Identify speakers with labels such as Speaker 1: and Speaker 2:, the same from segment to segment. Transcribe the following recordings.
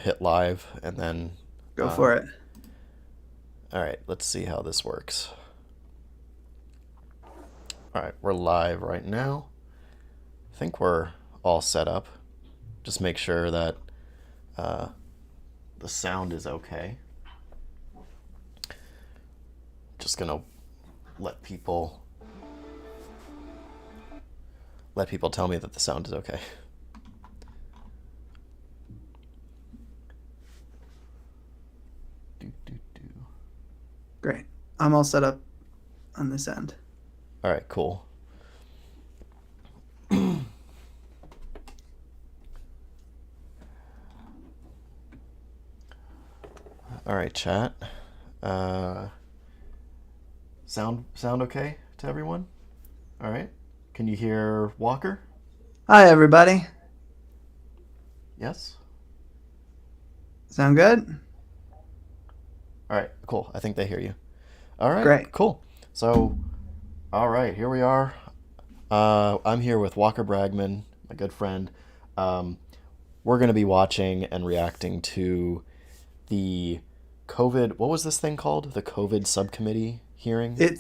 Speaker 1: hit live and then
Speaker 2: Go for it.
Speaker 1: all right, let's see how this works. All right, we're live right now. I think we're all set up. Just make sure that uh, the sound is okay. Just gonna let people tell me that the sound is okay. Do, do, do.
Speaker 2: Great. I'm all set up on this end.
Speaker 1: All right, cool. All right, chat. Uh, sound okay to everyone? All right. Can you hear Walker?
Speaker 2: Hi, everybody.
Speaker 1: Yes.
Speaker 2: Sound good?
Speaker 1: All right, cool. I think they hear you. All right,
Speaker 2: Great.
Speaker 1: cool. So, all right, here we are. I'm here with Walker Bragman, my good friend. Um, we're going to be watching and reacting to the COVID. What was this thing called? The COVID subcommittee hearing?
Speaker 2: It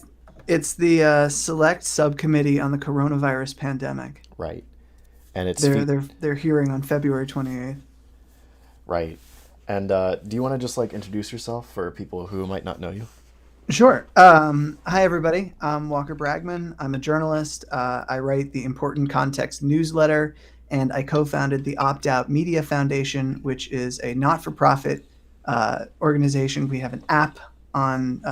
Speaker 2: it's the select subcommittee on the coronavirus pandemic.
Speaker 1: Right. And it's
Speaker 2: They're hearing on February 28th.
Speaker 1: right. And do you want to just like introduce yourself for people who might not know you?
Speaker 2: Sure. Hi, everybody. I'm Walker Bragman. I'm a journalist. I write the Important Context newsletter, and I co founded the Opt Out Media Foundation, which is a not for profit organization. We have an app on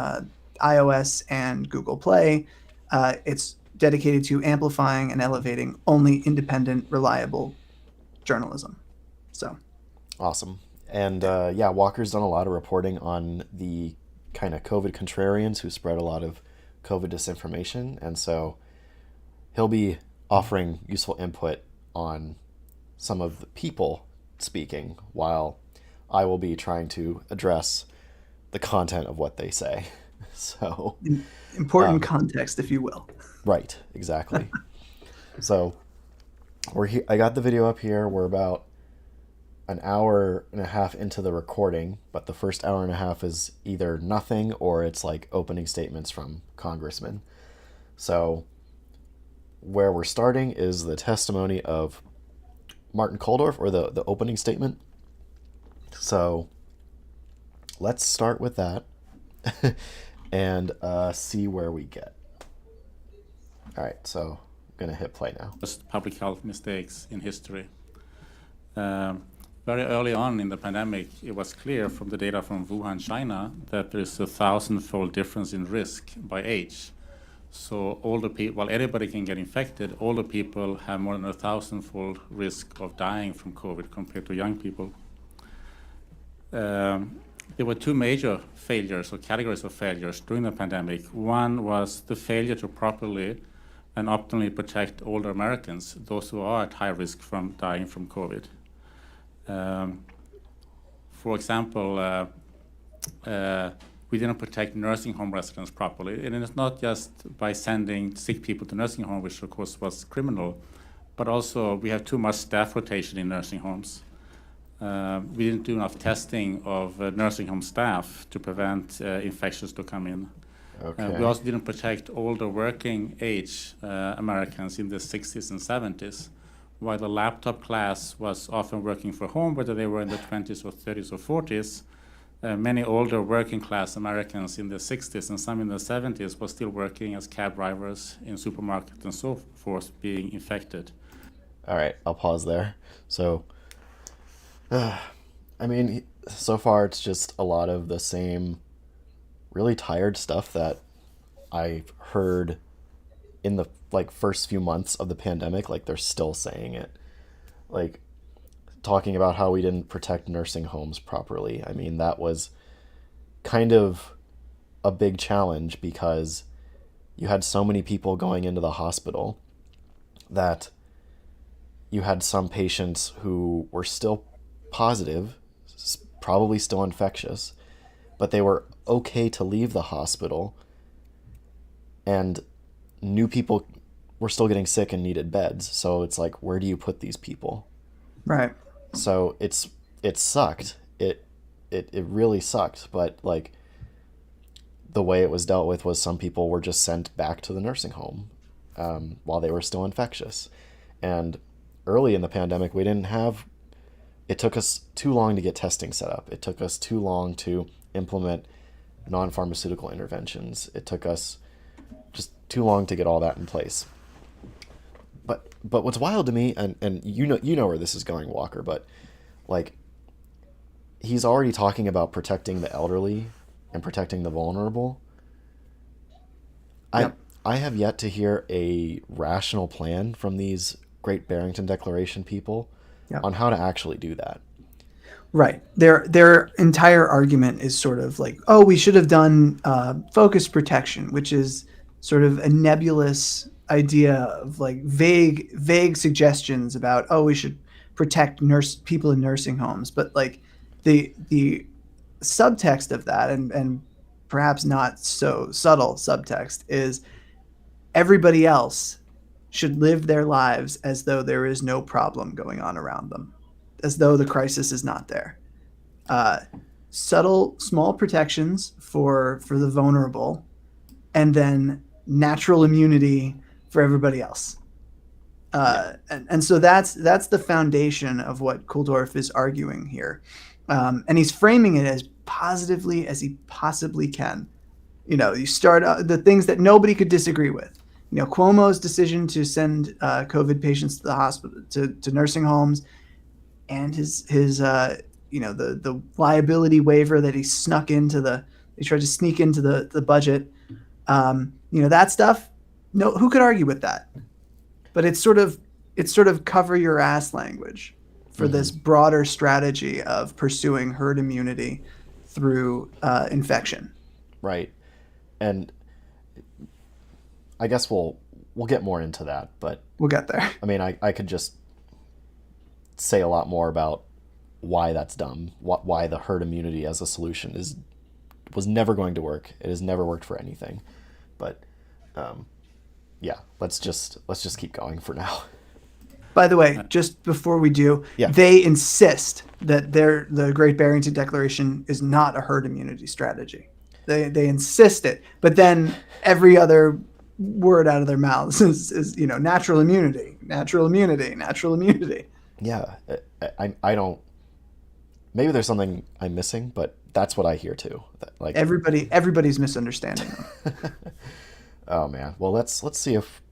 Speaker 2: iOS and Google Play. It's dedicated to amplifying and elevating only independent, reliable journalism. So,
Speaker 1: Awesome. And
Speaker 2: yeah.
Speaker 1: yeah, Walker's done a lot of reporting on the kind of COVID contrarians who spread a lot of COVID disinformation. And so he'll be offering useful input on some of the people speaking while I will be trying to address the content of what they say. So,
Speaker 2: Important context, if you will.
Speaker 1: right, exactly. So we're here. I got the video up here. We're about an hour and a half into the recording, but the first hour and a half is either nothing or it's like opening statements from congressmen. So, where we're starting is the testimony of Martin Koldorf, or the opening statement. So, let's start with that and see where we get. All right, so I'm going to hit play now.
Speaker 3: Worst public health mistakes in history. Um, Very early on in the pandemic, it was clear from the data from Wuhan, China, that there is a 1,000-fold difference in risk by age. So older people, while anybody can get infected, older people have more than a 1,000-fold risk of dying from COVID compared to young people. There were two major failures or categories of failures during the pandemic. One was the failure to properly and optimally protect older Americans, those who are at high risk from dying from COVID. For example, we didn't protect nursing home residents properly. And it's not just by sending sick people to nursing home, which of course was criminal, but also we have too much staff rotation in nursing homes. We didn't do enough testing of nursing home staff to prevent infections to come in.
Speaker 1: Okay.
Speaker 3: We also didn't protect older working age Americans in the 60s and 70s. While the laptop class was often working from home, whether they were in the 20s or 30s or 40s, many older working class Americans in the 60s and some in the 70s were still working as cab drivers in supermarkets and so forth, being infected.
Speaker 1: All right, I'll pause there. So, I mean, so far it's just a lot of the same really tired stuff that I heard in the like first few months of the pandemic. Like they're still saying it. Like talking about how we didn't protect nursing homes properly. I mean, that was kind of a big challenge because you had so many people going into the hospital that you had some patients who were still positive, probably still infectious, but they were okay to leave the hospital, and new people were still getting sick and needed beds. So it's like, where do you put these people?
Speaker 2: Right.
Speaker 1: So it's it sucked. It really sucked. But like the way it was dealt with was some people were just sent back to the nursing home while they were still infectious. And early in the pandemic, we didn't have. It took us too long to get testing set up. It took us too long to implement non-pharmaceutical interventions. It took us just too long to get all that in place. But what's wild to me, and you know where this is going, Walker, but like he's already talking about protecting the elderly and protecting the vulnerable.
Speaker 2: Yep.
Speaker 1: I have yet to hear a rational plan from these Great Barrington Declaration people
Speaker 2: Yep.
Speaker 1: on how to actually do that.
Speaker 2: Right. Their entire argument is sort of like, oh, we should have done focus protection, which is sort of a nebulous idea of like vague suggestions about, oh, we should protect people in nursing homes. But like the subtext of that, and perhaps not so subtle subtext, is everybody else should live their lives as though there is no problem going on around them, as though the crisis is not there. Subtle, small protections for the vulnerable, and then natural immunity for everybody else. And so that's the foundation of what Kulldorff is arguing here. And he's framing it as positively as he possibly can. You start out the things that nobody could disagree with. Cuomo's decision to send COVID patients to the hospital, to nursing homes, and his the liability waiver that he tried to sneak into the budget. That stuff. No, who could argue with that? But it's sort of cover your ass language for this broader strategy of pursuing herd immunity through infection.
Speaker 1: Right. And I guess we'll get more into that, but
Speaker 2: we'll get there.
Speaker 1: I mean, I could just say a lot more about why that's dumb, why the herd immunity as a solution was never going to work. It has never worked for anything. But yeah, let's just keep going for now.
Speaker 2: By the way, just before we do,
Speaker 1: Yeah.
Speaker 2: They insist that the Great Barrington Declaration is not a herd immunity strategy. They insist it, but then every other word out of their mouths is natural immunity.
Speaker 1: Yeah, I don't. Maybe there's something I'm missing, but that's what I hear too. Like
Speaker 2: everybody's misunderstanding them.
Speaker 1: Oh man. Well, let's see if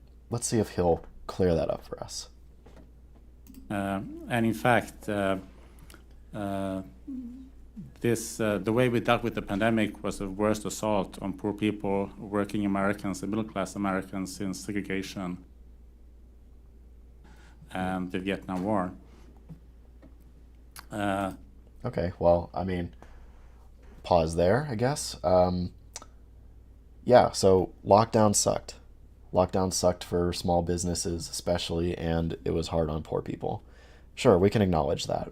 Speaker 1: he'll clear that up for us.
Speaker 3: And in fact, the way we dealt with the pandemic was the worst assault on poor people, working Americans, and middle-class Americans since segregation and the Vietnam War.
Speaker 1: Okay. Well, I mean, pause there, I guess. Yeah. So lockdown sucked. Lockdown sucked for small businesses especially, and it was hard on poor people. Sure, we can acknowledge that.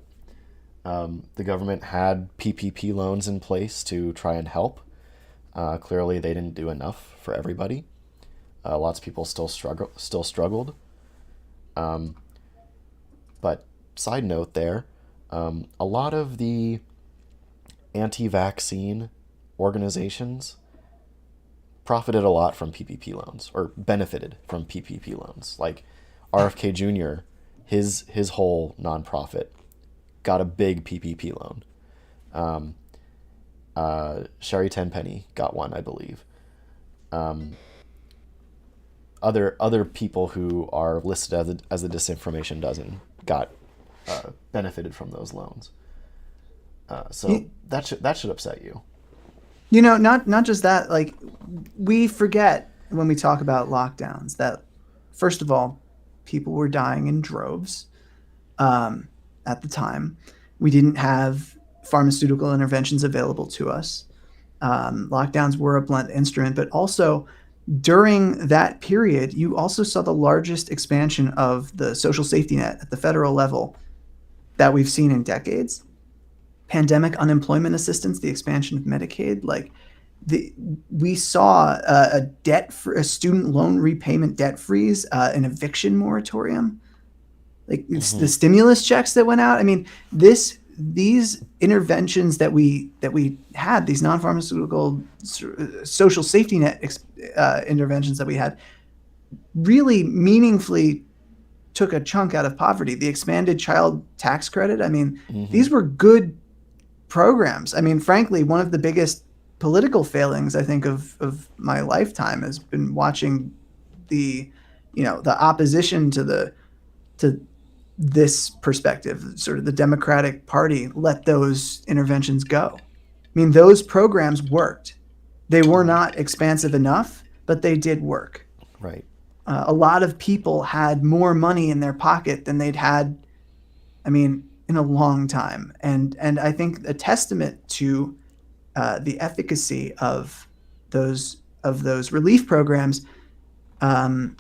Speaker 1: The government had PPP loans in place to try and help. Clearly, they didn't do enough for everybody. Lots of people still struggled. But side note there, a lot of the anti-vaccine organizations profited a lot from PPP loans, or benefited from PPP loans. Like RFK Jr., his whole nonprofit got a big PPP loan. Sherry Tenpenny got one, I believe. Other people who are listed as a disinformation dozen got benefited from those loans. So that should upset you.
Speaker 2: Not just that. Like, we forget when we talk about lockdowns that, first of all, people were dying in droves at the time. We didn't have pharmaceutical interventions available to us. Lockdowns were a blunt instrument, but also during that period, you also saw the largest expansion of the social safety net at the federal level that we've seen in decades. Pandemic unemployment assistance, the expansion of Medicaid, we saw a student loan repayment debt freeze, an eviction moratorium, the stimulus checks that went out. I mean, this these interventions that we had, these non-pharmaceutical social safety net interventions that we had, really meaningfully took a chunk out of poverty. The expanded child tax credit, I mean, these were good programs. I mean, frankly, one of the biggest political failings, I think, of my lifetime has been watching the opposition to this perspective, sort of the Democratic Party, let those interventions go. I mean, those programs worked. They were not expansive enough, but they did work.
Speaker 1: Right.
Speaker 2: A lot of people had more money in their pocket than they'd had, I mean, in a long time. And I think a testament to the efficacy of those relief programs and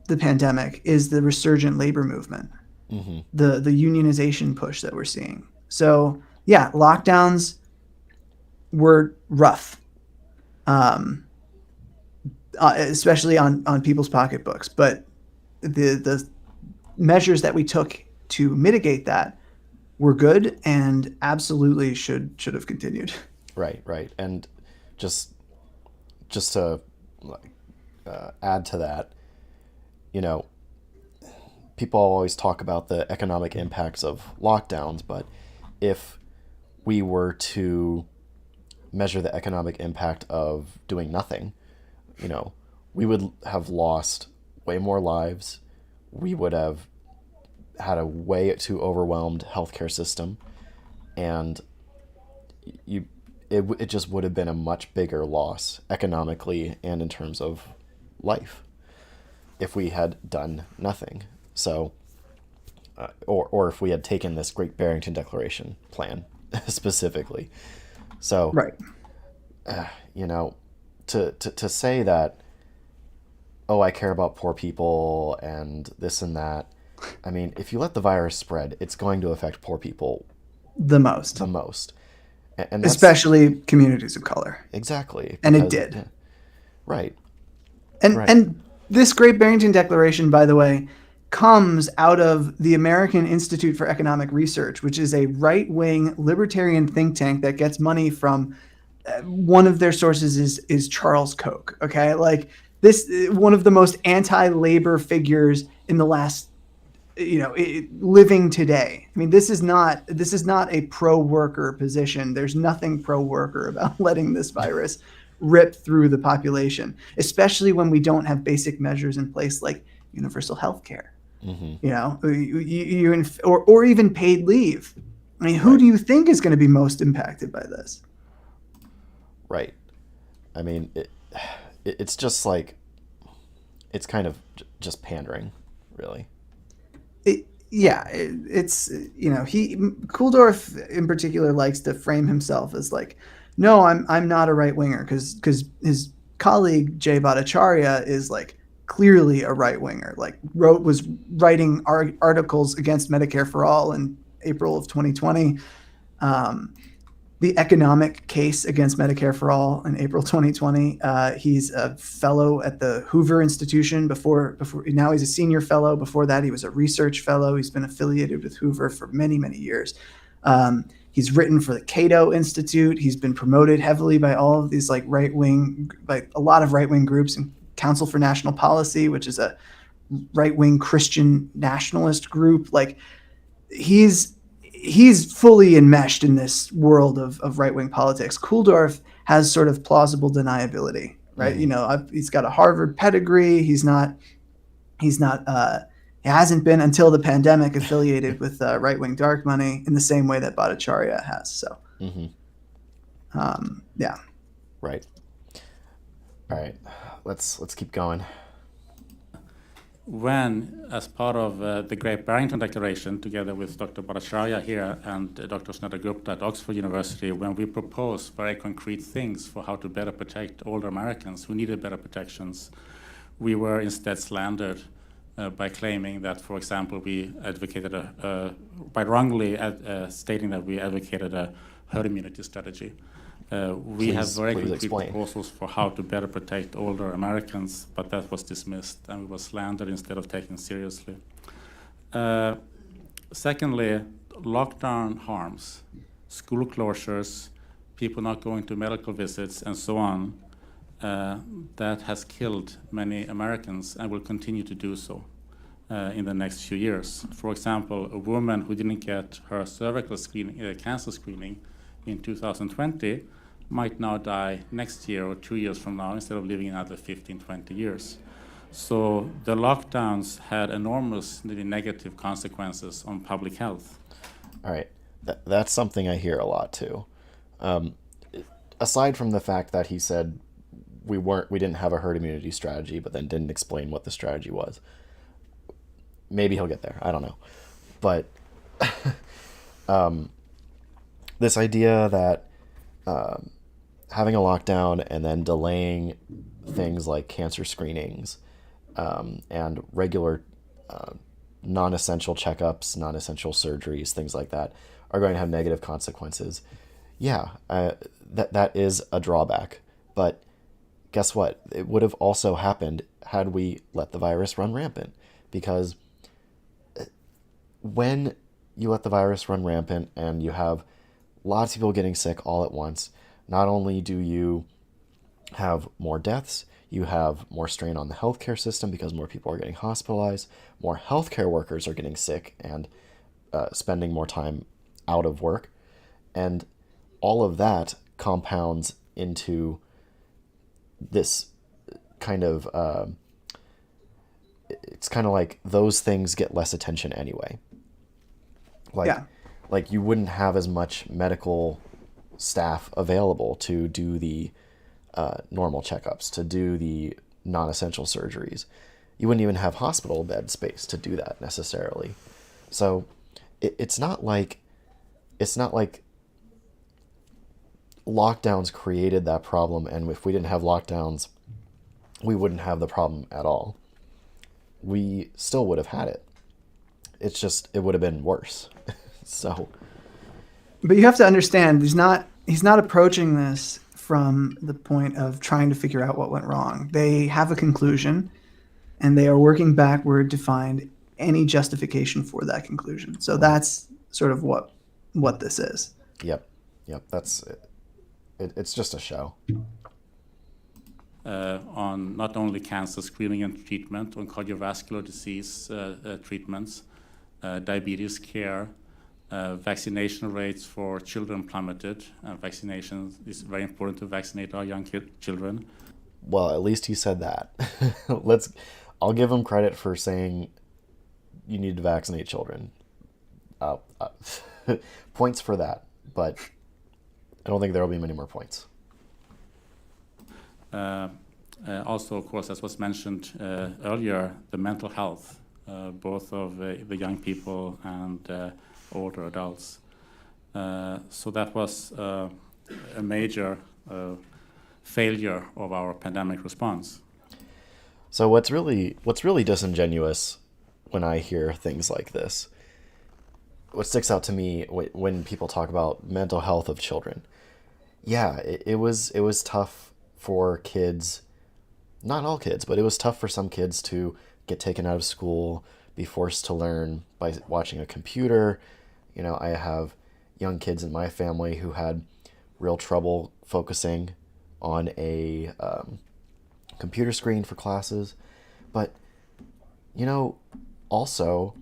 Speaker 2: the pandemic is the resurgent labor movement, the unionization push that we're seeing. So yeah, lockdowns were rough, especially on people's pocketbooks. But the measures that we took to mitigate that were good and absolutely should have continued.
Speaker 1: Right. And just to add to that, people always talk about the economic impacts of lockdowns, but if we were to measure the economic impact of doing nothing, we would have lost way more lives. We would have had a way too overwhelmed healthcare system, and it just would have been a much bigger loss economically and in terms of life if we had done nothing. So, or if we had taken this Great Barrington Declaration plan specifically. So,
Speaker 2: right.
Speaker 1: To say that, oh, I care about poor people and this and that. I mean, if you let the virus spread, it's going to affect poor people
Speaker 2: the most.
Speaker 1: And that's,
Speaker 2: especially communities of color.
Speaker 1: Exactly.
Speaker 2: And it did.
Speaker 1: Yeah, right.
Speaker 2: And this Great Barrington Declaration, by the way, comes out of the American Institute for Economic Research, which is a right-wing libertarian think tank that gets money from one of their sources is Charles Koch. Okay, like this, one of the most anti-labor figures in the last, living today. I mean, this is not a pro-worker position. There's nothing pro-worker about letting this virus rip through the population, especially when we don't have basic measures in place like universal health care, or even paid leave. I mean, who do you think is going to be most impacted by this?
Speaker 1: Right. I mean, it's just like, it's kind of just pandering, really.
Speaker 2: Kulldorff in particular likes to frame himself as like, no, I'm not a right winger, because his colleague Jay Bhattacharya is like clearly a right winger. Like was writing articles against Medicare for All in April of 2020. The economic case against Medicare for All in April 2020. He's a fellow at the Hoover Institution. Before now he's a senior fellow. Before that, he was a research fellow. He's been affiliated with Hoover for many, many years. He's written for the Cato Institute. He's been promoted heavily by all of these like by a lot of right-wing groups, and Council for National Policy, which is a right-wing Christian nationalist group. Like he's fully enmeshed in this world of right-wing politics. Kulldorff has sort of plausible deniability, right? He's got a Harvard pedigree. He hasn't been until the pandemic affiliated with right-wing dark money in the same way that Bhattacharya has. So, yeah.
Speaker 1: Right. All right. Let's keep going.
Speaker 3: When, as part of the Great Barrington Declaration, together with Dr. Bhattacharya here and Dr. Snedda Gupta at Oxford University, when we proposed very concrete things for how to better protect older Americans who needed better protections, we were instead slandered by claiming that, for example, we advocated by wrongly stating that we advocated a herd immunity strategy. We have very concrete proposals for how to better protect older Americans, but that was dismissed and we were slandered instead of taken seriously. Secondly, lockdown harms, school closures, people not going to medical visits, and so on, that has killed many Americans and will continue to do so in the next few years. For example, a woman who didn't get her cervical cancer screening in 2020 might now die next year or 2 years from now instead of living another 15, 20 years. So the lockdowns had enormous negative consequences on public health.
Speaker 1: All right, that's something I hear a lot too. Aside from the fact that he said we didn't have a herd immunity strategy, but then didn't explain what the strategy was. Maybe he'll get there. I don't know, but this idea that having a lockdown and then delaying things like cancer screenings and regular non-essential checkups, non-essential surgeries, things like that, are going to have negative consequences. Yeah, that is a drawback. But guess what? It would have also happened had we let the virus run rampant. Because when you let the virus run rampant and you have lots of people getting sick all at once, not only do you have more deaths, you have more strain on the healthcare system because more people are getting hospitalized, more healthcare workers are getting sick and spending more time out of work. And all of that compounds into this kind of, it's kind of like those things get less attention anyway. Like you wouldn't have as much medical staff available to do the normal checkups, to do the non-essential surgeries. You wouldn't even have hospital bed space to do that necessarily. So it's not like lockdowns created that problem, and if we didn't have lockdowns, we wouldn't have the problem at all. We still would have had it. It's just, it would have been worse. So,
Speaker 2: but you have to understand, he's not approaching this from the point of trying to figure out what went wrong. They have a conclusion, and they are working backward to find any justification for that conclusion. So that's sort of what this is.
Speaker 1: Yep. That's it. It's just a show.
Speaker 3: On not only cancer screening and treatment, on cardiovascular disease treatments, diabetes care, vaccination rates for children plummeted. Vaccination is very important to vaccinate our young children.
Speaker 1: Well, at least he said that. I'll give him credit for saying you need to vaccinate children. Points for that, but I don't think there will be many more points.
Speaker 3: Also, of course, as was mentioned earlier, the mental health, both of the young people and older adults. So that was a major failure of our pandemic response.
Speaker 1: So what's really disingenuous when I hear things like this, what sticks out to me when people talk about mental health of children, yeah, it was tough for kids, not all kids, but it was tough for some kids to get taken out of school, be forced to learn by watching a computer. You know, I have young kids in my family who had real trouble focusing on a computer screen for classes. But, you know, also,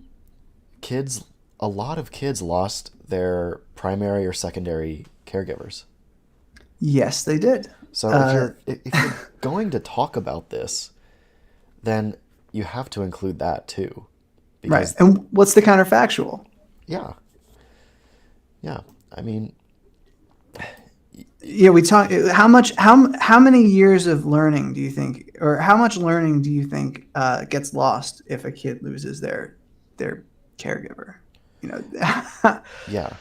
Speaker 1: a lot of kids lost their primary or secondary caregivers.
Speaker 2: Yes, they did.
Speaker 1: So if you're going to talk about this, then you have to include that too.
Speaker 2: Right. And what's the counterfactual?
Speaker 1: Yeah. I mean,
Speaker 2: yeah, we talk. How many years of learning do you think, or how much learning do you think gets lost if a kid loses their caregiver? You know.
Speaker 1: yeah.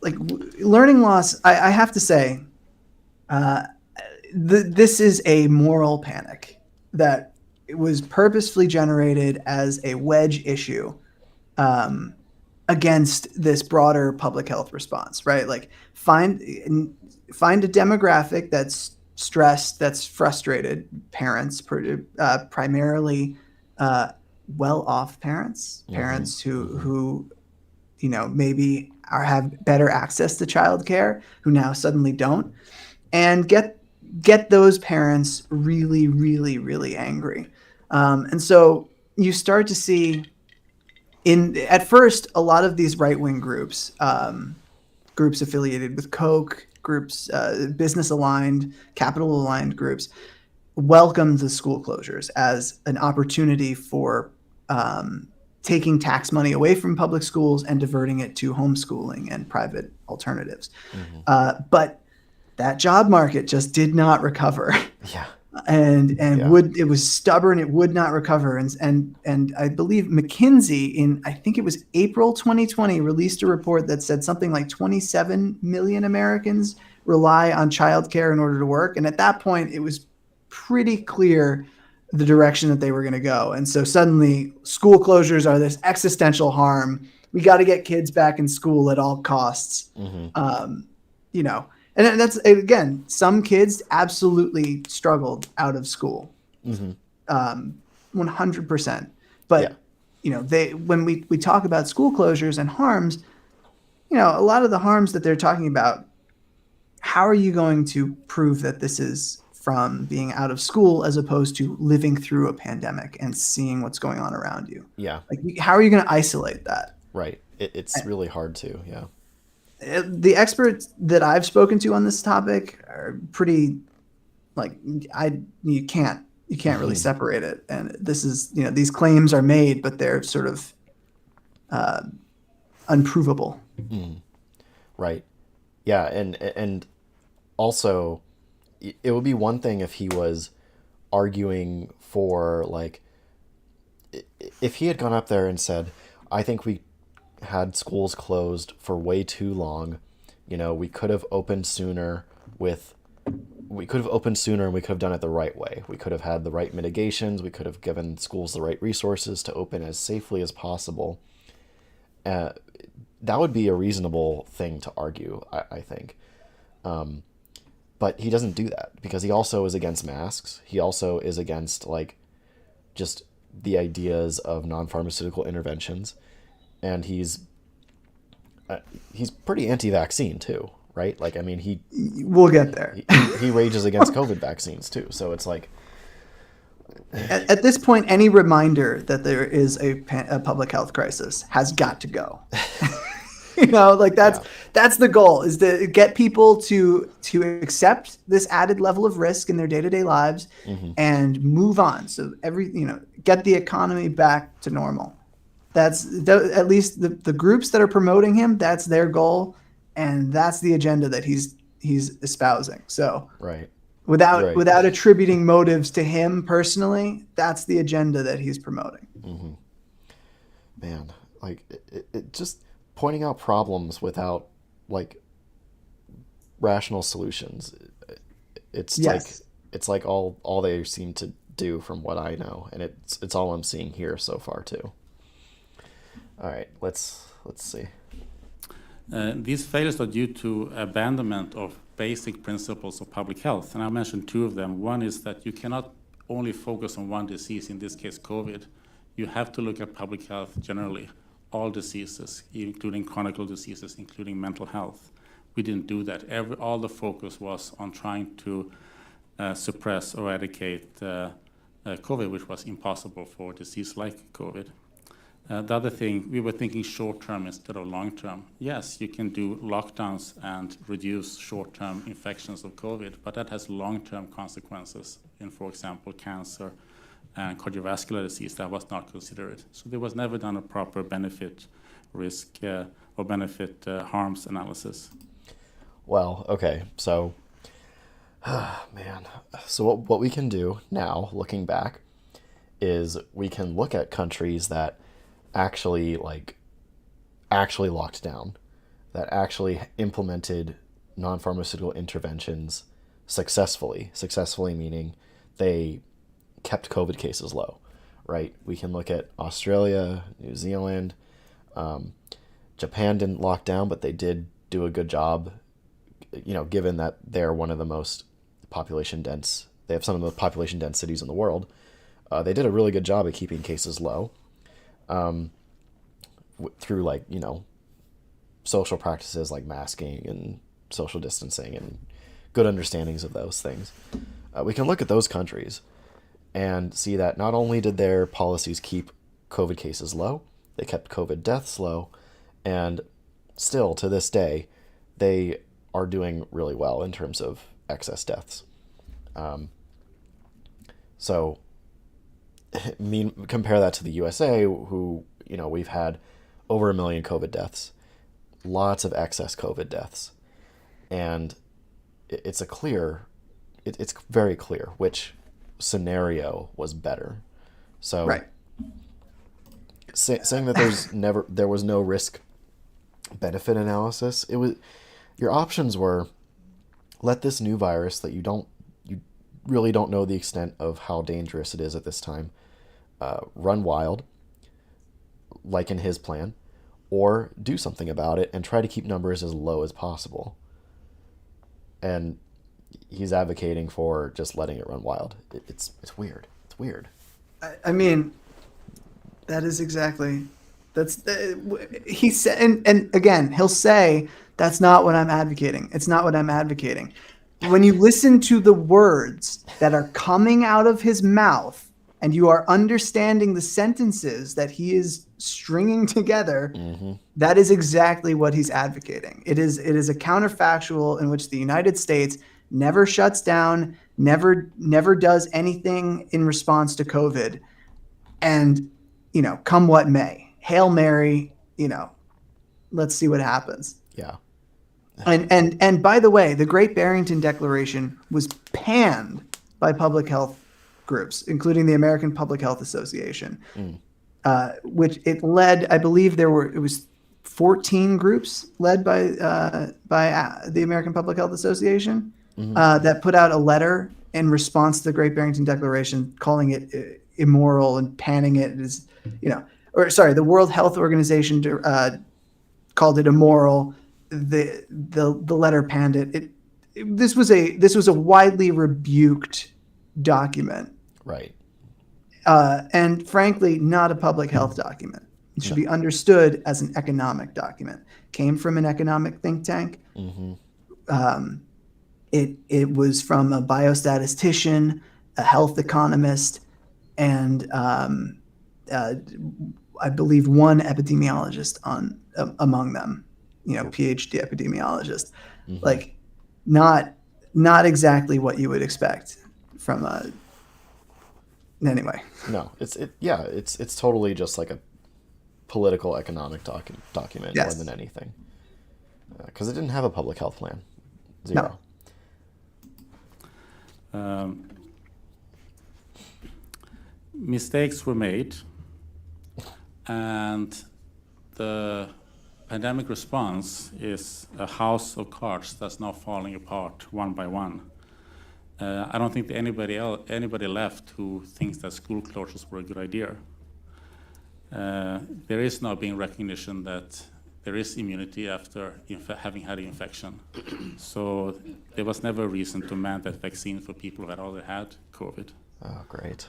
Speaker 2: Like learning loss, I have to say, this is a moral panic that was purposefully generated as a wedge issue against this broader public health response, right? Like find a demographic that's stressed, that's frustrated, parents, primarily well-off parents, parents who maybe have better access to childcare, who now suddenly don't, and get those parents really, really, really angry. And so you start to see at first a lot of these right-wing groups, groups affiliated with Koch, groups, business aligned, capital aligned groups, welcomed the school closures as an opportunity for taking tax money away from public schools and diverting it to homeschooling and private alternatives. But that job market just did not recover.
Speaker 1: Yeah.
Speaker 2: And
Speaker 1: Yeah.
Speaker 2: it was stubborn. It would not recover. And I believe McKinsey I think it was April 2020 released a report that said something like 27 million Americans rely on childcare in order to work. And at that point, it was pretty clear the direction that they were going to go. And so suddenly school closures are this existential harm. We got to get kids back in school at all costs. And that's, again, some kids absolutely struggled out of school, 100%. But, when we talk about school closures and harms, a lot of the harms that they're talking about, how are you going to prove that this is from being out of school as opposed to living through a pandemic and seeing what's going on around you?
Speaker 1: Yeah.
Speaker 2: Like, how are you going to isolate that?
Speaker 1: Right. It's really hard to, yeah.
Speaker 2: The experts that I've spoken to on this topic are pretty, you can't really separate it. And this is, these claims are made, but they're sort of unprovable.
Speaker 1: Right. Yeah. And also it would be one thing if he was arguing for, if he had gone up there and said, I think we had schools closed for way too long. We could have opened sooner and we could have done it the right way. We could have had the right mitigations. We could have given schools the right resources to open as safely as possible. That would be a reasonable thing to argue, I think. But he doesn't do that because he also is against masks. He also is against just the ideas of non-pharmaceutical interventions. And he's pretty anti-vaccine too, right?
Speaker 2: We'll get there.
Speaker 1: he rages against COVID vaccines too. So it's
Speaker 2: at this point, any reminder that there is a public health crisis has got to go. That's the goal, is to get people to accept this added level of risk in their day-to-day lives and move on. So get the economy back to normal. That's at least the groups that are promoting him. That's their goal, and that's the agenda that he's espousing. So
Speaker 1: right.
Speaker 2: Without attributing motives to him personally, that's the agenda that he's promoting.
Speaker 1: Man, it just pointing out problems without rational solutions. It's all they seem to do from what I know, and it's all I'm seeing here so far too. All right, let's see.
Speaker 3: These failures are due to abandonment of basic principles of public health, and I mentioned two of them. One is that you cannot only focus on one disease, in this case COVID. You have to look at public health generally, all diseases, including chronic diseases, including mental health. We didn't do that. All the focus was on trying to suppress or eradicate COVID, which was impossible for a disease like COVID. The other thing, we were thinking short-term instead of long-term. Yes, you can do lockdowns and reduce short-term infections of COVID, but that has long-term consequences in, for example, cancer and cardiovascular disease. That was not considered. So there was never done a proper benefit risk or benefit harms analysis.
Speaker 1: Well, okay, so, man. So what we can do now, looking back, is we can look at countries that actually locked down, that actually implemented non-pharmaceutical interventions successfully meaning they kept COVID cases low, right? We can look at Australia, New Zealand, Japan didn't lock down, but they did do a good job, given that they're one of the most population dense, they have some of the most population dense cities in the world. They did a really good job at keeping cases low. Through social practices like masking and social distancing and good understandings of those things. We can look at those countries and see that not only did their policies keep COVID cases low, they kept COVID deaths low, and still to this day, they are doing really well in terms of excess deaths. So, compare that to the USA, who, we've had over 1 million COVID deaths, lots of excess COVID deaths, and it's very clear which scenario was better. So,
Speaker 2: Right.
Speaker 1: saying that there was no risk benefit analysis, your options were let this new virus that you really don't know the extent of how dangerous it is at this time run wild, like in his plan, or do something about it and try to keep numbers as low as possible. And he's advocating for just letting it run wild. It's weird. It's weird.
Speaker 2: I mean, that is exactly, he said, and again, he'll say, that's not what I'm advocating. It's not what I'm advocating. When you listen to the words that are coming out of his mouth and you are understanding the sentences that he is stringing together, that is exactly what he's advocating. It is a counterfactual in which the United States never shuts down, never does anything in response to COVID. And, come what may, Hail Mary, let's see what happens.
Speaker 1: Yeah.
Speaker 2: And by the way, the Great Barrington Declaration was panned by public health groups, including the American Public Health Association, which it led, I believe it was 14 groups led by the American Public Health Association that put out a letter in response to the Great Barrington Declaration, calling it immoral and panning it as, the World Health Organization called it immoral. The letter panned it. This was a widely rebuked document,
Speaker 1: right?
Speaker 2: And frankly, not a public health document. It should be understood as an economic document. Came from an economic think tank. It was from a biostatistician, a health economist, and I believe one epidemiologist among them. PhD epidemiologist, like not exactly what you would expect from anyway.
Speaker 1: No, it's totally just like a political economic document
Speaker 2: Yes.
Speaker 1: more than anything, because it didn't have a public health plan. Zero.
Speaker 3: No. Mistakes were made, and the pandemic response is a house of cards that's now falling apart one by one. I don't think that anybody left who thinks that school closures were a good idea. There is now being recognition that there is immunity after having had the infection. So there was never a reason to mandate vaccine for people who had already had COVID.
Speaker 1: Oh, great.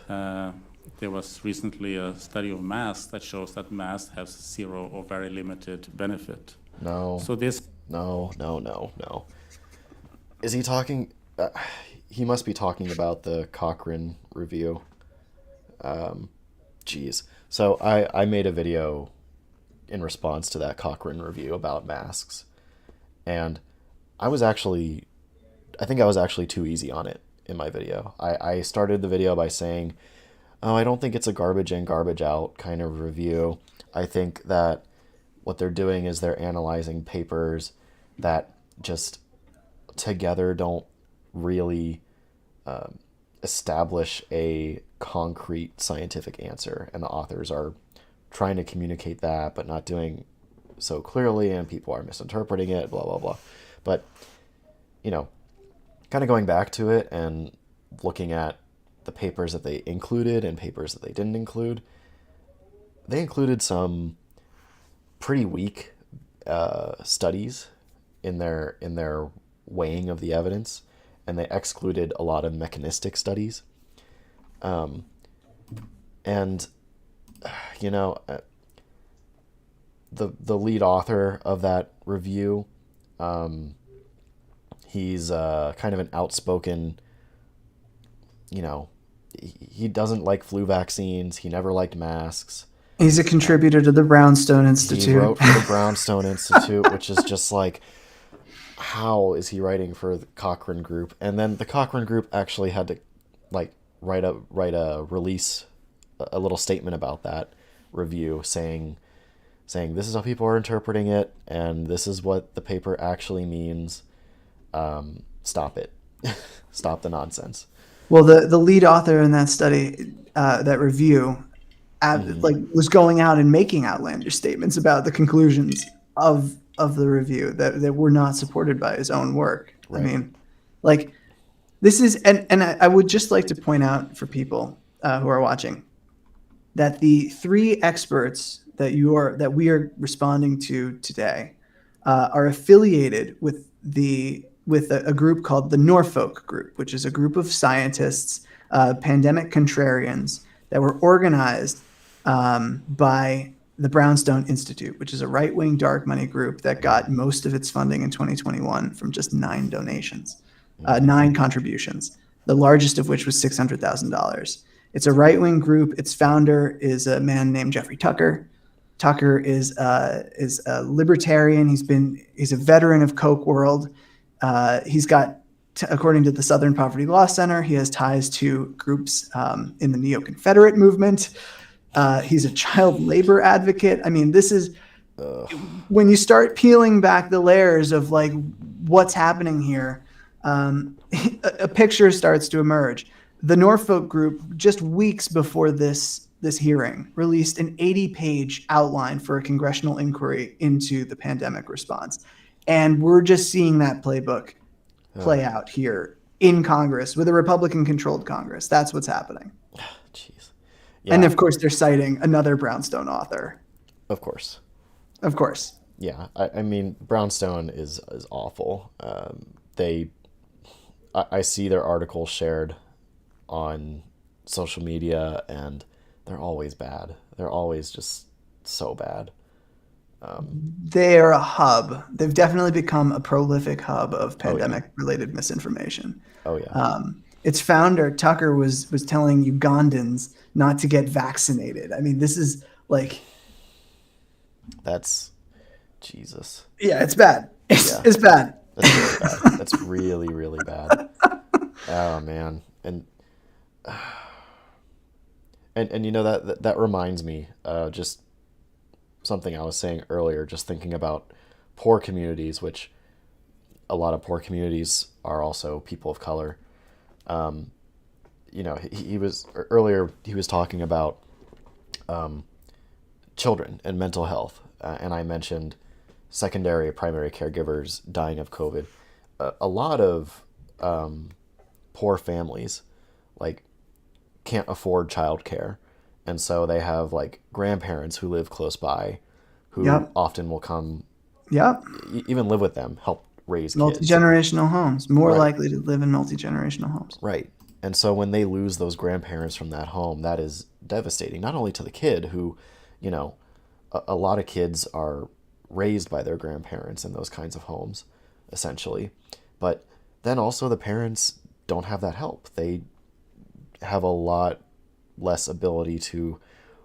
Speaker 3: There was recently a study of masks that shows that masks have zero or very limited benefit.
Speaker 1: No.
Speaker 3: So this.
Speaker 1: No. Is he talking? He must be talking about the Cochrane review. Geez. So I made a video in response to that Cochrane review about masks, and I think I was actually too easy on it in my video. I started the video by saying, I don't think it's a garbage in, garbage out kind of review. I think that what they're doing is they're analyzing papers that just together don't really establish a concrete scientific answer. And the authors are trying to communicate that, but not doing so clearly, and people are misinterpreting it, blah, blah, blah. But, kind of going back to it and looking at the papers that they included and papers that they didn't include, they included some pretty weak studies in their weighing of the evidence, and they excluded a lot of mechanistic studies. the lead author of that review, he's kind of an outspoken, you know, he doesn't like flu vaccines. He never liked masks.
Speaker 2: He's a contributor to the Brownstone
Speaker 1: He
Speaker 2: Institute.
Speaker 1: wrote for the Brownstone Institute, which is just like, how is he writing for the Cochrane Group? And then the Cochrane Group actually had to like write a release, a little statement about that review, saying this is how people are interpreting it, and this is what the paper actually means. Stop it. Stop the nonsense.
Speaker 2: Well, the lead author in that study, that review, like was going out and making outlandish statements about the conclusions of the review that were not supported by his own work.
Speaker 1: Right.
Speaker 2: I mean, like this is, and I would just like to point out for people who are watching that the three experts that we are responding to today are affiliated with a group called the Norfolk Group, which is a group of scientists, pandemic contrarians, that were organized by the Brownstone Institute, which is a right-wing dark money group that got most of its funding in 2021 from just 9 contributions, the largest of which was $600,000. It's a right-wing group. Its founder is a man named Jeffrey Tucker. Tucker is a libertarian. He's a veteran of Koch world. He's got, according to the Southern Poverty Law Center, he has ties to groups in the neo-Confederate movement. He's a child labor advocate. I mean, this is when you start peeling back the layers of like what's happening here, a picture starts to emerge. The Norfolk Group, just weeks before this hearing, released an 80-page outline for a congressional inquiry into the pandemic response. And we're just seeing that playbook play out here in Congress with a Republican-controlled Congress. That's what's happening.
Speaker 1: Jeez. Yeah.
Speaker 2: And of course, they're citing another Brownstone author.
Speaker 1: Of course.
Speaker 2: Of course.
Speaker 1: Yeah. I mean, Brownstone is awful. I see their articles shared on social media, and they're always bad. They're always just so bad.
Speaker 2: They're a hub. They've definitely become a prolific hub of pandemic-related misinformation.
Speaker 1: Oh yeah.
Speaker 2: Its founder, Tucker, was telling Ugandans not to get vaccinated. I mean, this is like...
Speaker 1: That's... Jesus.
Speaker 2: Yeah, it's bad. It's bad.
Speaker 1: That's really bad. That's really, really bad. Oh, man. And you know, that reminds me, just something I was saying earlier, just thinking about poor communities, which a lot of poor communities are also people of color. You know, he was talking about children and mental health, and I mentioned secondary, primary caregivers dying of COVID. A lot of poor families, like, can't afford childcare, and so they have like grandparents who live close by, who often will come, even live with them, help raise kids.
Speaker 2: Multi-generational homes, more likely to live in multi-generational homes.
Speaker 1: Right. And so when they lose those grandparents from that home, that is devastating, not only to the kid who, you know, a lot of kids are raised by their grandparents in those kinds of homes, essentially, but then also the parents don't have that help. They have a lot less ability to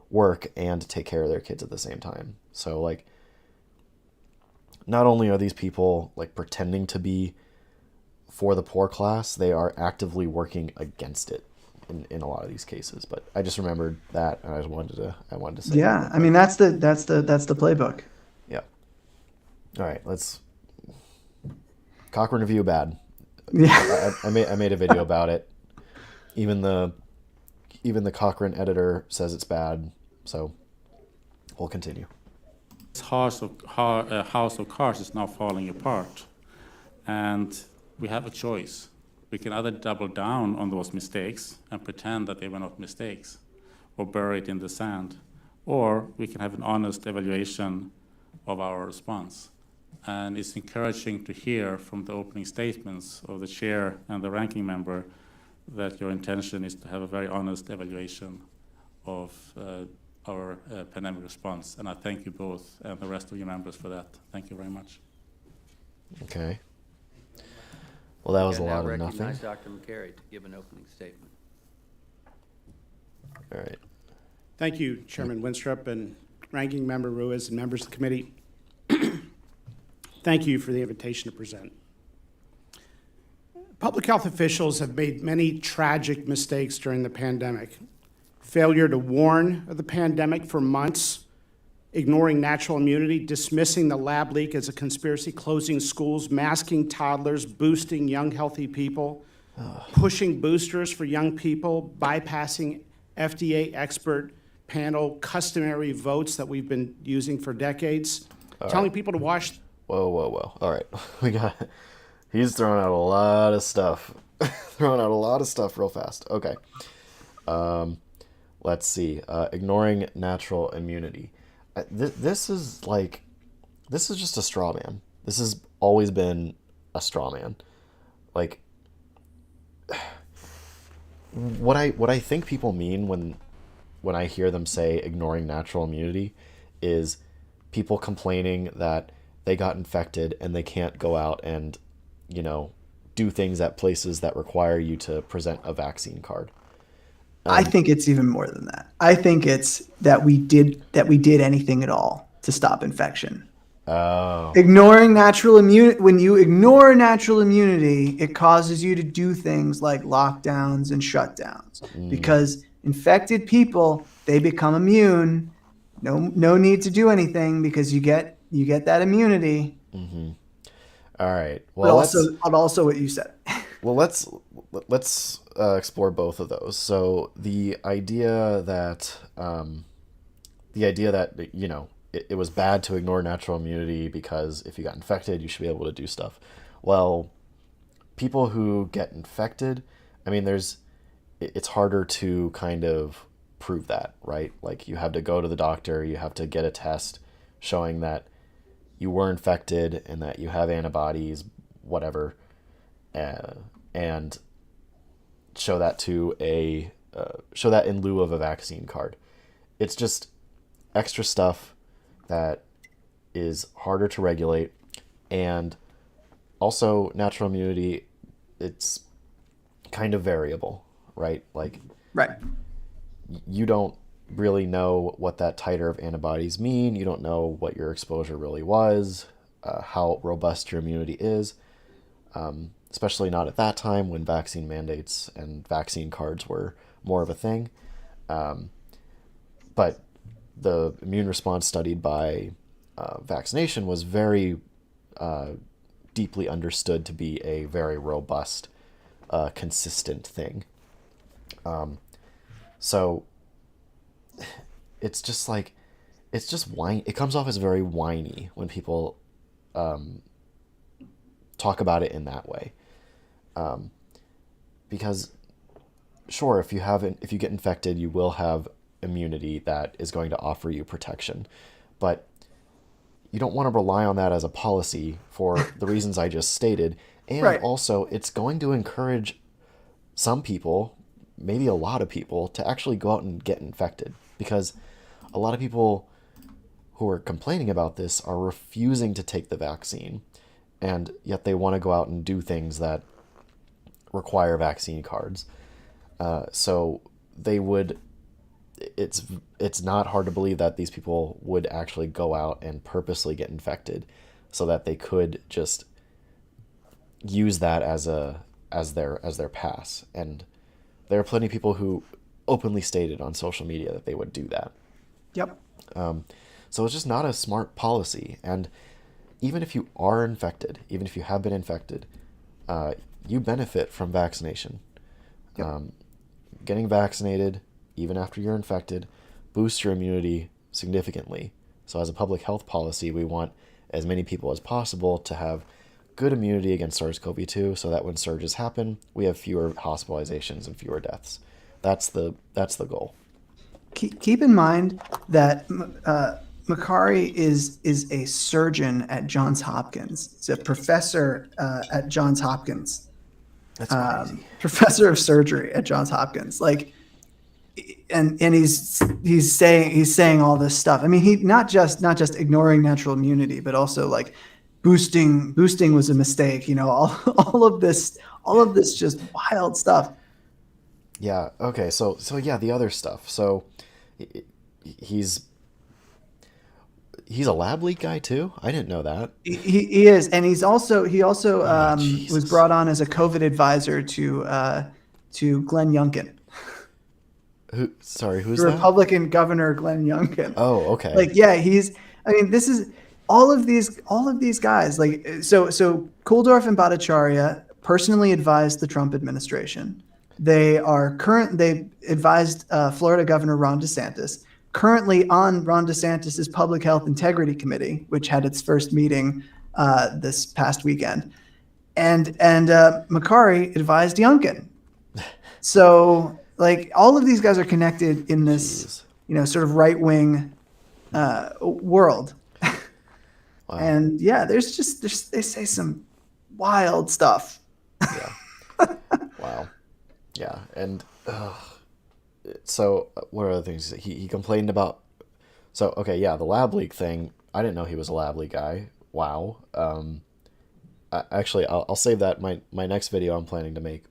Speaker 1: work and take care of their kids at the same time. So like, not only are these people like pretending to be for the poor class, they are actively working against it in a lot of these cases. But I just remembered that, and I wanted to say.
Speaker 2: Yeah, I mean that's the playbook.
Speaker 1: Yeah. All right, let's. Cochrane review bad.
Speaker 2: Yeah.
Speaker 1: I made a video about it. Even the Cochrane editor says it's bad, so we'll continue.
Speaker 3: This house of cards is now falling apart, and we have a choice. We can either double down on those mistakes and pretend that they were not mistakes, or bury it in the sand, or we can have an honest evaluation of our response. And it's encouraging to hear from the opening statements of the chair and the ranking member that your intention is to have a very honest evaluation of our pandemic response. And I thank you both and the rest of your members for that. Thank you very much.
Speaker 1: Okay. Well, that was a
Speaker 4: I now
Speaker 1: lot of nothing.
Speaker 4: recognize Dr. McCary to give an opening statement.
Speaker 1: All right.
Speaker 5: Thank you, Chairman Winstrup and Ranking Member Ruiz and members of the committee. Thank you for the invitation to present. Public health officials have made many tragic mistakes during the pandemic. Failure to warn of the pandemic for months, ignoring natural immunity, dismissing the lab leak as a conspiracy, closing schools, masking toddlers, boosting young, healthy people, pushing boosters for young people, bypassing FDA expert panel customary votes that we've been using for decades, telling people to wash.
Speaker 1: Whoa. All right. He's throwing out a lot of stuff. Throwing out a lot of stuff real fast. Okay. Let's see. Ignoring natural immunity. This is just a straw man. This has always been a straw man. Like, what I think people mean when I hear them say ignoring natural immunity is people complaining that they got infected and they can't go out and, do things at places that require you to present a vaccine card.
Speaker 2: I think it's even more than that. I think it's that we did anything at all to stop infection.
Speaker 1: Oh.
Speaker 2: Ignoring natural immunity. When you ignore natural immunity, it causes you to do things like lockdowns and shutdowns because infected people, they become immune. No need to do anything because you get that immunity.
Speaker 1: Mm-hmm. All right. Well,
Speaker 2: but also what you said.
Speaker 1: Well, let's explore both of those. So the idea that it was bad to ignore natural immunity because if you got infected, you should be able to do stuff. Well, people who get infected, I mean, it's harder to kind of prove that, right? Like you have to go to the doctor, you have to get a test showing that you were infected and that you have antibodies, whatever, and show that in lieu of a vaccine card. It's just extra stuff that is harder to regulate, and also natural immunity, it's kind of variable, right? Like,
Speaker 2: right.
Speaker 1: You don't really know what that titer of antibodies mean. You don't know what your exposure really was, how robust your immunity is, especially not at that time when vaccine mandates and vaccine cards were more of a thing. But the immune response studied by vaccination was very deeply understood to be a very robust, consistent thing. So it's just whine. It comes off as very whiny when people talk about it in that way. Because sure, if you get infected, you will have immunity that is going to offer you protection, but you don't want to rely on that as a policy for the reasons I just stated. And
Speaker 2: right.
Speaker 1: Also, it's going to encourage some people, maybe a lot of people, to actually go out and get infected, because a lot of people who are complaining about this are refusing to take the vaccine, and yet they want to go out and do things that require vaccine cards. So they would. It's not hard to believe that these people would actually go out and purposely get infected, so that they could just use that as their pass. And there are plenty of people who openly stated on social media that they would do that.
Speaker 2: Yep.
Speaker 1: So it's just not a smart policy. And even if you are infected, even if you have been infected, you benefit from vaccination.
Speaker 2: Yep.
Speaker 1: Getting vaccinated, even after you're infected, boosts your immunity significantly. So as a public health policy, we want as many people as possible to have good immunity against SARS-CoV-2 so that when surges happen, we have fewer hospitalizations and fewer deaths. That's the goal.
Speaker 2: Keep in mind that Macari is a surgeon at Johns Hopkins. He's a professor at Johns Hopkins.
Speaker 1: That's crazy.
Speaker 2: Professor of surgery at Johns Hopkins. Like, and he's saying all this stuff. I mean, he not just ignoring natural immunity, but also like boosting was a mistake. You know, all of this just wild stuff.
Speaker 1: Yeah. Okay. So yeah, the other stuff. So he- he's a lab leak guy too. I didn't know that.
Speaker 2: He is, and he also
Speaker 1: Oh,
Speaker 2: was
Speaker 1: Jesus.
Speaker 2: brought on as a COVID advisor to Glenn Youngkin,
Speaker 1: Who? Sorry, who's
Speaker 2: the
Speaker 1: that?
Speaker 2: Republican governor Glenn Youngkin.
Speaker 1: Oh, okay.
Speaker 2: Like, yeah, he's. I mean, this is all of these guys. Like, so Kuldorf and Bhattacharya personally advised the Trump administration. They advised Florida Governor Ron DeSantis, currently on Ron DeSantis's Public Health Integrity Committee, which had its first meeting this past weekend, and Makari advised Youngkin. So, like, all of these guys are connected in this,
Speaker 1: Jeez.
Speaker 2: sort of right wing world.
Speaker 1: Wow.
Speaker 2: And yeah, there's they say some wild stuff.
Speaker 1: Yeah. Wow. Yeah. And so what are other things he complained about? So okay, yeah, the lab leak thing. I didn't know he was a lab leak guy. Wow. Actually, I'll save that. My next video I'm planning to make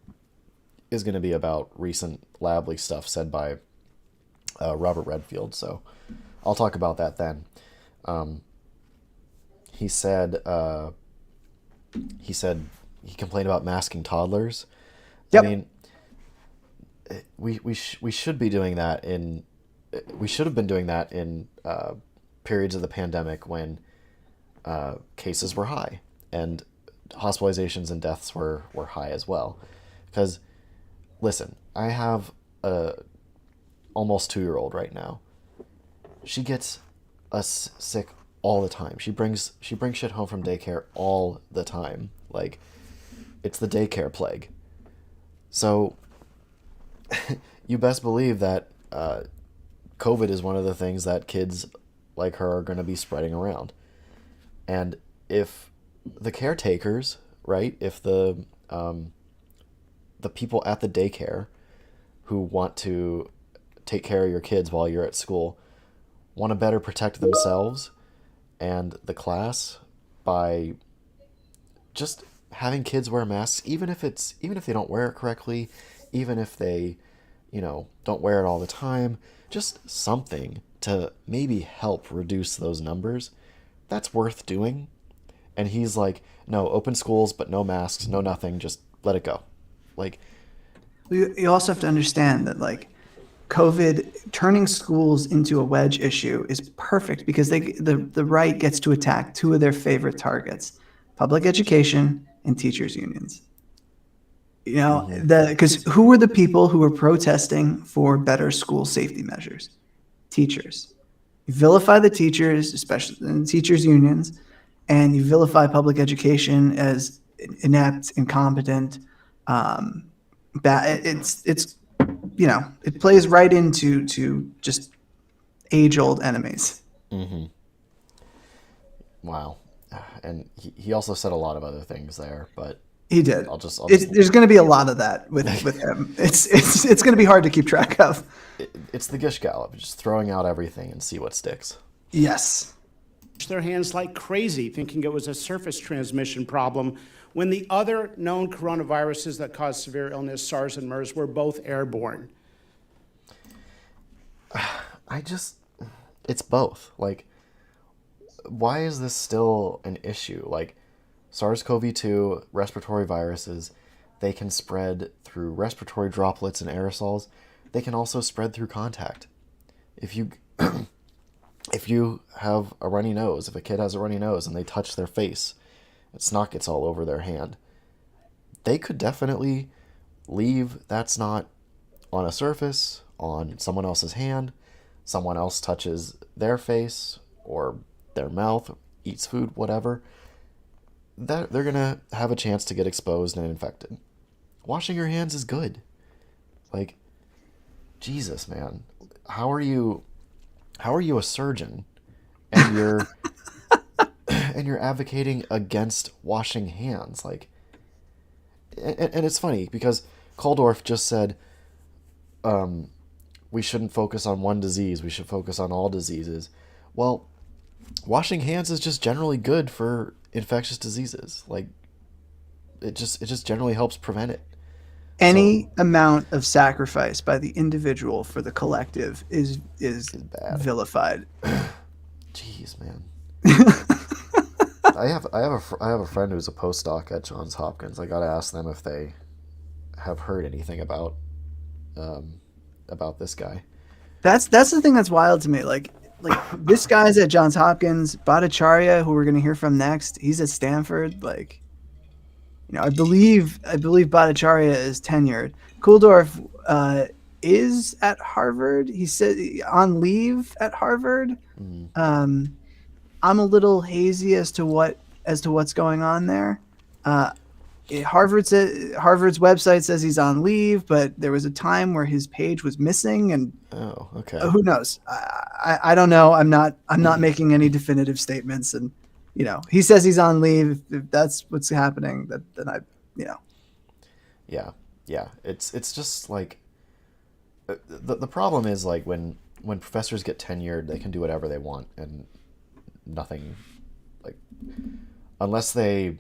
Speaker 1: is going to be about recent lab leak stuff said by Robert Redfield. So I'll talk about that then. He said he complained about masking toddlers.
Speaker 2: Yep.
Speaker 1: I mean, we should be doing that in we should have been doing that in periods of the pandemic when cases were high and hospitalizations and deaths were high as well. Because listen, I have a almost 2-year-old right now. She gets us sick all the time. She brings shit home from daycare all the time. Like, it's the daycare plague. So you best believe that COVID is one of the things that kids like her are going to be spreading around. And if the caretakers, right, if the people at the daycare who want to take care of your kids while you're at school want to better protect themselves and the class by just having kids wear masks, even if they don't wear it correctly, even if they, don't wear it all the time, just something to maybe help reduce those numbers, that's worth doing. And he's like, no, open schools, but no masks, no nothing, just let it go. Like,
Speaker 2: You also have to understand that, like, COVID turning schools into a wedge issue is perfect because the right gets to attack two of their favorite targets: public education and teachers unions. Because who were the people who were protesting for better school safety measures? Teachers. You vilify the teachers, especially in teachers unions, and you vilify public education as inept, incompetent. It's it plays right into just age-old enemies.
Speaker 1: mm-hmm. Wow. And he also said a lot of other things there, but
Speaker 2: He did.
Speaker 1: I'll just
Speaker 2: There's going to be a lot of that with him. It's going to be hard to keep track of.
Speaker 1: it's the Gish Gallop, just throwing out everything and see what sticks.
Speaker 2: Yes.
Speaker 5: Their hands like crazy, thinking it was a surface transmission problem, when the other known coronaviruses that cause severe illness, SARS and MERS, were both airborne.
Speaker 1: It's both. Like, why is this still an issue? Like, SARS-CoV-2, respiratory viruses, they can spread through respiratory droplets and aerosols. They can also spread through contact. If you if you have a runny nose, if a kid has a runny nose and they touch their face, and snot gets all over their hand, they could definitely leave that snot on a surface, on someone else's hand. Someone else touches their face or their mouth, eats food, whatever. That they're gonna have a chance to get exposed and infected. Washing your hands is good. Like, Jesus, man, how are you a surgeon and you're and you're advocating against washing hands? Like, and it's funny because Kuldorf just said we shouldn't focus on one disease. We should focus on all diseases. Well, washing hands is just generally good for infectious diseases. Like it just generally helps prevent it.
Speaker 2: Any amount of sacrifice by the individual for the collective is
Speaker 1: bad.
Speaker 2: vilified.
Speaker 1: Jeez, man. I have a friend who's a postdoc at Johns Hopkins. I gotta ask them if they have heard anything about this guy.
Speaker 2: That's the thing that's wild to me. Like this guy's at Johns Hopkins. Bhattacharya, who we're gonna hear from next, he's at Stanford. Like, I believe Bhattacharya is tenured. Kulldorff is at Harvard. He said on leave at Harvard.
Speaker 1: Mm.
Speaker 2: I'm a little hazy as to what's going on there. Harvard's website says he's on leave, but there was a time where his page was missing, and
Speaker 1: Oh, okay.
Speaker 2: who knows? I don't know. I'm not making any definitive statements, and he says he's on leave. If that's what's happening, then I.
Speaker 1: Yeah. It's just like the problem is like when professors get tenured, they can do whatever they want and nothing, like, unless they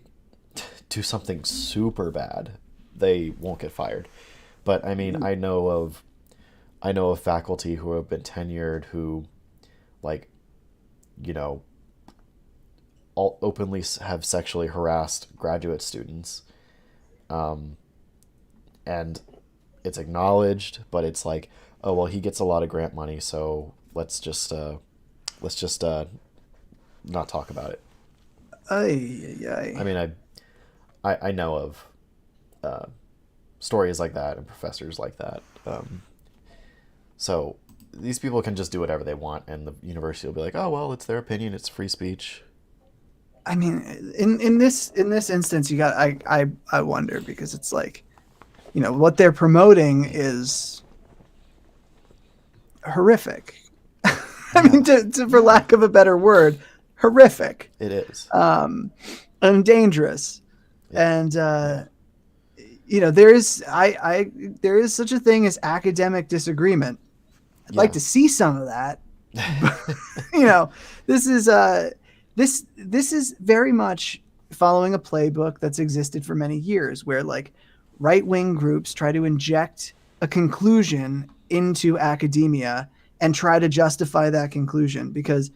Speaker 1: do something super bad, they won't get fired. But I mean, I know of faculty who have been tenured who, like, all openly have sexually harassed graduate students, and it's acknowledged, but it's like, oh well, he gets a lot of grant money, so let's just not talk about it. I mean, I know of stories like that and professors like that. So these people can just do whatever they want, and the university will be like, oh well, it's their opinion, it's free speech.
Speaker 2: I mean, in this instance, I wonder, because it's like, what they're promoting is horrific. I mean, for lack of a better word, horrific.
Speaker 1: It is.
Speaker 2: And dangerous.
Speaker 1: Yeah.
Speaker 2: And there is such a thing as academic disagreement. I'd like to see some of that. This is very much following a playbook that's existed for many years, where like right-wing groups try to inject a conclusion into academia and try to justify that conclusion, because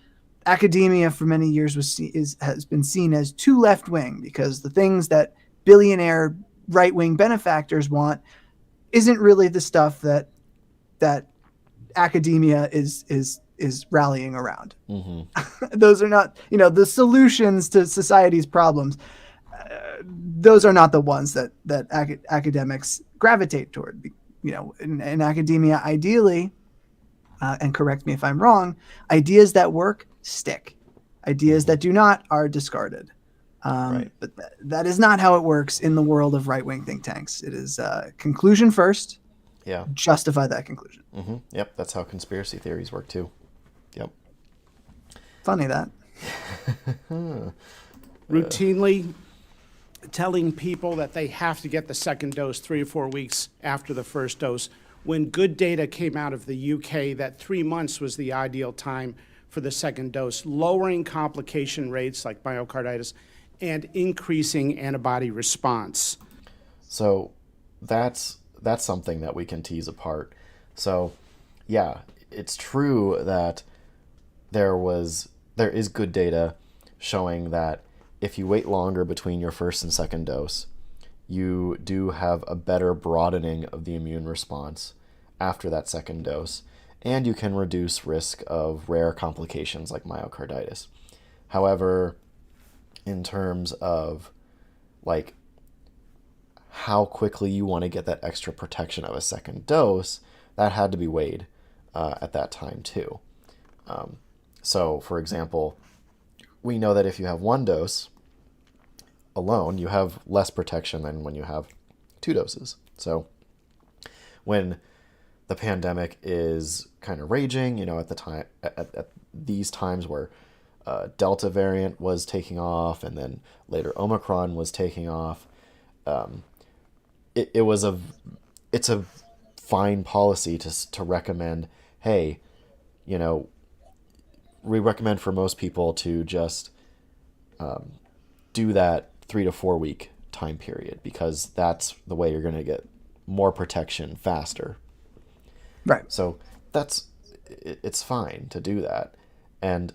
Speaker 2: academia for many years has been seen as too left-wing, because the things that billionaire right-wing benefactors want isn't really the stuff that academia is rallying around.
Speaker 1: Mm-hmm.
Speaker 2: Those are not, the solutions to society's problems. Those are not the ones that academics gravitate toward. In academia, ideally, and correct me if I'm wrong, ideas that work stick. Ideas that do not are discarded.
Speaker 1: Right.
Speaker 2: But that is not how it works in the world of right-wing think tanks. It is conclusion first.
Speaker 1: Yeah.
Speaker 2: Justify that conclusion.
Speaker 1: Mm-hmm. Yep. That's how conspiracy theories work too. Yep.
Speaker 2: Funny that.
Speaker 5: Routinely telling people that they have to get the second dose 3 or 4 weeks after the first dose, when good data came out of the UK that 3 months was the ideal time for the second dose, lowering complication rates like myocarditis and increasing antibody response.
Speaker 1: So that's something that we can tease apart. So yeah, it's true that there is good data showing that if you wait longer between your first and second dose, you do have a better broadening of the immune response after that second dose, and you can reduce risk of rare complications like myocarditis. However, in terms of like how quickly you want to get that extra protection of a second dose, that had to be weighed at that time too. So, for example, we know that if you have one dose alone, you have less protection than when you have 2 doses. So when the pandemic is kind of raging, at the time, at these times where Delta variant was taking off, and then later Omicron was taking off, it's a fine policy to recommend, hey, you know, we recommend for most people to just do that 3 to 4 week time period because that's the way you're going to get more protection faster.
Speaker 2: Right.
Speaker 1: So it's fine to do that. And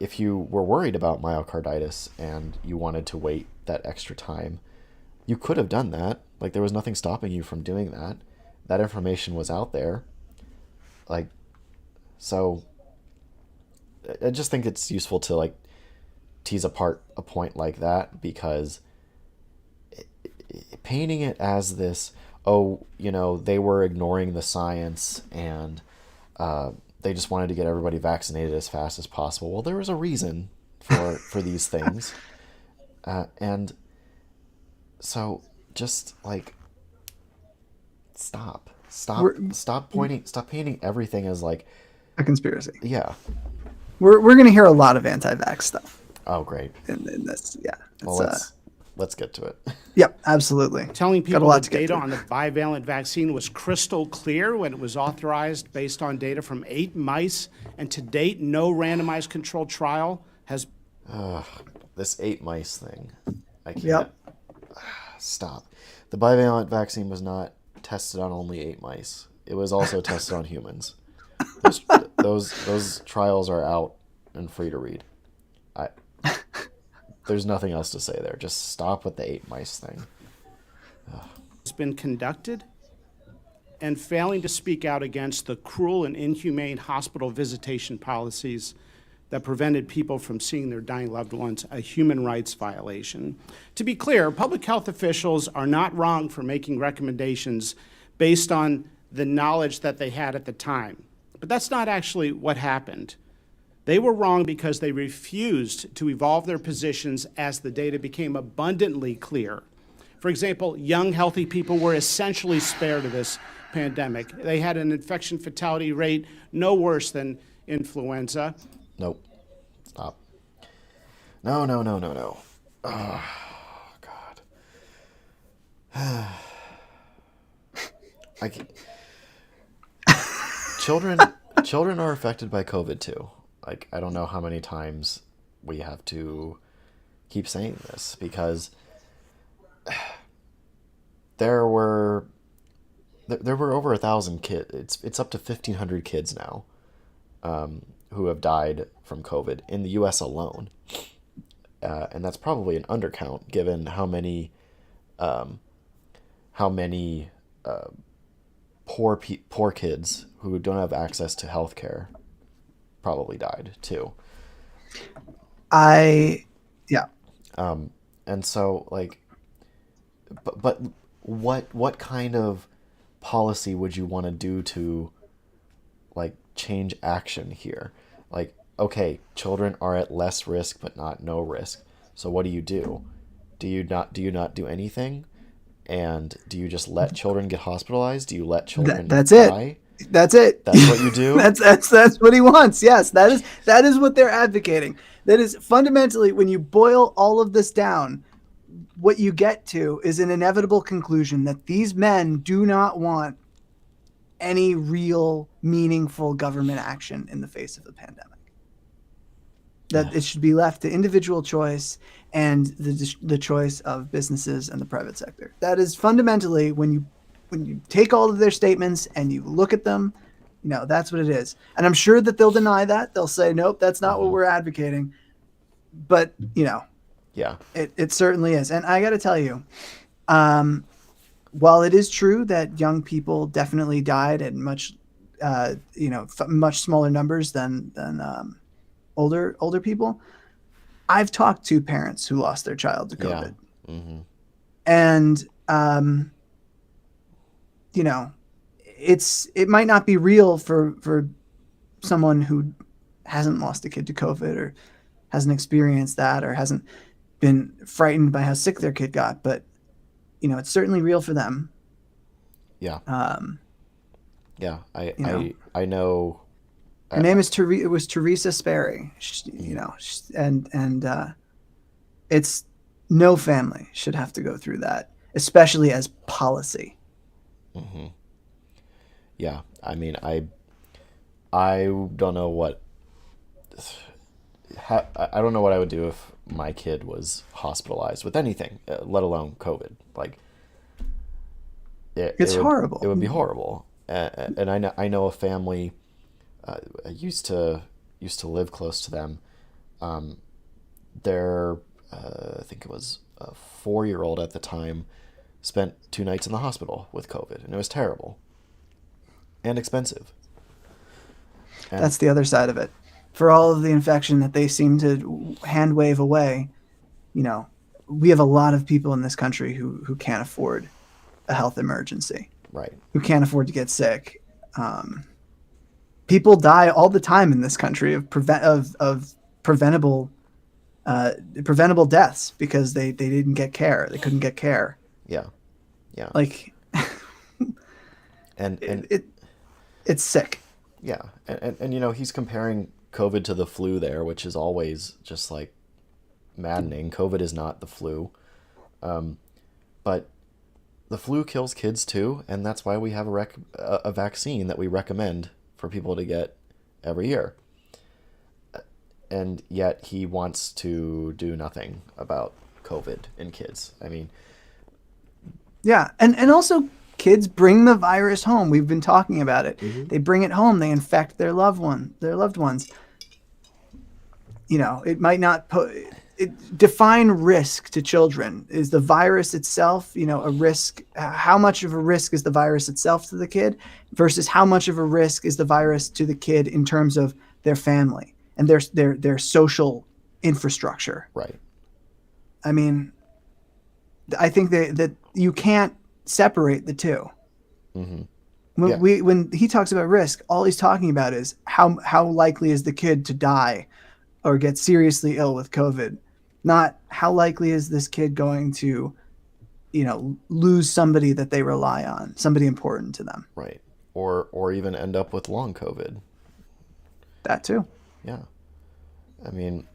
Speaker 1: if you were worried about myocarditis and you wanted to wait that extra time, you could have done that. Like, there was nothing stopping you from doing that. That information was out there. Like, so I just think it's useful to like tease apart a point like that, because painting it as this, oh, you know, they were ignoring the science and they just wanted to get everybody vaccinated as fast as possible. Well, there was a reason for these things. And so just like stop painting everything as like
Speaker 2: A conspiracy.
Speaker 1: yeah.
Speaker 2: We're going to hear a lot of anti-vax stuff
Speaker 1: Oh, great.
Speaker 2: in this. Yeah.
Speaker 1: Well, let's get to it.
Speaker 2: Yep, absolutely.
Speaker 5: Telling
Speaker 2: Got a
Speaker 5: people
Speaker 2: lot
Speaker 5: the
Speaker 2: to get
Speaker 5: data
Speaker 2: through.
Speaker 5: on the bivalent vaccine was crystal clear when it was authorized based on data from 8 mice, and to date, no randomized controlled trial has.
Speaker 1: This 8 mice thing. I can't.
Speaker 2: Yep.
Speaker 1: Stop. The bivalent vaccine was not tested on only 8 mice. It was also tested on humans. Those trials are out and free to read. There's nothing else to say there. Just stop with the 8 mice thing.
Speaker 5: Has been conducted, and failing to speak out against the cruel and inhumane hospital visitation policies that prevented people from seeing their dying loved ones, a human rights violation. To be clear, public health officials are not wrong for making recommendations based on the knowledge that they had at the time. But that's not actually what happened. They were wrong because they refused to evolve their positions as the data became abundantly clear. For example, young, healthy people were essentially spared of this pandemic. They had an infection fatality rate no worse than influenza.
Speaker 1: Nope. Stop. No. Oh, God. I can't. Children are affected by COVID too. Like, I don't know how many times we have to keep saying this, because there were over 1,000 kids. It's up to 1,500 kids now who have died from COVID in the U.S. alone, and that's probably an undercount given how many poor kids who don't have access to health care probably died too.
Speaker 2: Yeah.
Speaker 1: And so, like, but what kind of policy would you want to do to, like, change action here? Like, okay, children are at less risk but not no risk. So what do you do? Do you not do anything? And do you just let children get hospitalized? Do you let children
Speaker 2: That's
Speaker 1: die?
Speaker 2: it. That's it.
Speaker 1: That's what you do?
Speaker 2: That's what he wants. Yes, that is what they're advocating. That is fundamentally, when you boil all of this down, what you get to is an inevitable conclusion that these men do not want any real meaningful government action in the face of the pandemic. That it should be left to individual choice and the choice of businesses and the private sector. That is fundamentally, when you take all of their statements and you look at them, you know, that's what it is. And I'm sure that they'll deny that. They'll say, nope, that's not what we're advocating. But, you know,
Speaker 1: Yeah.
Speaker 2: it certainly is. And I got to tell you, while it is true that young people definitely died at much smaller numbers than older people, I've talked to parents who lost their child to COVID.
Speaker 1: Yeah. Mm-hmm.
Speaker 2: And, you know, it might not be real for someone who hasn't lost a kid to COVID or hasn't experienced that or hasn't been frightened by how sick their kid got, but, you know, it's certainly real for them.
Speaker 1: Yeah. Yeah. I know.
Speaker 2: Her name is it was Teresa Sperry, and it's no family should have to go through that, especially as policy.
Speaker 1: Mm-hmm. Yeah. I mean, I don't know what I don't know what I would do if my kid was hospitalized with anything, let alone COVID. Like
Speaker 2: It's
Speaker 1: would
Speaker 2: horrible.
Speaker 1: it would be horrible. And I know a family. I used to live close to them. Their I think it was a 4-year-old at the time spent 2 nights in the hospital with COVID, and it was terrible and expensive. And
Speaker 2: That's the other side of it. For all of the infection that they seem to hand wave away, you know, we have a lot of people in this country who can't afford a health emergency,
Speaker 1: right,
Speaker 2: who can't afford to get sick. People die all the time in this country of preventable deaths because they didn't get care. They couldn't get care.
Speaker 1: yeah, yeah,
Speaker 2: Like
Speaker 1: and
Speaker 2: it's sick.
Speaker 1: yeah, and he's comparing COVID to the flu there, which is always just like maddening. COVID is not the flu, but the flu kills kids too, and that's why we have a vaccine that we recommend for people to get every year. And yet he wants to do nothing about COVID in kids. I mean,
Speaker 2: Yeah, and also kids bring the virus home. We've been talking about it. They bring it home. They infect their loved ones. It might not define risk to children. Is the virus itself, a risk? How much of a risk is the virus itself to the kid versus how much of a risk is the virus to the kid in terms of their family and their social infrastructure?
Speaker 1: right.
Speaker 2: I mean, I think that you can't separate the two.
Speaker 1: Mm-hmm.
Speaker 2: When he talks about risk, all he's talking about is how likely is the kid to die or get seriously ill with COVID, not how likely is this kid going to, lose somebody that they rely on, somebody important to them.
Speaker 1: Right. Or even end up with long COVID.
Speaker 2: That too.
Speaker 1: Yeah. I mean,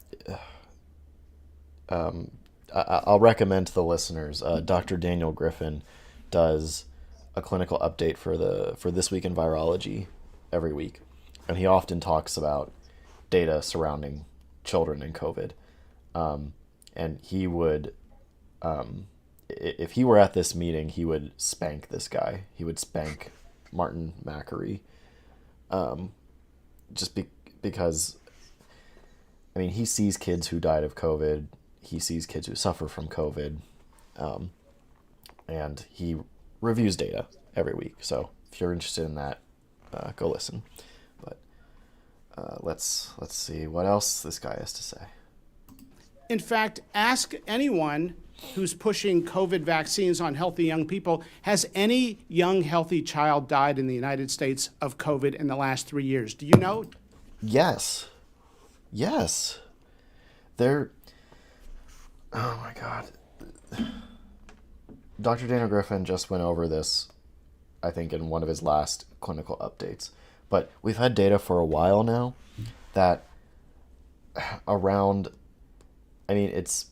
Speaker 1: I'll recommend to the listeners, Dr. Daniel Griffin does a clinical update for This Week in Virology every week. And he often talks about data surrounding children and COVID. And he would, if he were at this meeting, he would spank this guy. He would spank Martin Macri. Because, I mean, he sees kids who died of COVID. He sees kids who suffer from COVID. And he reviews data every week. So if you're interested in that, go listen. But let's see what else this guy has to say.
Speaker 5: In fact, ask anyone who's pushing COVID vaccines on healthy young people, has any young, healthy child died in the United States of COVID in the last 3 years? Do you know?
Speaker 1: Yes. Oh my God. Dr. Daniel Griffin just went over this, I think, in one of his last clinical updates. But we've had data for a while now that it's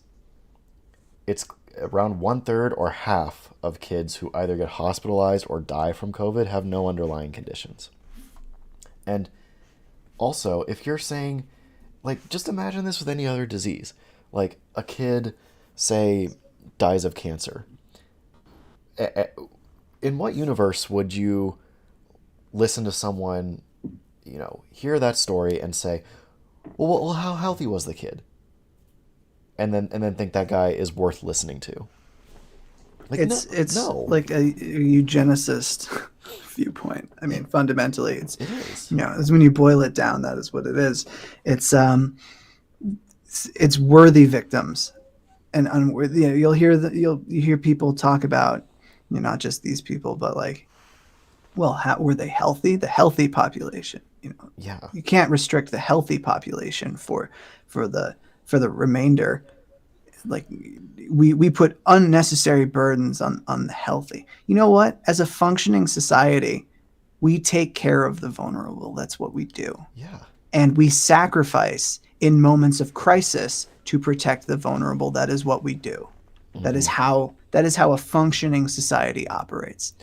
Speaker 1: around 1/3 or half of kids who either get hospitalized or die from COVID have no underlying conditions. And also, if you're saying, like, just imagine this with any other disease. Like, a kid, say, dies of cancer. In what universe would you listen to someone, hear that story and say, well, how healthy was the kid? And then think that guy is worth listening to. Like,
Speaker 2: It's
Speaker 1: no.
Speaker 2: like a eugenicist viewpoint. I mean, fundamentally,
Speaker 1: It is.
Speaker 2: it's when you boil it down, that is what it is. It's worthy victims, and unworthy. You'll hear people talk about, not just these people, but like, well, how were they healthy? The healthy population.
Speaker 1: Yeah.
Speaker 2: You can't restrict the healthy population for the remainder. Like, we put unnecessary burdens on the healthy. You know what? As a functioning society, we take care of the vulnerable. That's what we do.
Speaker 1: Yeah.
Speaker 2: And we sacrifice in moments of crisis to protect the vulnerable. That is what we do.
Speaker 1: Mm-hmm.
Speaker 2: That is how a functioning society operates.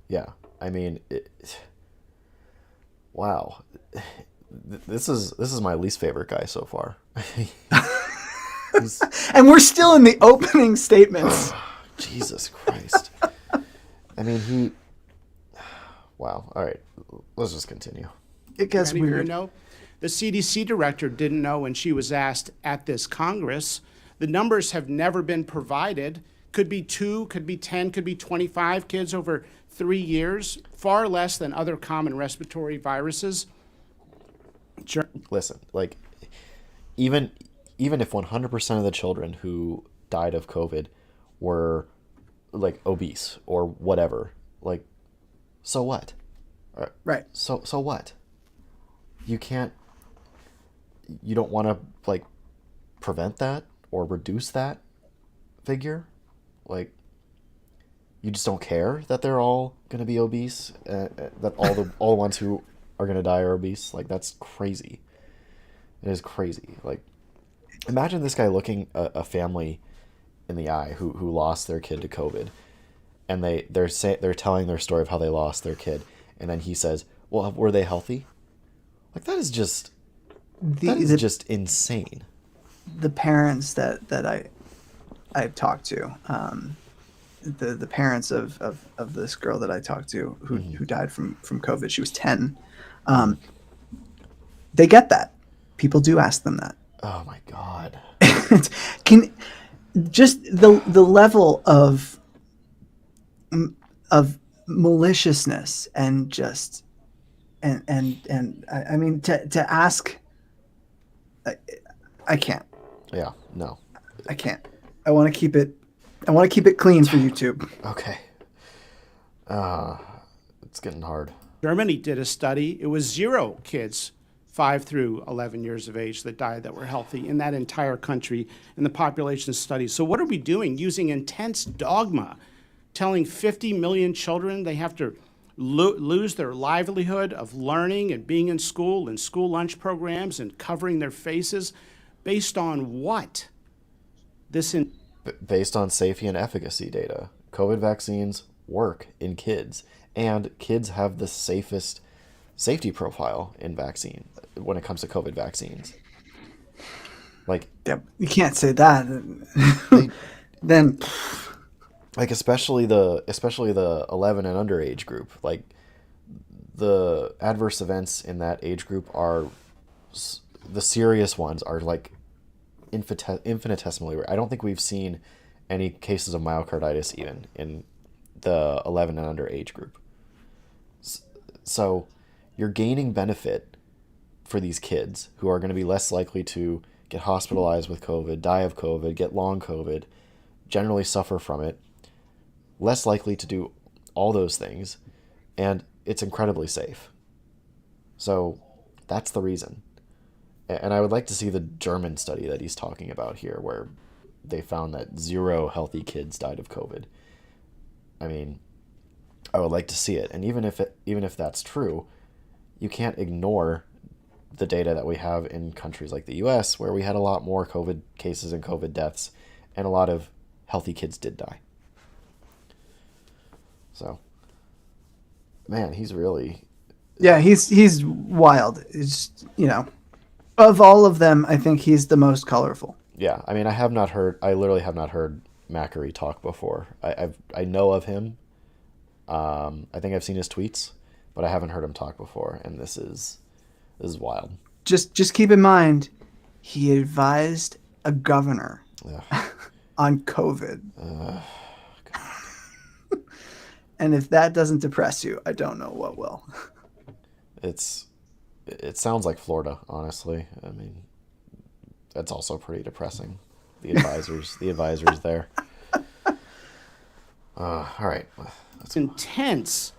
Speaker 1: Yeah. I mean, wow. This is my least favorite guy so far.
Speaker 2: And we're still in the opening statements.
Speaker 1: Jesus Christ. I mean, wow. All right, let's just continue.
Speaker 2: It gets
Speaker 5: Many of you
Speaker 2: weird.
Speaker 5: know, the CDC director didn't know when she was asked at this Congress. The numbers have never been provided. Could be 2, could be 10, could be 25 kids over 3 years, far less than other common respiratory viruses.
Speaker 1: Listen, like, even if 100% of the children who died of COVID were like obese or whatever, like, so what?
Speaker 2: Right.
Speaker 1: So what? You don't want to like prevent that or reduce that figure? Like, you just don't care that they're all going to be obese, that all the ones who are going to die are obese? Like, that's crazy. It is crazy. Like, imagine this guy looking a family in the eye who lost their kid to COVID, and they're telling their story of how they lost their kid, and then he says, "Well, were they healthy?" Like, that is just just insane.
Speaker 2: The parents that I've talked to, the parents of this girl that I talked to who died from COVID. She was 10. They get that. People do ask them that.
Speaker 1: Oh my God.
Speaker 2: Can just the level of maliciousness and just and I mean to ask. I can't.
Speaker 1: Yeah. No.
Speaker 2: I can't. I want to keep it clean for YouTube.
Speaker 1: Okay. It's getting hard.
Speaker 5: Germany did a study. It was 0 kids 5 through 11 years of age that died that were healthy in that entire country in the population study. So what are we doing? Using intense dogma, telling 50 million children they have to lose their livelihood of learning and being in school and school lunch programs and covering their faces based on what?
Speaker 1: Based on safety and efficacy data, COVID vaccines work in kids, and kids have the safest safety profile in vaccine when it comes to COVID vaccines. Like,
Speaker 2: Yeah, you can't say that. Then,
Speaker 1: like especially the 11 and under age group, like the adverse events in that age group are the serious ones are like infinitesimally rare. I don't think we've seen any cases of myocarditis even in the 11 and under age group. So you're gaining benefit for these kids who are going to be less likely to get hospitalized with COVID, die of COVID, get long COVID, generally suffer from it, less likely to do all those things, and it's incredibly safe. So that's the reason. And I would like to see the German study that he's talking about here, where they found that 0 healthy kids died of COVID. I mean, I would like to see it. And even if that's true, you can't ignore the data that we have in countries like the US, where we had a lot more COVID cases and COVID deaths, and a lot of healthy kids did die. So, man, he's really...
Speaker 2: yeah, he's wild. It's, of all of them, I think he's the most colorful.
Speaker 1: Yeah, I mean, I literally have not heard Macri talk before. I know of him. I think I've seen his tweets, but I haven't heard him talk before, and this is wild.
Speaker 2: Just keep in mind, he advised a governor on COVID. And if that doesn't depress you, I don't know what will.
Speaker 1: It sounds like Florida, honestly. I mean, that's also pretty depressing. The advisors there. All right.
Speaker 5: Intense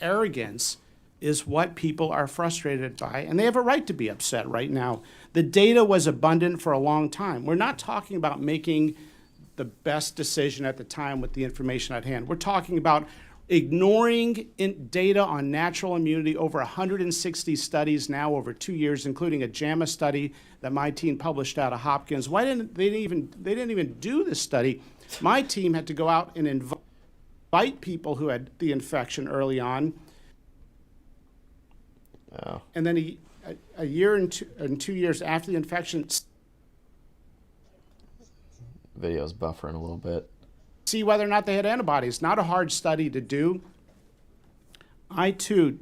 Speaker 5: arrogance is what people are frustrated by, and they have a right to be upset right now. The data was abundant for a long time. We're not talking about making the best decision at the time with the information at hand. We're talking about ignoring data on natural immunity, over 160 studies now over 2 years, including a JAMA study that my team published out of Hopkins. They didn't even do this study. My team had to go out and fight people who had the infection early on.
Speaker 1: Oh.
Speaker 5: And then a year and 2 years after the infection,
Speaker 1: Video's buffering a little bit.
Speaker 5: see whether or not they had antibodies. Not a hard study to do. I too,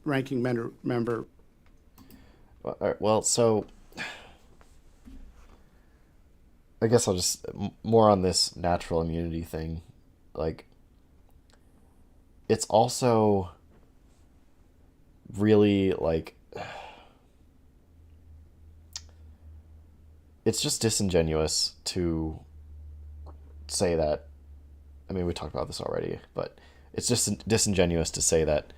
Speaker 5: ranking member.
Speaker 1: All right, well, so I guess I'll just more on this natural immunity thing. Like, it's also really like it's just disingenuous to say that. I mean, we talked about this already, but it's just disingenuous to say that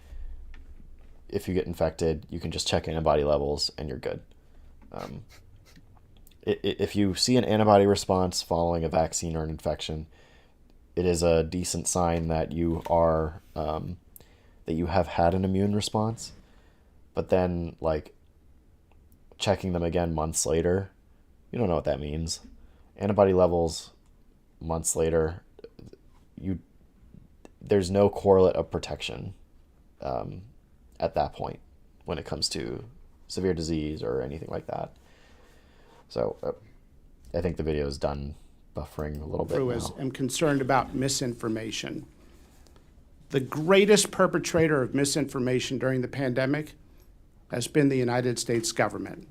Speaker 1: if you get infected, you can just check antibody levels and you're good. If you see an antibody response following a vaccine or an infection, it is a decent sign that you are that you have had an immune response. But then, like, checking them again months later, you don't know what that means. Antibody levels months later, there's no correlate of protection at that point when it comes to severe disease or anything like that. So I think the video is done buffering a little bit now.
Speaker 5: I'm concerned about misinformation. The greatest perpetrator of misinformation during the pandemic has been the United States government.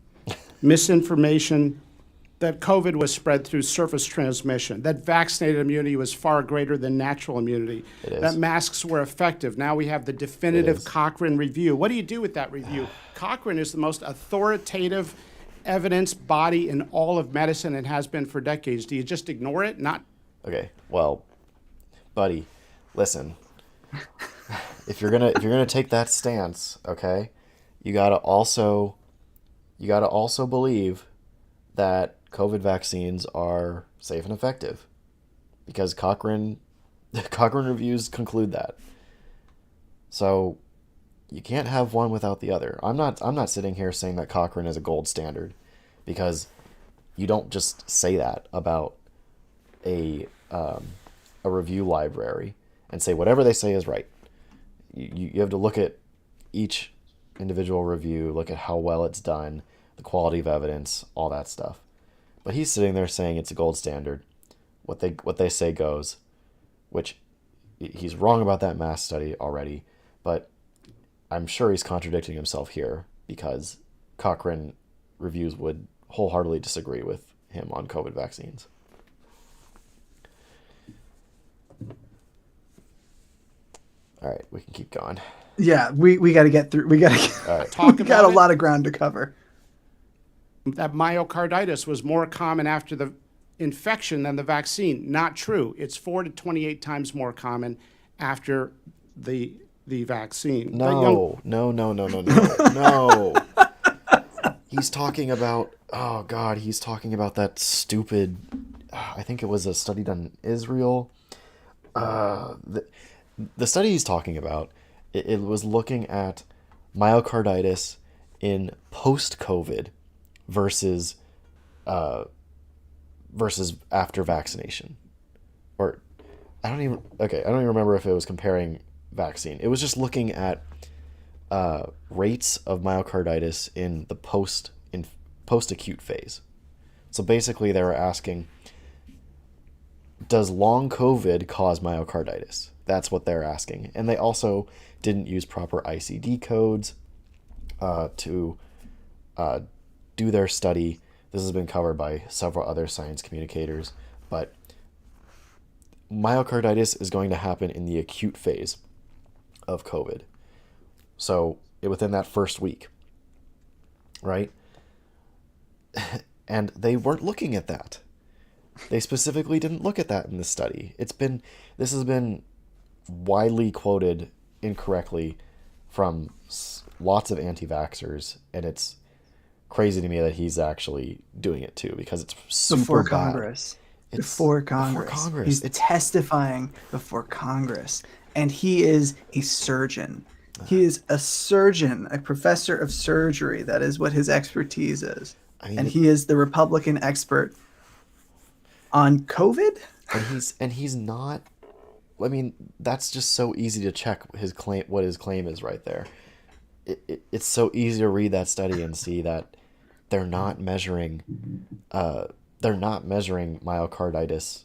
Speaker 5: Misinformation that COVID was spread through surface transmission, that vaccinated immunity was far greater than natural immunity, that masks were effective. Now we have the definitive Cochrane review. What do you do with that review? Cochrane is the most authoritative evidence body in all of medicine and has been for decades. Do you just ignore it? Not.
Speaker 1: Okay, well, buddy, listen. If you're gonna take that stance, okay, you gotta also believe that COVID vaccines are safe and effective, because Cochrane reviews conclude that. So you can't have one without the other. I'm not sitting here saying that Cochrane is a gold standard, because you don't just say that about a review library and say whatever they say is right. You have to look at each individual review, look at how well it's done, the quality of evidence, all that stuff. But he's sitting there saying it's a gold standard. What they say goes, which he's wrong about that mass study already, but I'm sure he's contradicting himself here, because Cochrane reviews would wholeheartedly disagree with him on COVID vaccines. All right, we can keep going.
Speaker 2: Yeah, we got to get through. We got
Speaker 1: right.
Speaker 2: we got a lot of ground to cover.
Speaker 5: That myocarditis was more common after the infection than the vaccine. Not true. It's 4 to 28 times more common after the vaccine.
Speaker 1: No. He's talking about, oh God, he's talking about that stupid, I think it was a study done in Israel. The study he's talking about, it was looking at myocarditis in post-COVID versus after vaccination. Or I don't even remember if it was comparing vaccine. It was just looking at rates of myocarditis in the post-acute phase. So basically they were asking, does long COVID cause myocarditis? That's what they're asking. And they also didn't use proper ICD codes to do their study. This has been covered by several other science communicators, but myocarditis is going to happen in the acute phase of COVID. So within that first week, right? And they weren't looking at that. They specifically didn't look at that in this study. This has been widely quoted incorrectly from lots of anti-vaxxers, and it's crazy to me that he's actually doing it too, because it's super
Speaker 2: Before
Speaker 1: bad.
Speaker 2: Congress.
Speaker 1: It's
Speaker 2: Before Congress. He's testifying before Congress, and he is a surgeon. He is a surgeon, a professor of surgery. That is what his expertise is. And he is the Republican expert on COVID.
Speaker 1: And he's not I mean, that's just so easy to check what his claim is right there. It's so easy to read that study and see that they're not measuring myocarditis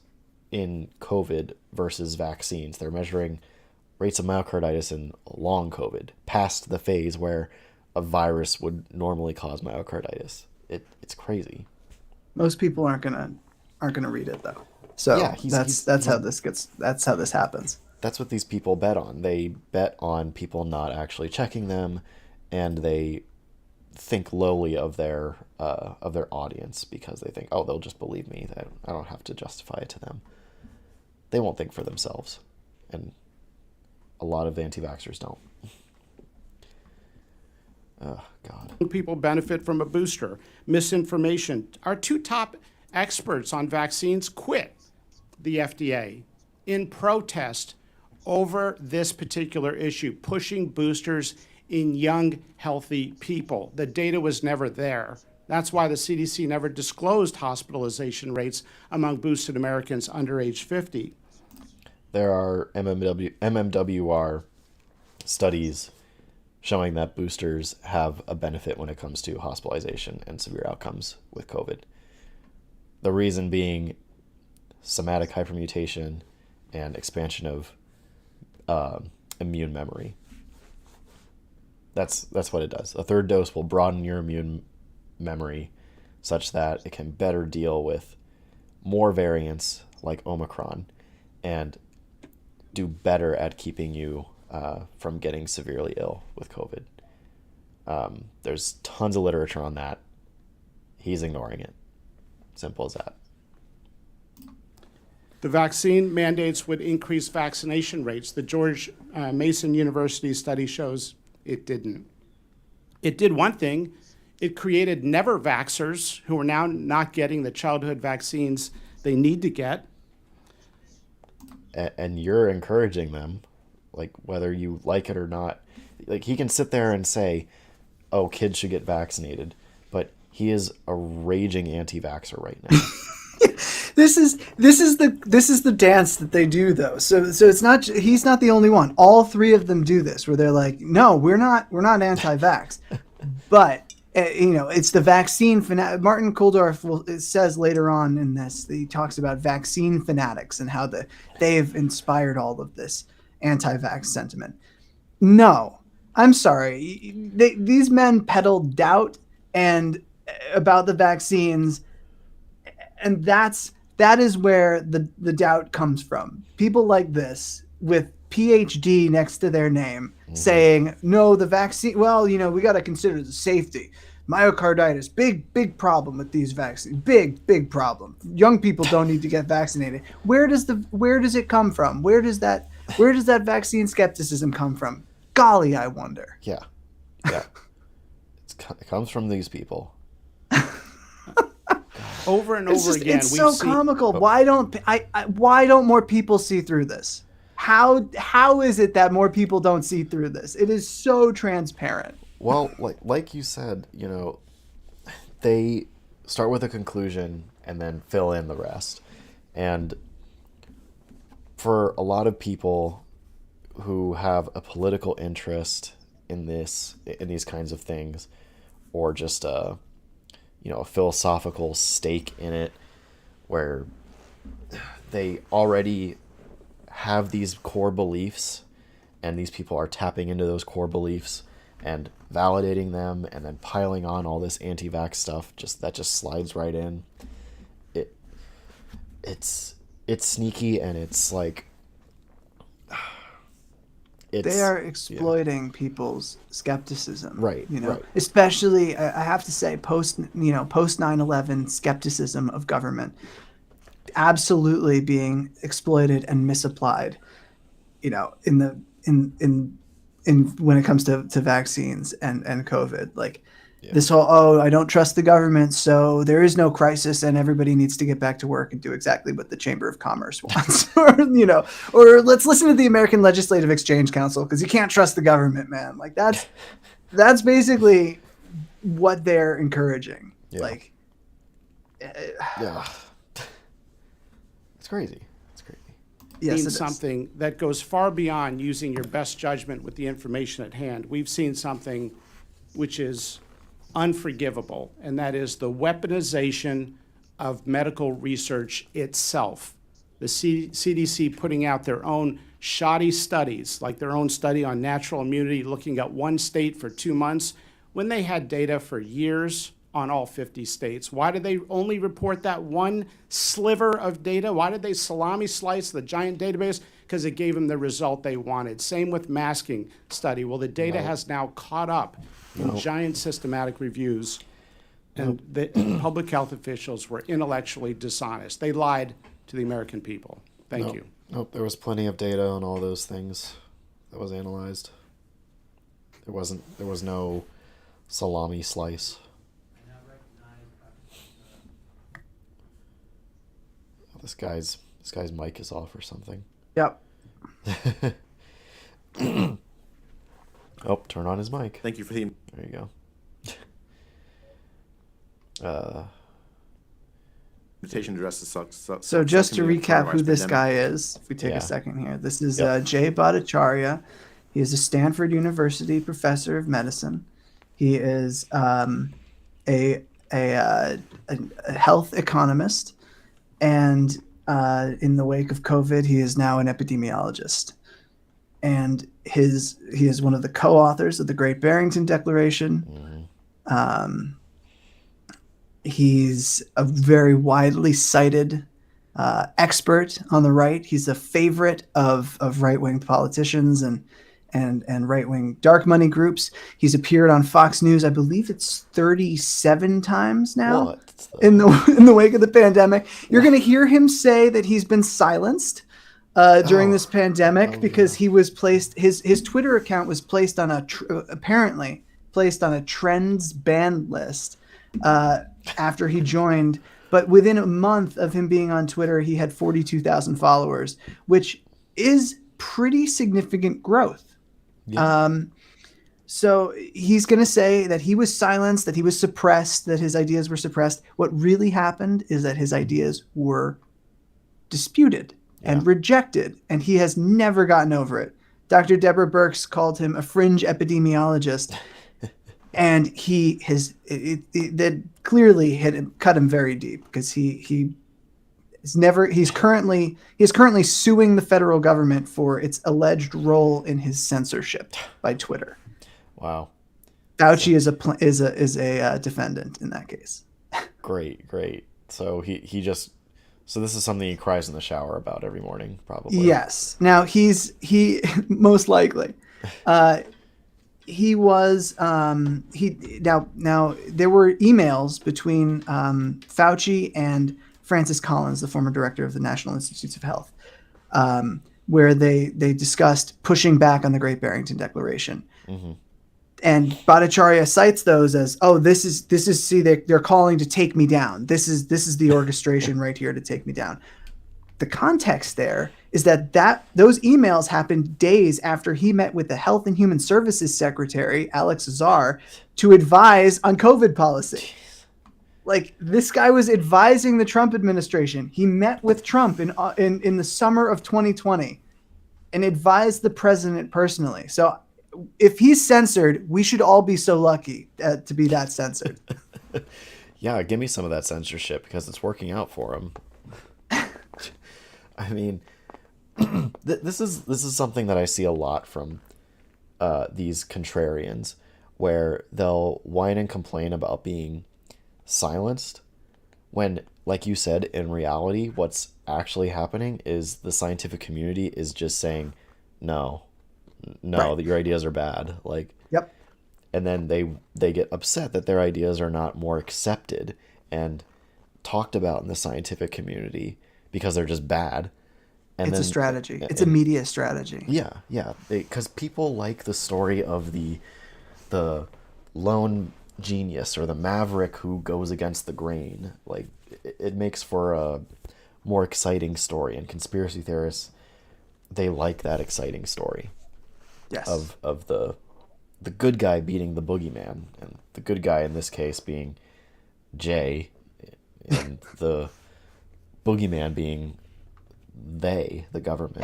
Speaker 1: in COVID versus vaccines. They're measuring rates of myocarditis in long COVID, past the phase where a virus would normally cause myocarditis. It's crazy.
Speaker 2: Most people aren't gonna read it though. So
Speaker 1: Yeah,
Speaker 2: that's how this happens.
Speaker 1: That's what these people bet on. They bet on people not actually checking them, and they think lowly of their audience because they think, oh, they'll just believe me. I don't have to justify it to them. They won't think for themselves, and a lot of anti-vaxxers don't. Oh, God.
Speaker 5: People benefit from a booster. Misinformation. Our two top experts on vaccines quit the FDA in protest over this particular issue, pushing boosters in young, healthy people. The data was never there. That's why the CDC never disclosed hospitalization rates among boosted Americans under age 50.
Speaker 1: There are MMWR studies showing that boosters have a benefit when it comes to hospitalization and severe outcomes with COVID. The reason being somatic hypermutation and expansion of immune memory. That's what it does. A third dose will broaden your immune memory such that it can better deal with more variants like Omicron and do better at keeping you from getting severely ill with COVID. There's tons of literature on that. He's ignoring it. Simple as that.
Speaker 5: The vaccine mandates would increase vaccination rates. The George Mason University study shows it didn't. It did one thing. It created never vaxxers who are now not getting the childhood vaccines they need to get.
Speaker 1: And you're encouraging them, like whether you like it or not. Like he can sit there and say, oh, kids should get vaccinated, but he is a raging anti-vaxxer right now.
Speaker 2: This is the dance that they do though. So it's not, he's not the only one. All three of them do this where they're like, no, we're not anti-vax, but it's the vaccine Martin Kulldorff it says later on in this, he talks about vaccine fanatics and how they've inspired all of this anti-vax sentiment. No, I'm sorry. These men peddle doubt and about the vaccines, and that is where the doubt comes from. People like this with PhD next to their name saying, no, the vaccine, well, we got to consider the safety. Myocarditis, big problem with these vaccines. Big problem. Young people don't need to get vaccinated. Where does it come from? Where does that vaccine skepticism come from? Golly, I wonder.
Speaker 1: Yeah. It comes from these people.
Speaker 5: Over and over again,
Speaker 2: it's so comical. Why don't more people see through this? How is it that more people don't see through this? It is so transparent.
Speaker 1: Well, like you said, they start with a conclusion and then fill in the rest. And for a lot of people who have a political interest in these kinds of things, or just a philosophical stake in it, where they already have these core beliefs, and these people are tapping into those core beliefs and validating them, and then piling on all this anti-vax stuff that just slides right in. It's sneaky, and it's like
Speaker 2: they are exploiting people's skepticism,
Speaker 1: right? Right.
Speaker 2: Especially, I have to say, post 9/11 skepticism of government, absolutely being exploited and misapplied. In when it comes to vaccines and COVID, this whole, I don't trust the government, so there is no crisis, and everybody needs to get back to work and do exactly what the Chamber of Commerce wants, or let's listen to the American Legislative Exchange Council because you can't trust the government, man. That's basically what they're encouraging.
Speaker 1: Yeah. It's crazy.
Speaker 2: Yes,
Speaker 5: seen
Speaker 2: it is.
Speaker 5: something that goes far beyond using your best judgment with the information at hand. We've seen something which is unforgivable, and that is the weaponization of medical research itself. The CDC putting out their own shoddy studies, like their own study on natural immunity, looking at one state for 2 months, when they had data for years on all 50 states. Why did they only report that one sliver of data? Why did they salami slice the giant database? Because it gave them the result they wanted. Same with masking study. Well, the data has now caught up in giant systematic reviews, and the public health officials were intellectually dishonest. They lied to the American people. Thank you.
Speaker 1: Nope, there was plenty of data on all those things that was analyzed. There was no salami slice. Oh, this guy's mic is off or something.
Speaker 2: Yep.
Speaker 1: Oh, turn on his mic.
Speaker 6: Thank you for the
Speaker 1: There you go.
Speaker 6: invitation to address the
Speaker 2: So just to
Speaker 6: subcommittee on
Speaker 2: recap who
Speaker 6: coronavirus
Speaker 2: this
Speaker 6: pandemic.
Speaker 2: guy is, if we take
Speaker 1: Yeah.
Speaker 2: a second here, this is
Speaker 1: Yep.
Speaker 2: Jay Bhattacharya. He is a Stanford University professor of medicine. He is a health economist, and in the wake of COVID, he is now an epidemiologist. And he is one of the co-authors of the Great Barrington Declaration. He's a very widely cited expert on the right. He's a favorite of right-wing politicians and right-wing dark money groups. He's appeared on Fox News, I believe it's 37 times now.
Speaker 1: What?
Speaker 2: In the wake of the pandemic. You're going to hear him say that he's been silenced during this pandemic because he was placed, his Twitter account was placed on apparently placed on a trends ban list after he joined. But within a month of him being on Twitter, he had 42,000 followers, which is pretty significant growth.
Speaker 1: Yeah.
Speaker 2: So he's going to say that he was silenced, that he was suppressed, that his ideas were suppressed. What really happened is that his ideas were disputed and rejected, and he has never gotten over it. Dr. Deborah Birx called him a fringe epidemiologist, and that clearly had cut him very deep because he's currently suing the federal government for its alleged role in his censorship by Twitter.
Speaker 1: Wow.
Speaker 2: Fauci is a defendant in that case.
Speaker 1: Great. So so this is something he cries in the shower about every morning, probably.
Speaker 2: Yes. Now he most likely he was now there were emails between Fauci and Francis Collins, the former director of the National Institutes of Health, where they discussed pushing back on the Great Barrington Declaration.
Speaker 1: Mm-hmm.
Speaker 2: And Bhattacharya cites those as, they're calling to take me down. This is the orchestration right here to take me down. The context there is that those emails happened days after he met with the Health and Human Services Secretary, Alex Azar, to advise on COVID policy. Like, this guy was advising the Trump administration. He met with Trump in the summer of 2020 and advised the president personally. So if he's censored, we should all be so lucky to be that censored.
Speaker 1: Yeah, give me some of that censorship because it's working out for him. I mean, this is something that I see a lot from these contrarians, where they'll whine and complain about being silenced when, like you said, in reality, what's actually happening is the scientific community is just saying, no,
Speaker 2: Right.
Speaker 1: that your ideas are bad. Like,
Speaker 2: Yep.
Speaker 1: and then they get upset that their ideas are not more accepted and talked about in the scientific community because they're just bad. And
Speaker 2: It's a strategy. It's a media strategy.
Speaker 1: Yeah, because people like the story of the lone genius or the maverick who goes against the grain. Like, it makes for a more exciting story, and conspiracy theorists, they like that exciting story.
Speaker 2: Yes.
Speaker 1: Of the good guy beating the boogeyman, and the good guy in this case being Jay, and the boogeyman being the government.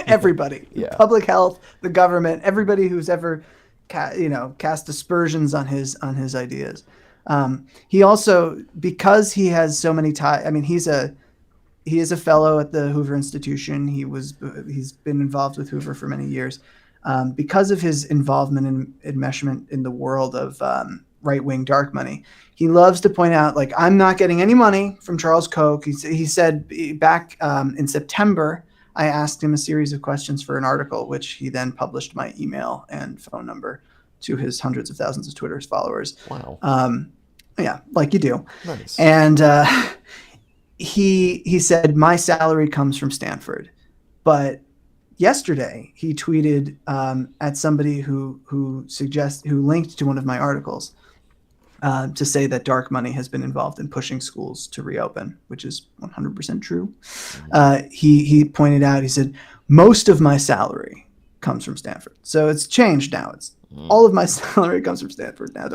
Speaker 2: Everybody,
Speaker 1: Yeah.
Speaker 2: public health, the government, everybody who's ever, cast aspersions on his ideas. He also, because he has so many ties. I mean, he is a fellow at the Hoover Institution. He's been involved with Hoover for many years. Because of his involvement and enmeshment in the world of right-wing dark money, he loves to point out, like, I'm not getting any money from Charles Koch. He said back in September, I asked him a series of questions for an article, which he then published my email and phone number to his hundreds of thousands of Twitter followers.
Speaker 1: Wow.
Speaker 2: Yeah, like you do.
Speaker 1: Nice.
Speaker 2: And he said, my salary comes from Stanford. But yesterday he tweeted at somebody who linked to one of my articles to say that dark money has been involved in pushing schools to reopen, which is 100% true. He pointed out, he said, most of my salary comes from Stanford. So it's changed now. It's all of my salary comes from Stanford now.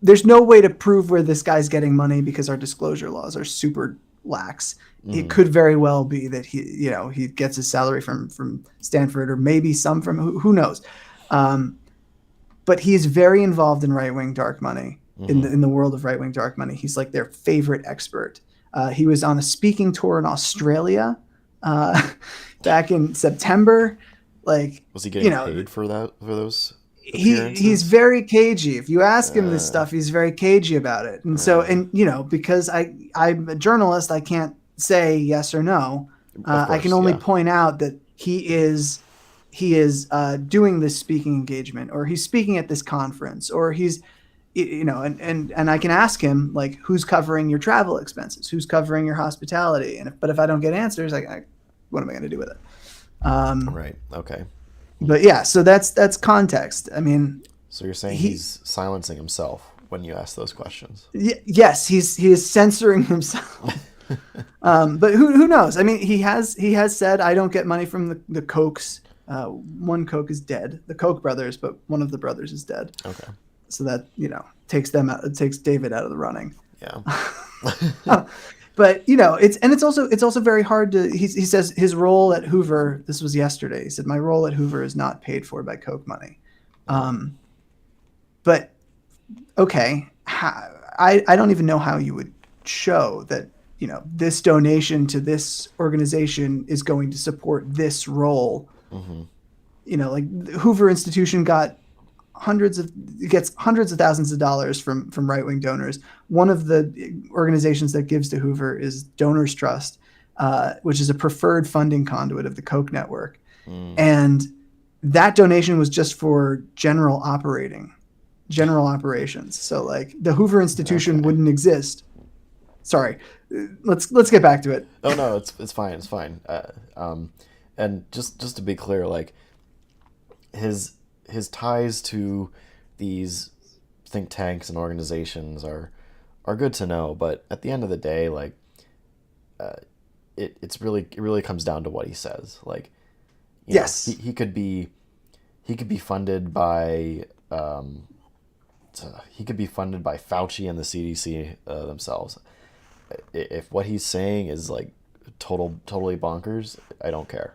Speaker 2: There's no way to prove where this guy's getting money because our disclosure laws are super lax. It could very well be that he gets his salary from Stanford, or maybe some from who knows. But he's very involved in right-wing dark money, in the world of right-wing dark money. He's like their favorite expert. He was on a speaking tour in Australia back in September. Like,
Speaker 1: Was he getting paid for those?
Speaker 2: He's very cagey. If you ask him this stuff, he's very cagey about it. And so, because I'm a journalist, I can't say yes or no. I can only point out that he is doing this speaking engagement, or he's speaking at this conference, or he's, and I can ask him, like, who's covering your travel expenses? Who's covering your hospitality? But if I don't get answers, what am I going to do with it?
Speaker 1: Right. Okay.
Speaker 2: But yeah, so that's context. I mean,
Speaker 1: so you're saying he's silencing himself when you ask those questions?
Speaker 2: Yes, he is censoring himself. But who knows? I mean, he has said, I don't get money from the Kochs. One Koch is dead, the Koch brothers, but one of the brothers is dead.
Speaker 1: Okay.
Speaker 2: So that takes them out. It takes David out of the running.
Speaker 1: Yeah.
Speaker 2: But it's also very hard to. He says his role at Hoover. This was yesterday. He said, my role at Hoover is not paid for by Koch money. But okay, I don't even know how you would show that this donation to this organization is going to support this role. Like the Hoover Institution gets hundreds of thousands of dollars from right-wing donors. One of the organizations that gives to Hoover is Donors Trust, which is a preferred funding conduit of the Koch network. And that donation was just for general operations. So like the Hoover Institution wouldn't exist. Sorry, let's get back to it.
Speaker 1: Oh no, it's fine. It's fine. And just to be clear, like his ties to these think tanks and organizations are good to know, but at the end of the day, like it really comes down to what he says. Like,
Speaker 2: yes,
Speaker 1: he could be funded by Fauci and the CDC themselves. If what he's saying is like totally bonkers, I don't care.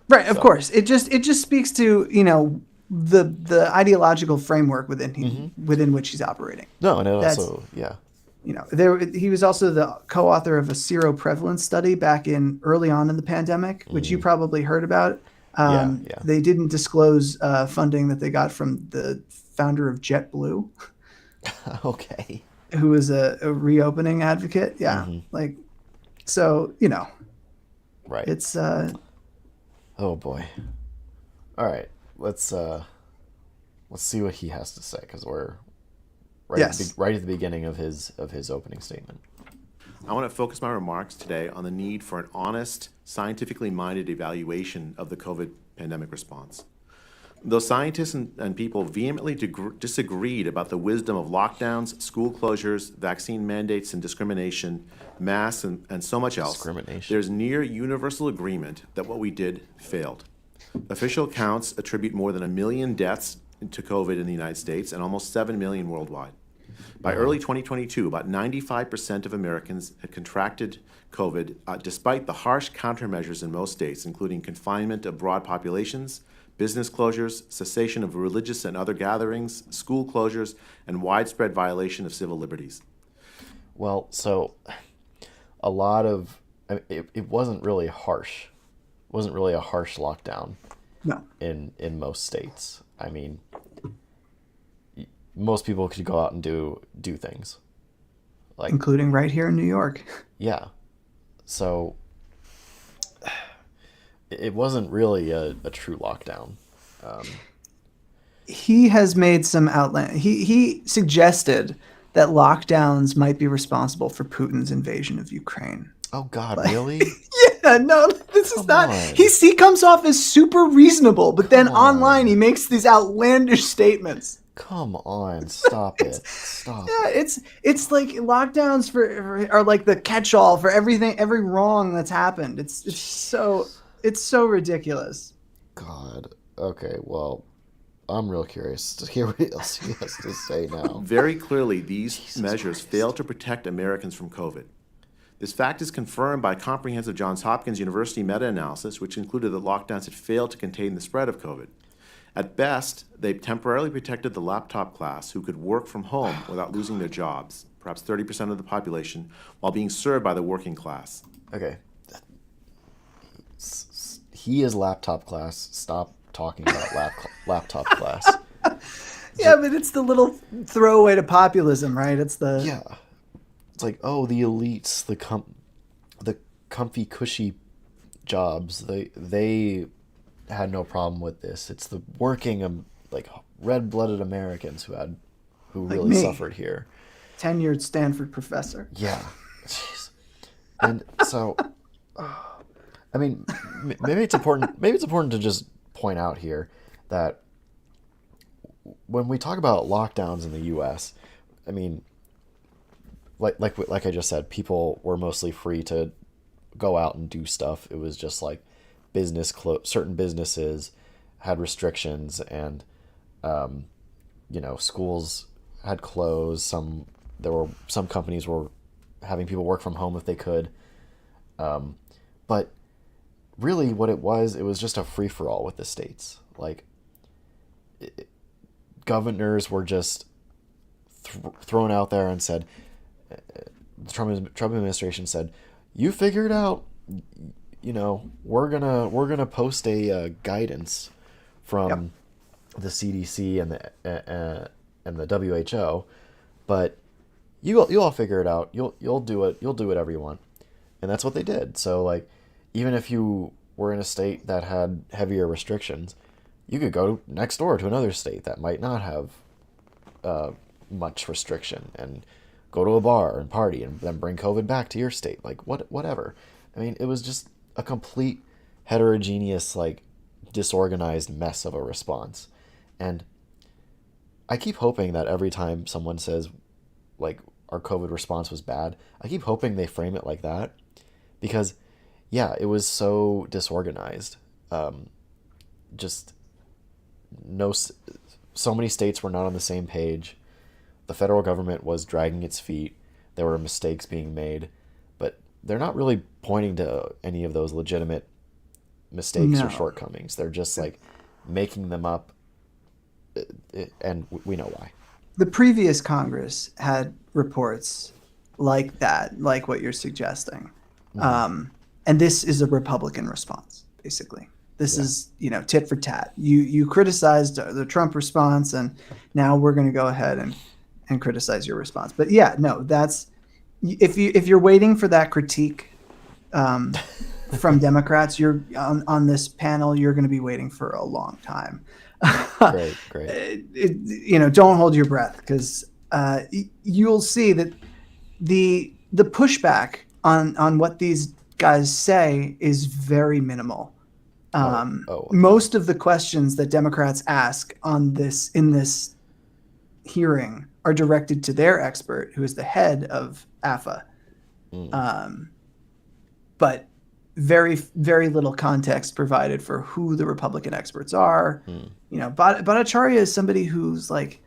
Speaker 2: Right, of course. It just speaks to the ideological framework within which he's operating.
Speaker 1: No, and it also, yeah.
Speaker 2: He was also the co-author of a seroprevalence study back in early on in the pandemic, which you probably heard about.
Speaker 1: Yeah.
Speaker 2: They didn't disclose funding that they got from the founder of JetBlue.
Speaker 1: Okay.
Speaker 2: Who was a reopening advocate. Yeah. Like, so,
Speaker 1: right.
Speaker 2: It's,
Speaker 1: oh boy. All right. Let's see what he has to say, because we're right at the beginning of his opening statement.
Speaker 6: I want to focus my remarks today on the need for an honest, scientifically minded evaluation of the COVID pandemic response. Though scientists and people vehemently disagreed about the wisdom of lockdowns, school closures, vaccine mandates and discrimination, masks, and so much else, there's near universal agreement that what we did failed. Official counts attribute more than 1 million deaths to COVID in the United States and almost 7 million worldwide. By early 2022, about 95% of Americans had contracted COVID, despite the harsh countermeasures in most states, including confinement of broad populations, business closures, cessation of religious and other gatherings, school closures, and widespread violation of civil liberties.
Speaker 1: Well, so a lot of it wasn't really harsh. It wasn't really a harsh lockdown
Speaker 2: No.
Speaker 1: in most states. I mean, most people could go out and do things. Like,
Speaker 2: Including right here in New York.
Speaker 1: yeah. So it wasn't really a true lockdown.
Speaker 2: He has made some he suggested that lockdowns might be responsible for Putin's invasion of Ukraine.
Speaker 1: Oh God, really?
Speaker 2: Yeah, no, this is
Speaker 1: Come
Speaker 2: not.
Speaker 1: on.
Speaker 2: He comes off as super reasonable, but then
Speaker 1: Come on.
Speaker 2: online he makes these outlandish statements.
Speaker 1: Come on, stop it. Stop.
Speaker 2: Yeah, it's like lockdowns are like the catch-all for everything, every wrong that's happened. It's so ridiculous.
Speaker 1: God. Okay, well, I'm real curious to hear what else he has to say now.
Speaker 6: Very clearly, these measures fail to protect Americans from COVID. This fact is confirmed by a comprehensive Johns Hopkins University meta-analysis, which concluded that lockdowns had failed to contain the spread of COVID. At best, they temporarily protected the laptop class who could work from home without losing their jobs, perhaps 30% of the population, while being served by the working class.
Speaker 1: Okay. He is laptop class. Stop talking about laptop class.
Speaker 2: Yeah, but it's the little throwaway to populism, right? It's the
Speaker 1: Yeah. It's like, oh, the elites, the comfy, cushy jobs, they had no problem with this. It's the working, like, red-blooded Americans who
Speaker 2: Like
Speaker 1: really
Speaker 2: me.
Speaker 1: suffered here.
Speaker 2: tenured Stanford professor.
Speaker 1: Yeah. Jeez. And so, I mean, maybe it's important. Maybe it's important to just point out here that when we talk about lockdowns in the U.S., I mean, like I just said, people were mostly free to go out and do stuff. It was just like certain businesses had restrictions, and schools had closed. Some companies were having people work from home if they could. But really what it was just a free-for-all with the states. Like, governors were just thrown out there and said, the Trump administration said, you figure it out. We're gonna post a guidance from the CDC and the WHO, but you all figure it out. You'll do it. You'll do whatever you want, and that's what they did. So, like, even if you were in a state that had heavier restrictions, you could go next door to another state that might not have much restriction and go to a bar and party and then bring COVID back to your state. Like, whatever. I mean, it was just a complete heterogeneous, like, disorganized mess of a response. And I keep hoping that every time someone says, like, our COVID response was bad, I keep hoping they frame it like that, because, yeah, it was so disorganized. So many states were not on the same page. The federal government was dragging its feet. There were mistakes being made, but they're not really pointing to any of those legitimate mistakes or shortcomings. They're just, like, making them up, and we know why.
Speaker 2: The previous Congress had reports like that, like what you're suggesting.
Speaker 1: Mm-hmm.
Speaker 2: And this is a Republican response, basically. This is, tit for tat. You criticized the Trump response, and now we're going to go ahead and criticize your response. But yeah, no, that's if you're waiting for that critique from Democrats, you're on this panel, you're going to be waiting for a long time.
Speaker 1: Great.
Speaker 2: Don't hold your breath, because you'll see that the pushback on what these guys say is very minimal. Most of the questions that Democrats ask in this hearing are directed to their expert, who is the head of AFA. But very, very little context provided for who the Republican experts are. Bhattacharya is somebody who's, like,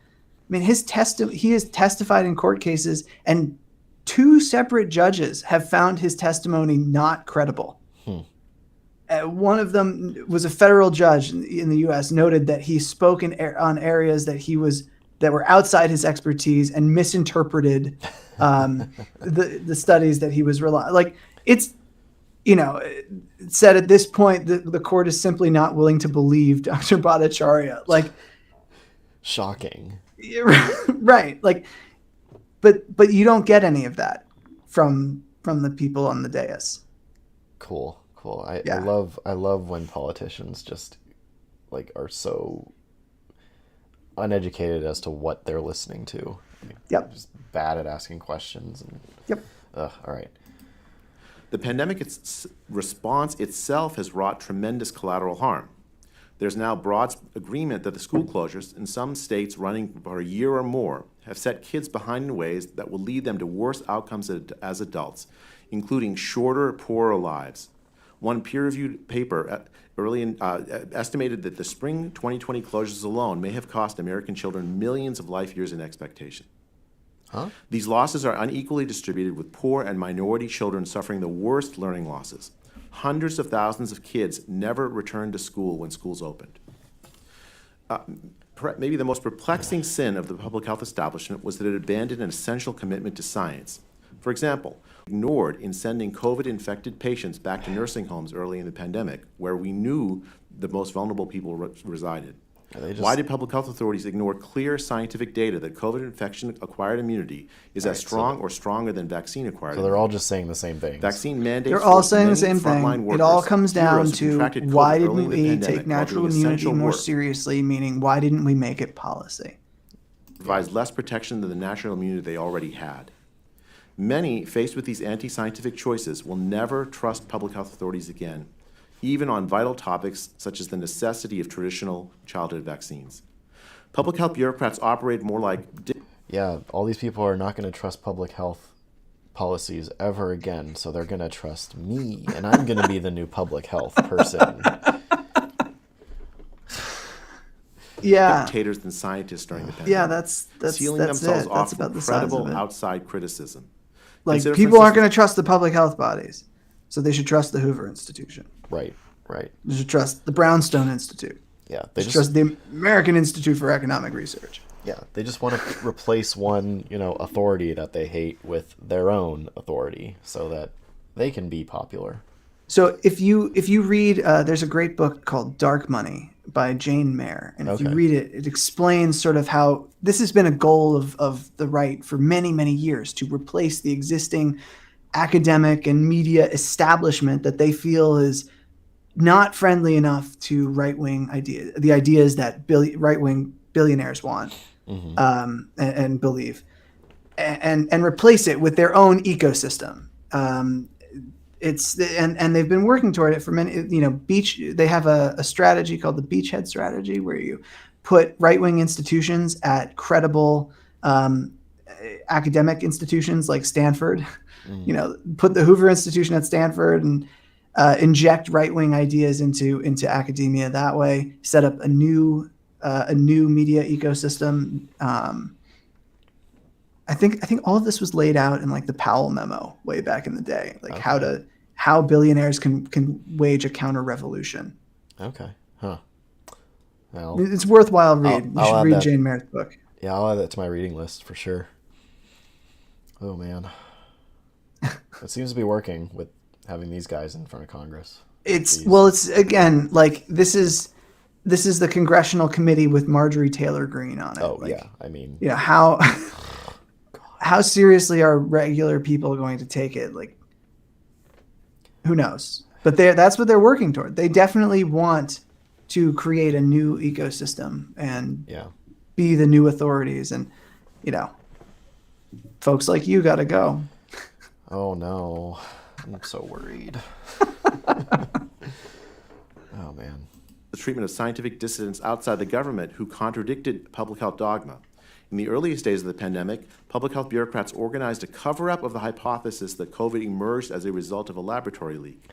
Speaker 2: mean, he has testified in court cases, and 2 separate judges have found his testimony not credible. One of them was a federal judge in the U.S. noted that he spoke on areas that were outside his expertise and misinterpreted the studies that he was relying. Like, it's, it said at this point that the court is simply not willing to believe Dr. Bhattacharya. Like,
Speaker 1: shocking.
Speaker 2: Right. Like, but you don't get any of that from the people on the dais.
Speaker 1: Cool. I
Speaker 2: Yeah.
Speaker 1: love when politicians just like are so uneducated as to what they're listening to. I mean,
Speaker 2: Yep.
Speaker 1: just bad at asking questions. And,
Speaker 2: Yep.
Speaker 1: all right.
Speaker 6: The pandemic response itself has wrought tremendous collateral harm. There's now broad agreement that the school closures in some states running for a year or more have set kids behind in ways that will lead them to worse outcomes as adults, including shorter, poorer lives. One peer-reviewed paper estimated that the spring 2020 closures alone may have cost American children millions of life years in expectation.
Speaker 1: Huh?
Speaker 6: These losses are unequally distributed, with poor and minority children suffering the worst learning losses. Hundreds of thousands of kids never returned to school when schools opened. Maybe the most perplexing sin of the public health establishment was that it abandoned an essential commitment to science. For example, ignored in sending COVID-infected patients back to nursing homes early in the pandemic, where we knew the most vulnerable people resided. Why did public health authorities ignore clear scientific data that COVID infection-acquired immunity is as strong or stronger than vaccine-acquired
Speaker 1: So
Speaker 6: immunity?
Speaker 1: they're all just saying the same thing.
Speaker 6: Vaccine mandates.
Speaker 2: They're all
Speaker 6: forced
Speaker 2: saying the
Speaker 6: many
Speaker 2: same
Speaker 6: frontline
Speaker 2: thing. It
Speaker 6: workers,
Speaker 2: all comes down
Speaker 6: heroes who
Speaker 2: to
Speaker 6: contracted COVID
Speaker 2: why
Speaker 6: early
Speaker 2: didn't
Speaker 6: in the
Speaker 2: we
Speaker 6: pandemic
Speaker 2: take
Speaker 6: while
Speaker 2: natural
Speaker 6: doing
Speaker 2: immunity
Speaker 6: essential
Speaker 2: more
Speaker 6: work.
Speaker 2: seriously, meaning why didn't we make it policy?
Speaker 6: Provides less protection than the natural immunity they already had. Many, faced with these anti-scientific choices, will never trust public health authorities again, even on vital topics such as the necessity of traditional childhood vaccines. Public health bureaucrats operate more like
Speaker 1: Yeah, all these people are not going to trust public health policies ever again, so they're going to trust me, and I'm going to be the new public health person.
Speaker 2: Yeah.
Speaker 6: dictators than scientists during the pandemic.
Speaker 2: Yeah, that's
Speaker 6: sealing
Speaker 2: that's
Speaker 6: themselves
Speaker 2: it.
Speaker 6: off
Speaker 2: That's about the
Speaker 6: from
Speaker 2: size of
Speaker 6: credible
Speaker 2: it.
Speaker 6: outside criticism.
Speaker 2: Like,
Speaker 6: Consider, for
Speaker 2: people aren't
Speaker 6: instance,
Speaker 2: going to trust the public health bodies, so they should trust the Hoover Institution.
Speaker 1: Right.
Speaker 2: They should trust the Brownstone Institute.
Speaker 1: Yeah,
Speaker 2: They should trust the American Institute for Economic Research.
Speaker 1: Yeah, they just want to replace one, authority that they hate with their own authority so that they can be popular.
Speaker 2: So if you read, there's a great book called Dark Money by Jane Mayer, and if you
Speaker 1: Okay.
Speaker 2: read it, it explains sort of how this has been a goal of the right for many, many years, to replace the existing academic and media establishment that they feel is not friendly enough to right-wing ideas, the ideas that right-wing billionaires want and believe, and replace it with their own ecosystem. And they've been working toward it for many. They have a strategy called the beachhead strategy, where you put right-wing institutions at credible academic institutions like Stanford. Put the Hoover Institution at Stanford and inject right-wing ideas into academia that way. Set up a new media ecosystem. I think all of this was laid out in like the Powell memo way back in the day, like how billionaires can wage a counter revolution.
Speaker 1: Okay. Huh. Well,
Speaker 2: It's worthwhile read. You
Speaker 1: I'll
Speaker 2: should
Speaker 1: add
Speaker 2: read
Speaker 1: that.
Speaker 2: Jane Mayer's book.
Speaker 1: yeah, I'll add that to my reading list for sure. Oh, man. It seems to be working with having these guys in front of Congress.
Speaker 2: It's again, like this is the congressional committee with Marjorie Taylor Greene on it.
Speaker 1: Oh,
Speaker 2: Like,
Speaker 1: yeah. I mean,
Speaker 2: how seriously are regular people going to take it? Like, who knows? But that's what they're working toward. They definitely want to create a new ecosystem and
Speaker 1: yeah.
Speaker 2: be the new authorities. And, folks like you got to go.
Speaker 1: Oh, no. I'm so worried. Oh, man.
Speaker 6: the treatment of scientific dissidents outside the government who contradicted public health dogma. In the earliest days of the pandemic, public health bureaucrats organized a cover-up of the hypothesis that COVID emerged as a result of a laboratory leak.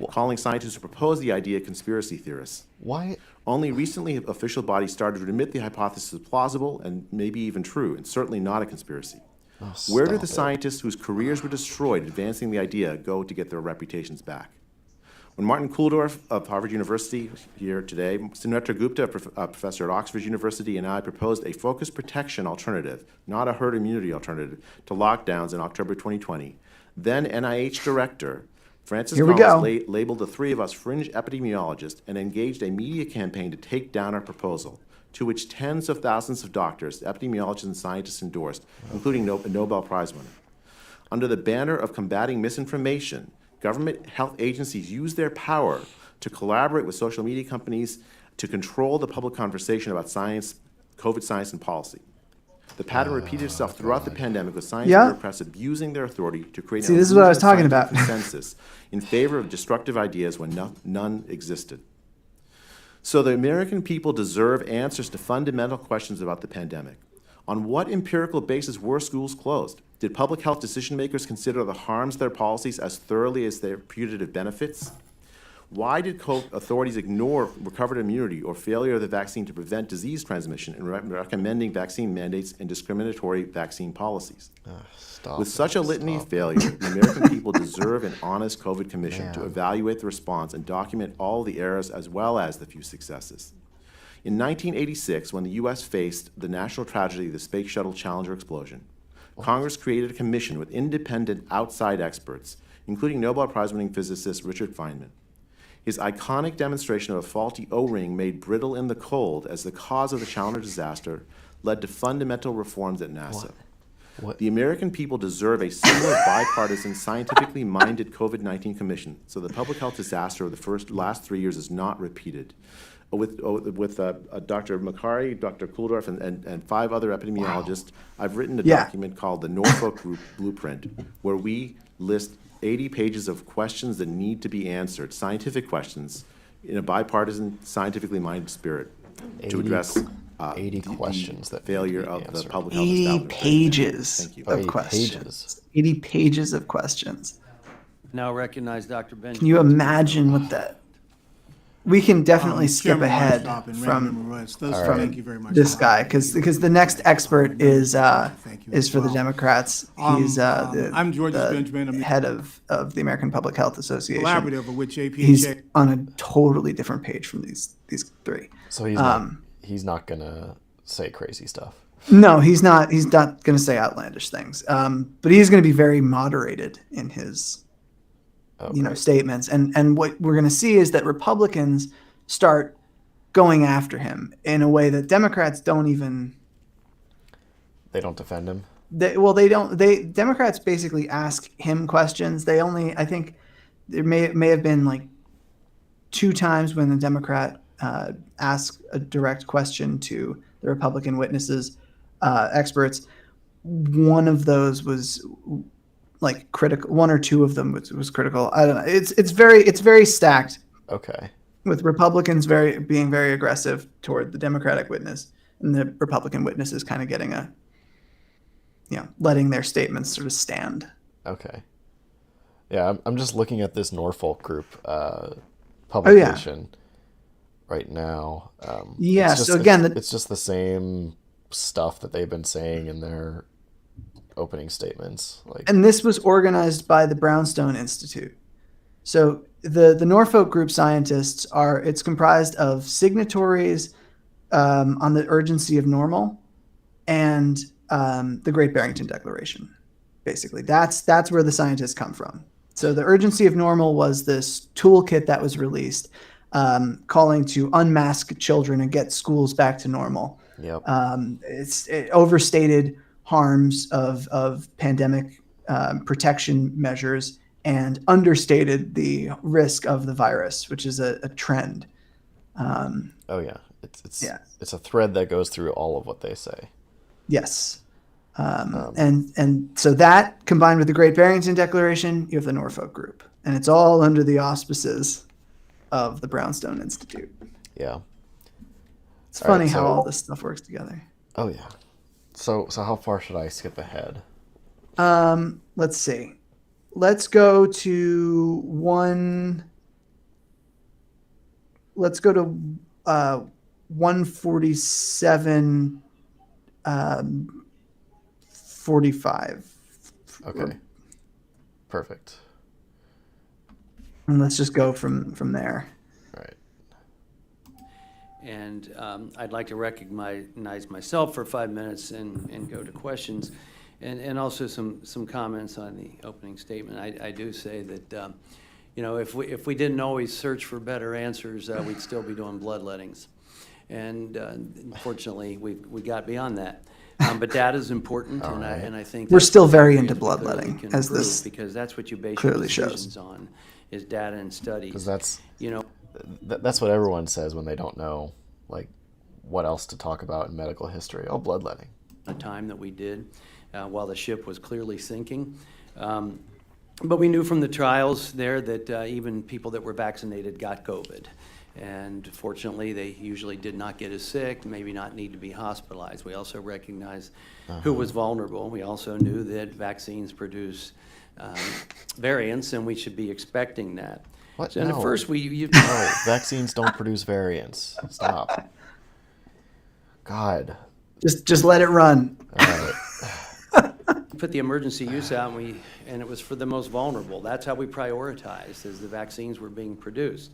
Speaker 6: calling scientists who propose the idea conspiracy theorists.
Speaker 1: Why?
Speaker 6: Only recently have official bodies started to admit the hypothesis is plausible and maybe even true, and certainly not a conspiracy. Where did the scientists whose careers were destroyed advancing the idea go to get their reputations back? When Martin Kulldorff of Harvard University here today, Sunetra Gupta, a professor at Oxford University, and I proposed a focused protection alternative, not a herd immunity alternative, to lockdowns in October 2020, then NIH director Francis
Speaker 2: Here we
Speaker 6: Collins
Speaker 2: go.
Speaker 6: labeled the three of us fringe epidemiologists and engaged a media campaign to take down our proposal, to which tens of thousands of doctors, epidemiologists, and scientists endorsed, including a Nobel Prize winner. Under the banner of combating misinformation, government health agencies use their power to collaborate with social media companies to control the public conversation about science, COVID science, and policy. The pattern repeated itself throughout the pandemic, with scientific press abusing their authority to create
Speaker 2: See, this is what I was
Speaker 6: illusion
Speaker 2: talking
Speaker 6: of
Speaker 2: about.
Speaker 6: scientific consensus in favor of destructive ideas when none existed. So the American people deserve answers to fundamental questions about the pandemic. On what empirical basis were schools closed? Did public health decision makers consider the harms of their policies as thoroughly as their putative benefits? Why did authorities ignore recovered immunity or failure of the vaccine to prevent disease transmission in recommending vaccine mandates and discriminatory vaccine policies? With such a litany of failure, the American people deserve an honest COVID commission to evaluate the response and document all the errors as well as the few successes. In 1986, when the U.S. faced the national tragedy of the Space Shuttle Challenger explosion, Congress created a commission with independent outside experts, including Nobel Prize-winning physicist Richard Feynman. His iconic demonstration of a faulty O-ring made brittle in the cold as the cause of the Challenger disaster led to fundamental reforms at NASA. The American people deserve a similar bipartisan, scientifically minded COVID-19 commission so the public health disaster of the last 3 years is not repeated. With Dr. Makari, Dr. Kulldorff, and 5 other epidemiologists, I've written a document called the Norfolk Group Blueprint, where we list 80 pages of questions that need to be answered, scientific questions, in a bipartisan, scientifically minded spirit to address
Speaker 1: 80 questions
Speaker 6: the
Speaker 1: that
Speaker 6: failure
Speaker 1: need to
Speaker 6: of
Speaker 1: be
Speaker 6: the
Speaker 1: answered.
Speaker 6: public health
Speaker 2: 80
Speaker 6: establishment.
Speaker 2: pages
Speaker 6: Thank you.
Speaker 2: of
Speaker 1: 80
Speaker 2: questions.
Speaker 1: pages.
Speaker 2: 80 pages of questions.
Speaker 4: Now recognize Dr. Benjamin.
Speaker 2: Can you imagine what that? We can definitely skip
Speaker 7: Chairman
Speaker 2: ahead
Speaker 7: Weintraub and Ranking
Speaker 2: from
Speaker 7: Member Russ, those-
Speaker 1: All right.
Speaker 7: Thank you very much.
Speaker 2: this guy because the next expert is
Speaker 7: Thank you as
Speaker 2: for the
Speaker 7: well.
Speaker 2: Democrats. He's
Speaker 7: I'm Georges
Speaker 2: the
Speaker 7: Benjamin. I'm the
Speaker 2: head of the American Public Health Association.
Speaker 7: collaborative of which
Speaker 2: He's
Speaker 7: APHA.
Speaker 2: on a totally different page from these three.
Speaker 1: So he's not gonna say crazy stuff.
Speaker 2: No, he's not. He's not going to say outlandish things. But he's going to be very moderated in his statements. And what we're going to see is that Republicans start going after him in a way that Democrats don't even.
Speaker 1: They don't defend him.
Speaker 2: Democrats basically ask him questions. I think there may have been like 2 times when the Democrat asked a direct question to the Republican witnesses, experts. One of those was like critical. 1 or 2 of them was critical. I don't know. It's very stacked.
Speaker 1: Okay.
Speaker 2: With Republicans being very aggressive toward the Democratic witness, and the Republican witnesses kind of getting letting their statements sort of stand.
Speaker 1: Okay. Yeah, I'm just looking at this Norfolk Group publication right now.
Speaker 2: It's
Speaker 1: just the same stuff that they've been saying in their opening statements.
Speaker 2: And this was organized by the Brownstone Institute. So the Norfolk Group scientists it's comprised of signatories on the urgency of normal and the Great Barrington Declaration. Basically, that's where the scientists come from. So the urgency of normal was this toolkit that was released, calling to unmask children and get schools back to normal.
Speaker 1: Yep.
Speaker 2: It overstated harms of pandemic protection measures and understated the risk of the virus, which is a trend.
Speaker 1: Oh yeah, it's a thread that goes through all of what they say.
Speaker 2: Yes. And so that combined with the Great Barrington Declaration, you have the Norfolk Group, and it's all under the auspices of the Brownstone Institute.
Speaker 1: Yeah.
Speaker 2: It's funny how all this stuff works together.
Speaker 1: Oh yeah. So how far should I skip ahead?
Speaker 2: Let's see. Let's go to let's go to 147 45.
Speaker 1: Okay. Perfect.
Speaker 2: And let's just go from there.
Speaker 1: All right.
Speaker 4: And I'd like to recognize myself for 5 minutes and go to questions. And also some comments on the opening statement. I do say that, if we didn't always search for better answers, we'd still be doing bloodlettings. And unfortunately, we got beyond that. But data is important, and I think
Speaker 2: We're
Speaker 4: that's
Speaker 2: still
Speaker 4: what
Speaker 2: very
Speaker 4: areas
Speaker 2: into
Speaker 4: we clearly
Speaker 2: bloodletting,
Speaker 4: can
Speaker 2: as
Speaker 4: improve,
Speaker 2: this
Speaker 4: because that's what you base your
Speaker 2: clearly shows.
Speaker 4: decisions on, is data and studies.
Speaker 1: Because that's
Speaker 4: You know,
Speaker 1: that's what everyone says when they don't know like what else to talk about in medical history. Oh, bloodletting.
Speaker 4: the time that we did while the ship was clearly sinking. But we knew from the trials there that even people that were vaccinated got COVID. And fortunately, they usually did not get as sick, maybe not need to be hospitalized. We also recognized who was vulnerable. We also knew that vaccines produce variants, and we should be expecting that.
Speaker 1: What?
Speaker 4: So, and
Speaker 1: No.
Speaker 4: at first,
Speaker 1: No, vaccines don't produce variants. Stop. God.
Speaker 2: Just let it run.
Speaker 1: All right.
Speaker 4: put the emergency use out, and it was for the most vulnerable. That's how we prioritized as the vaccines were being produced.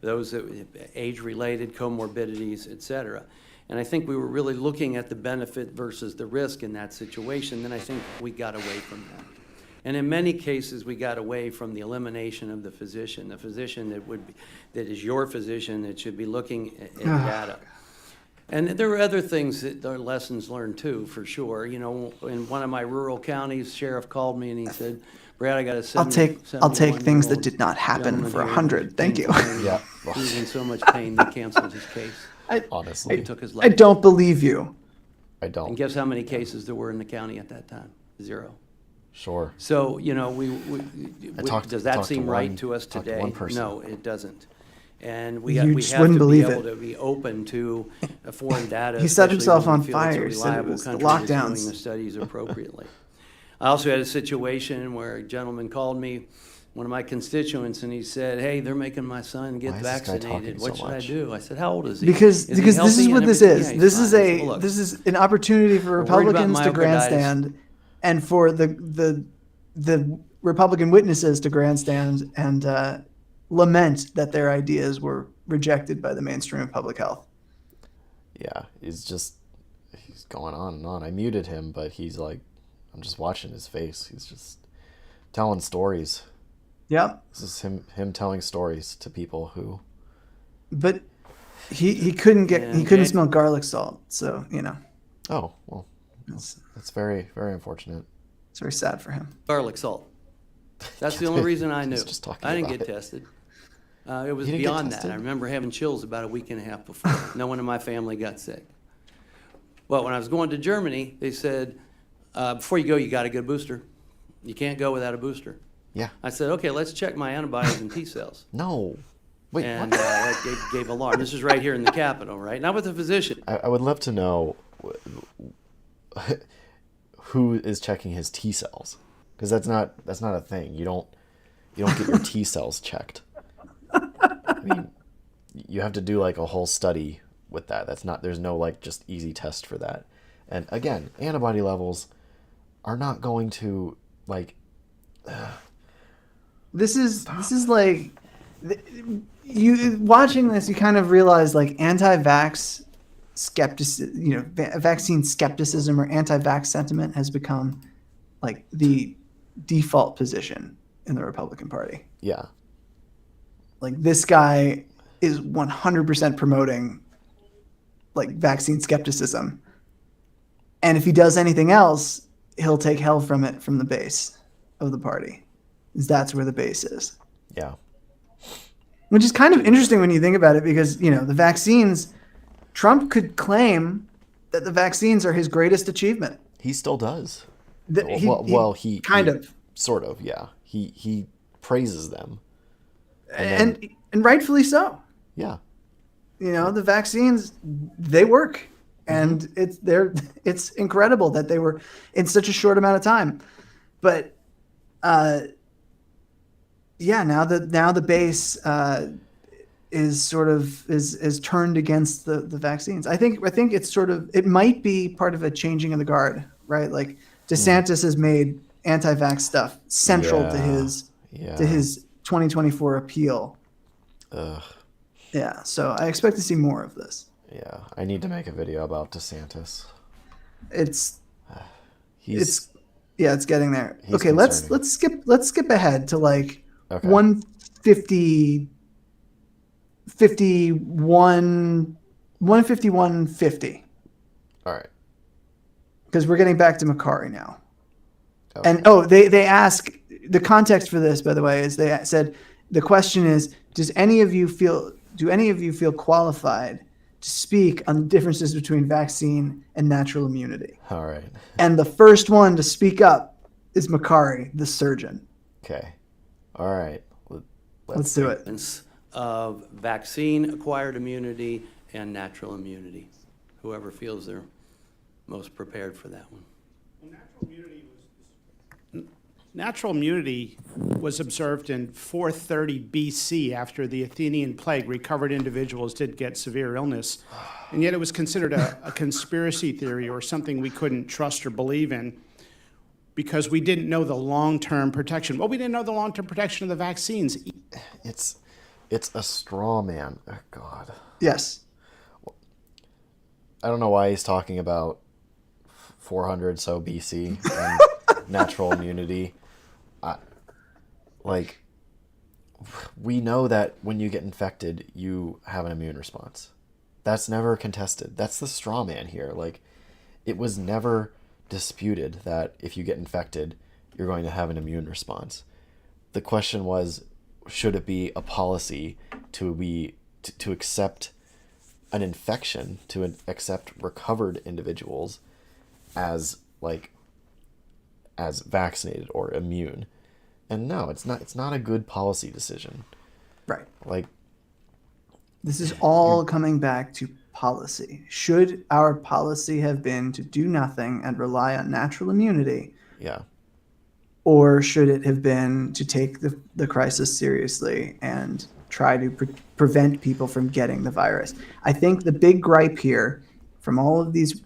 Speaker 4: Those that age-related comorbidities, et cetera. And I think we were really looking at the benefit versus the risk in that situation. Then I think we got away from that. And in many cases, we got away from the elimination of the physician that is your physician that should be looking at data. And there were other things that are lessons learned too, for sure. In one of my rural counties, sheriff called me and he said, "Brad, I got a
Speaker 2: I'll take things that did not happen for 100. Thank you."
Speaker 1: Yeah.
Speaker 4: He was in so much pain, they canceled his case.
Speaker 1: Honestly,
Speaker 4: They took his
Speaker 2: I
Speaker 4: life.
Speaker 2: don't believe you.
Speaker 1: I
Speaker 4: And
Speaker 1: don't.
Speaker 4: guess how many cases there were in the county at that time? 0.
Speaker 1: Sure.
Speaker 4: So,
Speaker 1: talked
Speaker 4: does that
Speaker 1: to
Speaker 4: seem
Speaker 1: one-
Speaker 4: right to us
Speaker 1: talked to
Speaker 4: today?
Speaker 1: one person.
Speaker 4: No, it doesn't. And we
Speaker 2: You
Speaker 4: have
Speaker 2: just
Speaker 4: to
Speaker 2: wouldn't
Speaker 4: be
Speaker 2: believe
Speaker 4: able
Speaker 2: it.
Speaker 4: to be open to foreign data.
Speaker 2: He set
Speaker 4: especially
Speaker 2: himself
Speaker 4: when
Speaker 2: on
Speaker 4: we feel it's a
Speaker 2: fire. He said it
Speaker 4: reliable
Speaker 2: was the
Speaker 4: country that's
Speaker 2: lockdowns.
Speaker 4: doing the studies appropriately. I also had a situation where a gentleman called me, one of my constituents, and he said, "Hey, they're making my son get
Speaker 1: Why is this guy talking
Speaker 4: vaccinated. What
Speaker 1: so
Speaker 4: should I
Speaker 1: much?"
Speaker 4: do?" I said, "How old is he?"
Speaker 2: Because
Speaker 4: he
Speaker 2: this is
Speaker 4: healthy
Speaker 2: what
Speaker 4: and
Speaker 2: this
Speaker 4: everything?"
Speaker 2: is.
Speaker 4: "Yeah, he's
Speaker 2: This
Speaker 4: fine."
Speaker 2: is
Speaker 4: I said, "Well, look,
Speaker 2: this is an opportunity for
Speaker 4: We're worried about
Speaker 2: Republicans to
Speaker 4: myocarditis.
Speaker 2: grandstand, and for the Republican witnesses to grandstand and lament that their ideas were rejected by the mainstream of public health.
Speaker 1: Yeah, he's going on and on. I muted him, but he's like, I'm just watching his face. He's just telling stories.
Speaker 2: Yep.
Speaker 1: This is him telling stories to people who.
Speaker 2: But he couldn't
Speaker 4: And
Speaker 2: couldn't
Speaker 4: Jay-
Speaker 2: smell garlic salt, so
Speaker 1: Oh well,
Speaker 2: it's
Speaker 1: very very unfortunate.
Speaker 2: very sad for him.
Speaker 4: garlic salt. That's the only reason I knew.
Speaker 1: He's just talking
Speaker 4: I didn't
Speaker 1: about
Speaker 4: get
Speaker 1: it.
Speaker 4: tested. It was
Speaker 1: You didn't get
Speaker 4: beyond that.
Speaker 1: tested?
Speaker 4: I remember having chills about a week and a half before. No one in my family got sick. Well, when I was going to Germany, they said, before you go, you got to get a booster. You can't go without a booster.
Speaker 1: Yeah.
Speaker 4: I said, okay, let's check my antibodies and T cells.
Speaker 1: No. Wait.
Speaker 4: And
Speaker 1: What?
Speaker 4: that gave alarm. This is right here in the Capitol, right? Not with a physician.
Speaker 1: I would love to know who is checking his T cells, because that's not a thing. You don't get your T cells checked. I mean, you have to do like a whole study with that. There's no like just easy test for that. And again, antibody levels are not going to like.
Speaker 2: This is like you watching this, you kind of realize like anti-vax skepticism, vaccine skepticism or anti-vax sentiment has become like the default position in the Republican Party.
Speaker 1: Yeah.
Speaker 2: Like this guy is 100% promoting like vaccine skepticism. And if he does anything else, he'll take hell from it from the base of the party. That's where the base is.
Speaker 1: Yeah.
Speaker 2: Which is kind of interesting when you think about it, because, the vaccines, Trump could claim that the vaccines are his greatest achievement.
Speaker 1: He still does.
Speaker 2: He kind of.
Speaker 1: Sort of, yeah. He praises them.
Speaker 2: And rightfully so.
Speaker 1: Yeah.
Speaker 2: The vaccines, they work. And it's incredible that they were in such a short amount of time. But now the base is sort of is turned against the vaccines. I think it's sort of, it might be part of a changing of the guard, right? Like DeSantis has made anti-vax stuff central to
Speaker 1: Yeah.
Speaker 2: his 2024 appeal.
Speaker 1: Ugh.
Speaker 2: Yeah, so I expect to see more of this.
Speaker 1: Yeah. I need to make a video about DeSantis.
Speaker 2: It's
Speaker 1: He's
Speaker 2: it's getting there.
Speaker 1: He's
Speaker 2: Okay,
Speaker 1: concerning.
Speaker 2: let's skip ahead to like
Speaker 1: Okay.
Speaker 2: 150 151.50,
Speaker 1: All right.
Speaker 2: because we're getting back to Makari now.
Speaker 1: Okay.
Speaker 2: And they ask, the context for this, by the way, is they said the question is, do any of you feel qualified to speak on the differences between vaccine and natural immunity?
Speaker 1: All right.
Speaker 2: And the first one to speak up is Makari, the surgeon.
Speaker 1: Okay. All right.
Speaker 2: Let's do it.
Speaker 4: Difference of vaccine-acquired immunity and natural immunity. Whoever feels they're most prepared for that one.
Speaker 5: Natural immunity was observed in 430 BC after the Athenian plague. Recovered individuals did get severe illness, and yet it was considered a conspiracy theory or something we couldn't trust or believe in because we didn't know the long-term protection. Well, we didn't know the long-term protection of the vaccines.
Speaker 1: It's a straw man. Oh, God.
Speaker 2: Yes.
Speaker 1: I don't know why he's talking about 400 so BC and natural immunity. We know that when you get infected, you have an immune response. That's never contested. That's the straw man here. Like, it was never disputed that if you get infected, you're going to have an immune response. The question was, should it be a policy to accept an infection, to accept recovered individuals as vaccinated or immune? And no, it's not a good policy decision.
Speaker 2: Right.
Speaker 1: Like,
Speaker 2: This is all coming back to policy. Should our policy have been to do nothing and rely on natural immunity,
Speaker 1: yeah.
Speaker 2: or should it have been to take the crisis seriously and try to prevent people from getting the virus? I think the big gripe here from these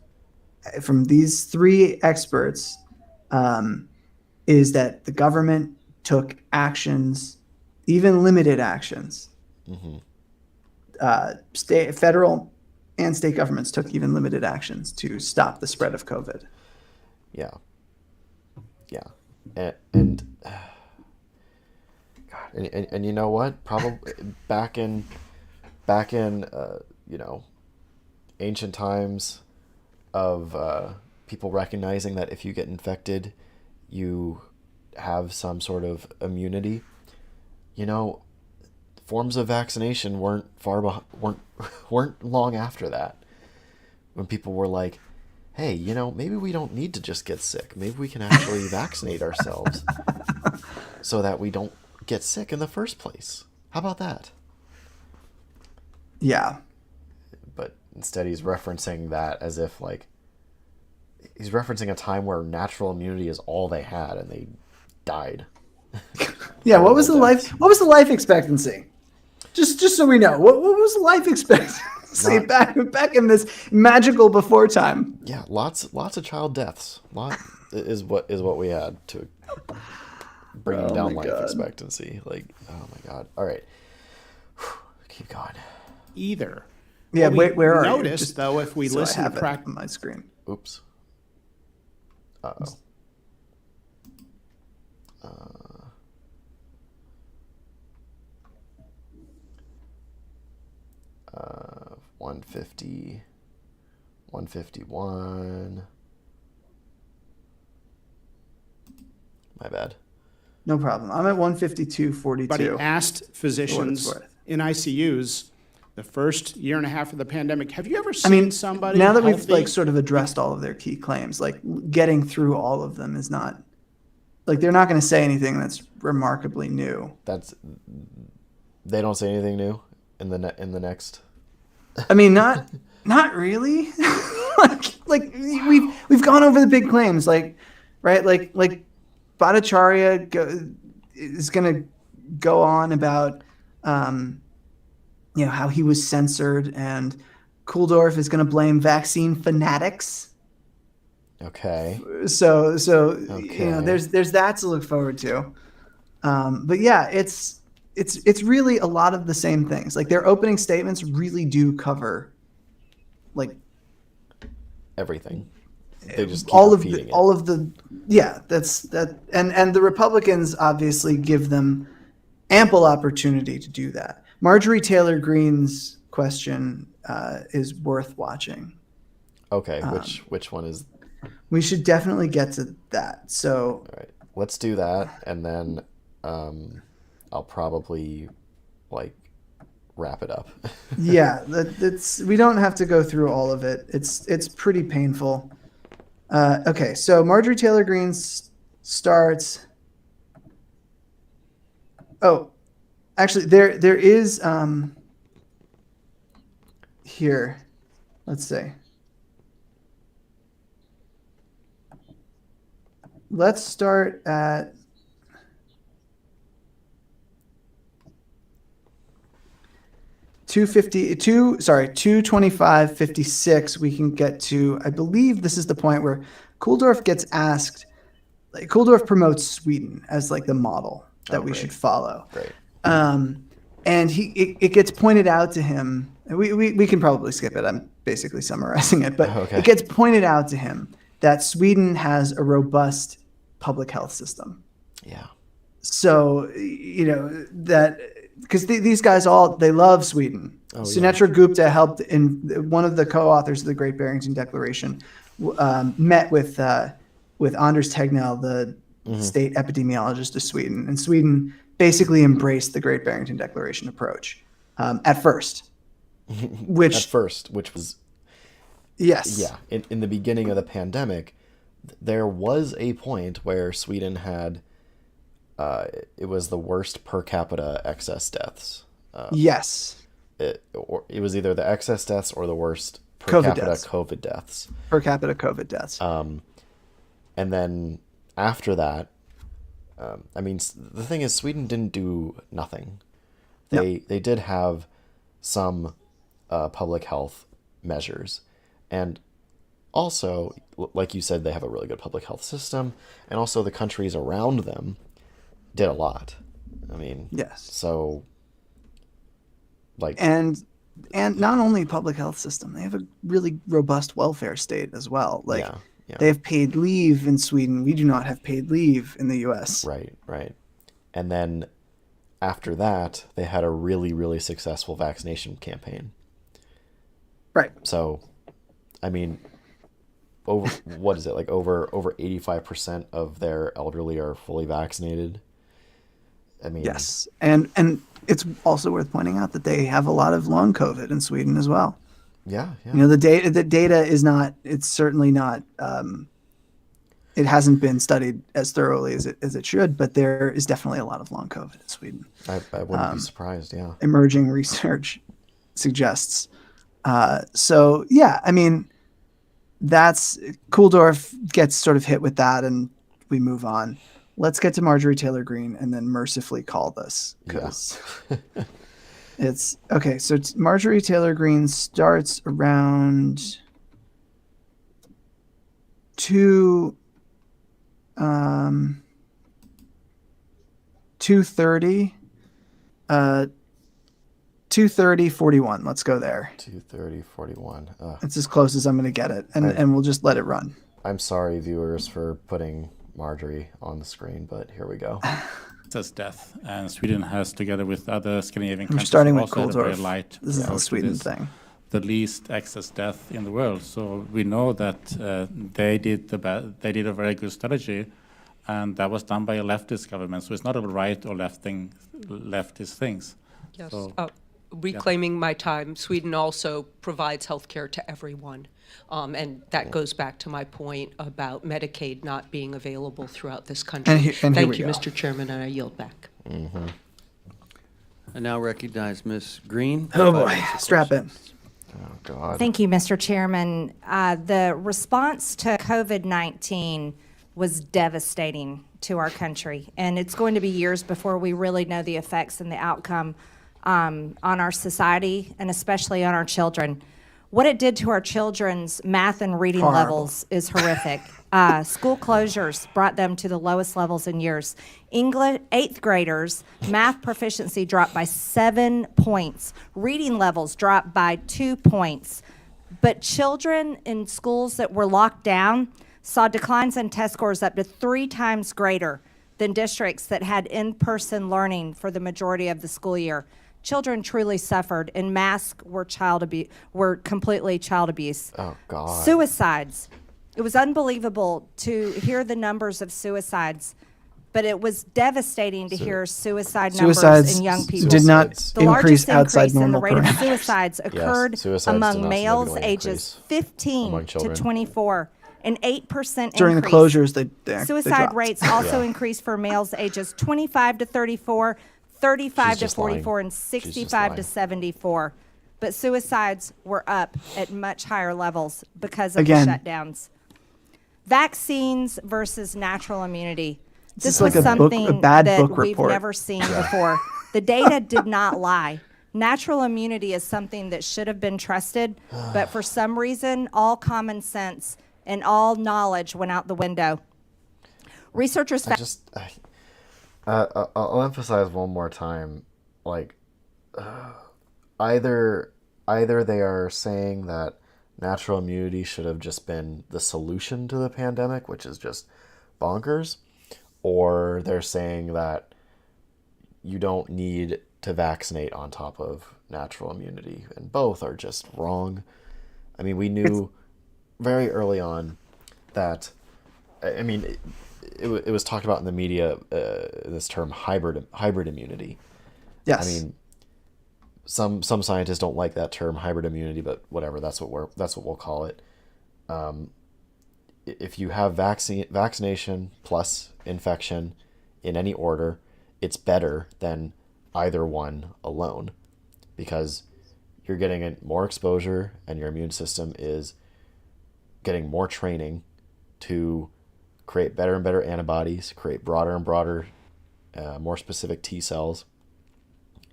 Speaker 2: three experts is that the government took actions, even limited actions.
Speaker 1: Mm-hmm.
Speaker 2: Federal and state governments took even limited actions to stop the spread of COVID.
Speaker 1: Yeah. And God, and you know what? Probably back in ancient times of people recognizing that if you get infected, you have some sort of immunity. Forms of vaccination weren't long after that, when people were like, hey, maybe we don't need to just get sick. Maybe we can actually vaccinate ourselves so that we don't get sick in the first place. How about that?
Speaker 2: Yeah.
Speaker 1: But instead he's referencing that as if he's referencing a time where natural immunity is all they had and they died.
Speaker 2: Yeah, what was the life expectancy? Just so we know, what was the life expectancy back in this magical before time?
Speaker 1: Yeah, lots of child deaths. Is what we had to bring down life expectancy. Oh my God! All right, keep going.
Speaker 5: Either.
Speaker 2: Yeah, where are you?
Speaker 5: Notice though, if we listen to
Speaker 2: practice on my screen.
Speaker 1: Oops. Uh-oh. 150, 151. My bad.
Speaker 2: No problem. I'm at 152.42.
Speaker 5: But he asked physicians in ICUs the first year and a half of the pandemic, have you ever seen somebody
Speaker 2: now that
Speaker 5: healthy?
Speaker 2: we've sort of addressed all of their key claims, getting through all of them is not, they're not going to say anything that's remarkably new.
Speaker 1: They don't say anything new in the next.
Speaker 2: Not really. we've gone over the big claims, right? Bhattacharya is going to go on about how he was censored, and Kulldorff is going to blame vaccine fanatics.
Speaker 1: Okay.
Speaker 2: So
Speaker 1: Okay.
Speaker 2: there's that to look forward to. But yeah, it's really a lot of the same things. Like their opening statements really do cover like
Speaker 1: Everything. They just keep
Speaker 2: all of
Speaker 1: repeating
Speaker 2: the that's that, and the Republicans obviously give them ample opportunity to do that. Marjorie Taylor Greene's question is worth watching.
Speaker 1: Okay, which one is?
Speaker 2: We should definitely get to that. So
Speaker 1: All right, let's do that, and then I'll probably like wrap it up.
Speaker 2: yeah, that's we don't have to go through all of it. It's pretty painful. Okay, so Marjorie Taylor Greene starts. Oh, actually, there is here. Let's see. Let's start at 225:56. We can get to, I believe this is the point where Kulldorff gets asked, like Kulldorff promotes Sweden as like the model that we should follow.
Speaker 1: Great.
Speaker 2: And it gets pointed out to him. We can probably skip it. I'm basically summarizing it, but
Speaker 1: Okay.
Speaker 2: it gets pointed out to him that Sweden has a robust public health system.
Speaker 1: Yeah.
Speaker 2: So, that because these guys they love Sweden.
Speaker 1: Oh, yeah.
Speaker 2: Sunetra Gupta helped in one of the co-authors of the Great Barrington Declaration, met with Anders Tegnell, the state epidemiologist of Sweden, and Sweden basically embraced the Great Barrington Declaration approach at first, which
Speaker 1: was
Speaker 2: yes,
Speaker 1: yeah. In the beginning of the pandemic, there was a point where Sweden had it was the worst per capita excess deaths.
Speaker 2: yes,
Speaker 1: It was either the excess deaths or the worst per
Speaker 2: COVID
Speaker 1: capita
Speaker 2: deaths.
Speaker 1: COVID deaths.
Speaker 2: per capita COVID deaths.
Speaker 1: And then after that, I mean, the thing is, Sweden didn't do nothing. They did have some public health measures, and also, like you said, they have a really good public health system, and also the countries around them did a lot. I mean,
Speaker 2: Yes.
Speaker 1: So, like,
Speaker 2: and not only public health system, they have a really robust welfare state as well. Like
Speaker 1: yeah.
Speaker 2: they have paid leave in Sweden. We do not have paid leave in the U.S.
Speaker 1: Right. And then after that, they had a really, really successful vaccination campaign.
Speaker 2: Right.
Speaker 1: So, I mean, over 85% of their elderly are fully vaccinated. I mean,
Speaker 2: Yes, and it's also worth pointing out that they have a lot of long COVID in Sweden as well.
Speaker 1: yeah.
Speaker 2: The data is not. It's certainly not. It hasn't been studied as thoroughly as it should, but there is definitely a lot of long COVID in Sweden.
Speaker 1: I wouldn't be surprised. Yeah.
Speaker 2: Emerging research suggests. So yeah, I mean, that's Kulldorff gets sort of hit with that, and we move on. Let's get to Marjorie Taylor Greene and then mercifully call this, because it's okay. So Marjorie Taylor Greene starts around 2:30. 2:30:41. Let's go there.
Speaker 1: 2:30:41.
Speaker 2: It's as close as I'm going to get it, and we'll just let it run.
Speaker 1: I'm sorry, viewers, for putting Marjorie on the screen, but here we go.
Speaker 3: Excess death, and Sweden has, together with other Scandinavian
Speaker 2: We're
Speaker 3: countries,
Speaker 2: starting with
Speaker 3: also had a very
Speaker 2: Kulldorff.
Speaker 3: light
Speaker 2: This is the
Speaker 3: approach to
Speaker 2: Sweden
Speaker 3: this,
Speaker 2: thing.
Speaker 3: the least excess death in the world. So we know that they did a very good strategy, and that was done by a leftist government. So it's not a right or leftist things.
Speaker 8: Yes.
Speaker 3: So,
Speaker 8: Reclaiming my time, Sweden also provides health care to everyone. And that goes back to my point about Medicaid not being available throughout this country.
Speaker 2: And here
Speaker 8: Thank
Speaker 2: we
Speaker 8: you,
Speaker 2: go.
Speaker 8: Mr. Chairman, and I yield back.
Speaker 4: I now recognize Ms. Green.
Speaker 2: Oh boy, strap in.
Speaker 1: Oh God.
Speaker 9: Thank you, Mr. Chairman. The response to COVID-19 was devastating to our country, and it's going to be years before we really know the effects and the outcome on our society and especially on our children. What it did to our children's math and reading
Speaker 2: Horrible.
Speaker 9: levels is horrific. School closures brought them to the lowest levels in years. English, 8th graders, math proficiency dropped by 7 points. Reading levels dropped by 2 points. But children in schools that were locked down saw declines in test scores up to 3 times greater than districts that had in-person learning for the majority of the school year. Children truly suffered, and masks were completely child abuse.
Speaker 1: Oh, God.
Speaker 9: Suicides. It was unbelievable to hear the numbers of suicides, but it was devastating to hear suicide numbers
Speaker 2: Suicides
Speaker 9: in young people.
Speaker 2: did not
Speaker 1: Suicides.
Speaker 9: The
Speaker 2: increase
Speaker 9: largest
Speaker 2: outside
Speaker 9: increase in the
Speaker 2: normal
Speaker 9: rate of
Speaker 2: parameters.
Speaker 9: suicides occurred
Speaker 1: suicides did
Speaker 9: among
Speaker 1: not
Speaker 9: males
Speaker 1: significantly
Speaker 9: ages
Speaker 1: increase
Speaker 9: 15
Speaker 1: among
Speaker 9: to
Speaker 1: children.
Speaker 9: 24, an 8%
Speaker 2: During the
Speaker 9: increase.
Speaker 2: closures, they
Speaker 9: Suicide
Speaker 2: dropped.
Speaker 9: rates also increased for males ages 25 to 34, 35
Speaker 1: She's
Speaker 9: to
Speaker 1: just lying.
Speaker 9: 44, and
Speaker 1: She's just
Speaker 9: 65 to
Speaker 1: lying.
Speaker 9: 74. But suicides were up at much higher levels because of
Speaker 2: Again.
Speaker 9: the shutdowns. Vaccines versus natural immunity. This
Speaker 2: is like
Speaker 9: was
Speaker 2: a book- a
Speaker 9: something
Speaker 2: bad
Speaker 9: that
Speaker 2: book
Speaker 9: we've
Speaker 2: report.
Speaker 9: never seen before. The data did not lie. Natural immunity is something that should have been trusted, but for some reason, all common sense and all knowledge went out the window. Researchers found
Speaker 1: I'll emphasize one more time, like, either they are saying that natural immunity should have just been the solution to the pandemic, which is just bonkers, or they're saying that you don't need to vaccinate on top of natural immunity, and both are just wrong. I mean, we knew very early on that, I mean, it was talked about in the media, this term hybrid immunity.
Speaker 2: Yes.
Speaker 1: I mean, some scientists don't like that term hybrid immunity, but whatever, that's what we'll call it. If you have vaccination plus infection in any order, it's better than either one alone, because you're getting more exposure and your immune system is getting more training to create better and better antibodies, create broader and broader, more specific T cells.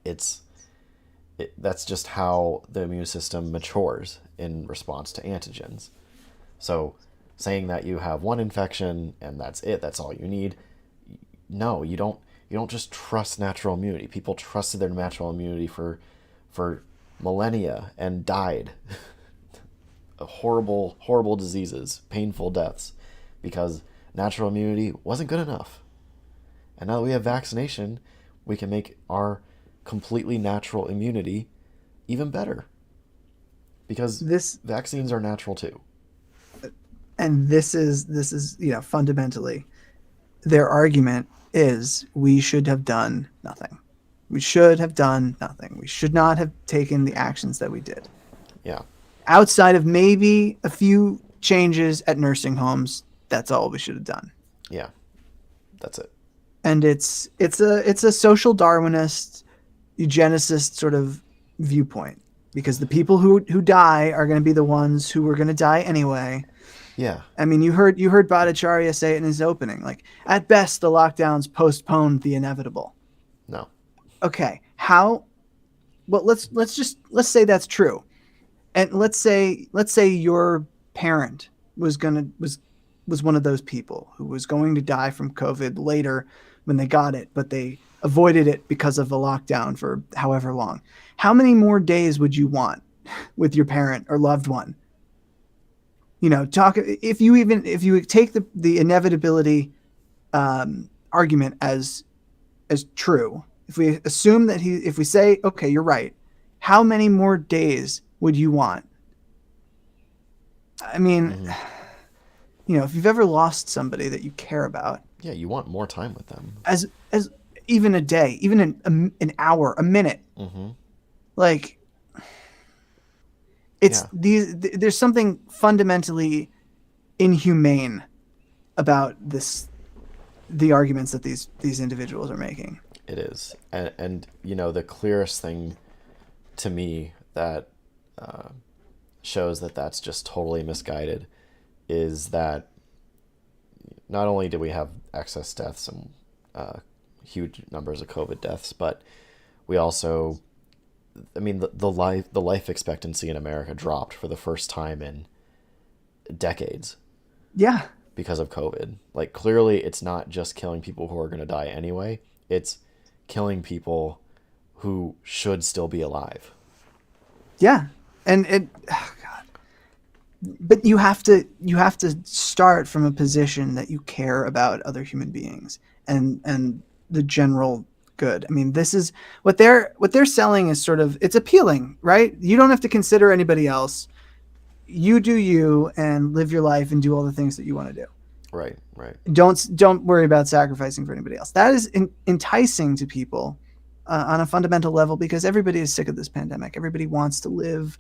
Speaker 1: That's just how the immune system matures in response to antigens. So saying that you have one infection and that's it, that's all you need, no, you don't just trust natural immunity. People trusted their natural immunity for millennia and died. Horrible diseases, painful deaths, because natural immunity wasn't good enough. And now that we have vaccination, we can make our completely natural immunity even better, because vaccines are natural too.
Speaker 2: And this is fundamentally their argument is we should have done nothing. We should have done nothing. We should not have taken the actions that we did.
Speaker 1: Yeah.
Speaker 2: Outside of maybe a few changes at nursing homes, that's all we should have done.
Speaker 1: Yeah. That's it.
Speaker 2: And it's a social Darwinist, eugenicist sort of viewpoint, because the people who die are going to be the ones who are going to die anyway.
Speaker 1: Yeah.
Speaker 2: I mean, you heard Bhattacharya say it in his opening, like, at best the lockdowns postponed the inevitable.
Speaker 1: No.
Speaker 2: Okay, how? Well, let's say that's true, and let's say your parent was one of those people who was going to die from COVID later when they got it, but they avoided it because of the lockdown for however long. How many more days would you want with your parent or loved one? If you take the inevitability argument as true, if we assume that if we say, okay, you're right, how many more days would you want? I mean, if you've ever lost somebody that you care about,
Speaker 1: Yeah, you want more time with them.
Speaker 2: as even a day, even an hour, a minute, like it's there's something fundamentally inhumane about the arguments that these individuals are making.
Speaker 1: It is. And the clearest thing to me that shows that that's just totally misguided is that not only do we have excess deaths and huge numbers of COVID deaths, but we also I mean, the life expectancy in America dropped for the first time in decades
Speaker 2: Yeah.
Speaker 1: because of COVID. Like, clearly, it's not just killing people who are going to die anyway. It's killing people who should still be alive.
Speaker 2: Yeah. And oh God. But you have to start from a position that you care about other human beings and the general good. I mean, this is what they're selling is sort of, it's appealing, right? You don't have to consider anybody else. You do you and live your life and do all the things that you want to do.
Speaker 1: Right.
Speaker 2: Don't worry about sacrificing for anybody else. That is enticing to people on a fundamental level because everybody is sick of this pandemic. Everybody wants to live,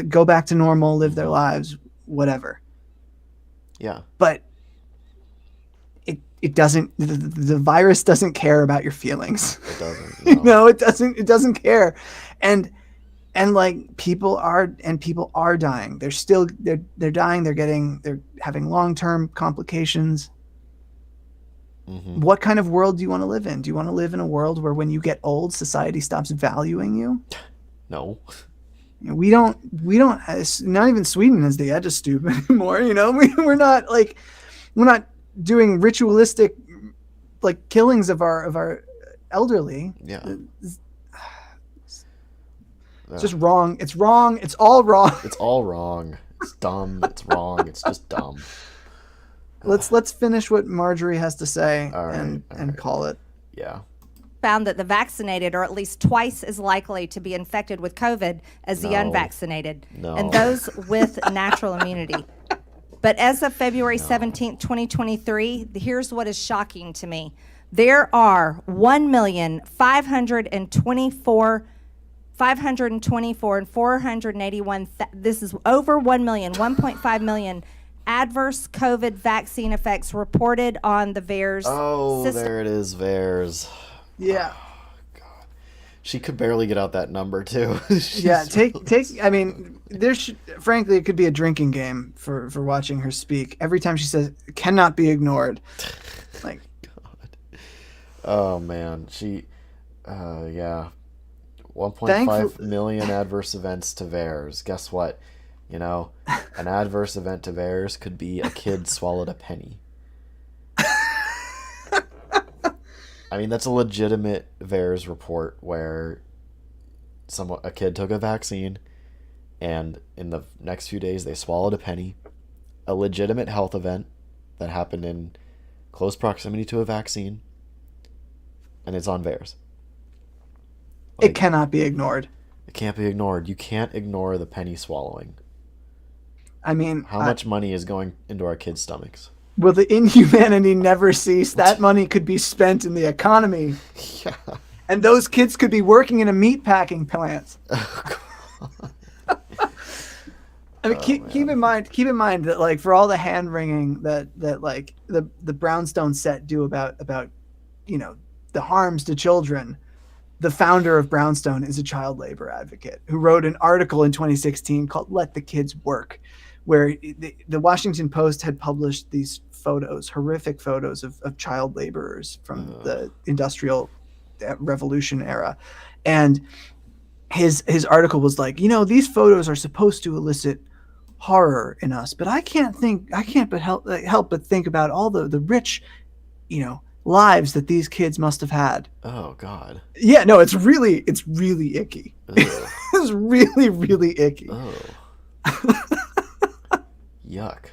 Speaker 2: go back to normal, live their lives, whatever.
Speaker 1: Yeah.
Speaker 2: But it doesn't. The virus doesn't care about your feelings.
Speaker 1: It doesn't.
Speaker 2: You know, it doesn't care, and like people are dying. They're dying. They're having long-term complications.
Speaker 1: Mm-hmm.
Speaker 2: What kind of world do you want to live in? Do you want to live in a world where when you get old, society stops valuing you?
Speaker 1: No.
Speaker 2: You know, we don't. Not even Sweden has the edge of stoop anymore. You know, we're not doing ritualistic like killings of our elderly.
Speaker 1: Yeah.
Speaker 2: It's just wrong. It's wrong. It's all wrong.
Speaker 1: It's all wrong. It's dumb. It's wrong. It's just dumb.
Speaker 2: Let's finish what Marjorie has to say
Speaker 1: All right,
Speaker 2: and call it.
Speaker 1: Yeah.
Speaker 9: Found that the vaccinated are at least twice as likely to be infected with COVID as the
Speaker 1: No.
Speaker 9: unvaccinated,
Speaker 1: No.
Speaker 9: and those with natural immunity. But as of February 17th, 2023, here's what is shocking to me. There are 1,524,481, this is over 1 million, 1.5 million adverse COVID vaccine effects reported on the VAERS
Speaker 1: Oh,
Speaker 9: system.
Speaker 1: there it is, VAERS.
Speaker 2: Yeah.
Speaker 1: She could barely get out that number too.
Speaker 2: Yeah. Take. I mean, frankly, it could be a drinking game for watching her speak. Every time she says, "Cannot be ignored." Like.
Speaker 1: Oh man, yeah. 1.5 million adverse events to VAERS. Guess what? You know, an adverse event to VAERS could be a kid swallowed a penny. I mean, that's a legitimate VAERS report where a kid took a vaccine and in the next few days they swallowed a penny. A legitimate health event that happened in close proximity to a vaccine, and it's on VAERS.
Speaker 2: It cannot be ignored.
Speaker 1: It can't be ignored. You can't ignore the penny swallowing.
Speaker 2: I mean,
Speaker 1: How much money is going into our kids' stomachs?
Speaker 2: will the inhumanity never cease? That money could be spent in the economy.
Speaker 1: Yeah.
Speaker 2: And those kids could be working in a meat packing plant. I mean, keep in mind that like for all the hand wringing that like the Brownstone set do about you know the harms to children, the founder of Brownstone is a child labor advocate who wrote an article in 2016 called "Let the Kids Work," where the Washington Post had published these photos, horrific photos of child laborers from the Industrial Revolution era, and his article was like, you know, these photos are supposed to elicit horror in us, but I can't but help but think about all the rich, you know, lives that these kids must have had.
Speaker 1: Oh God.
Speaker 2: Yeah, no, it's really icky. It's really icky.
Speaker 1: Oh. Yuck.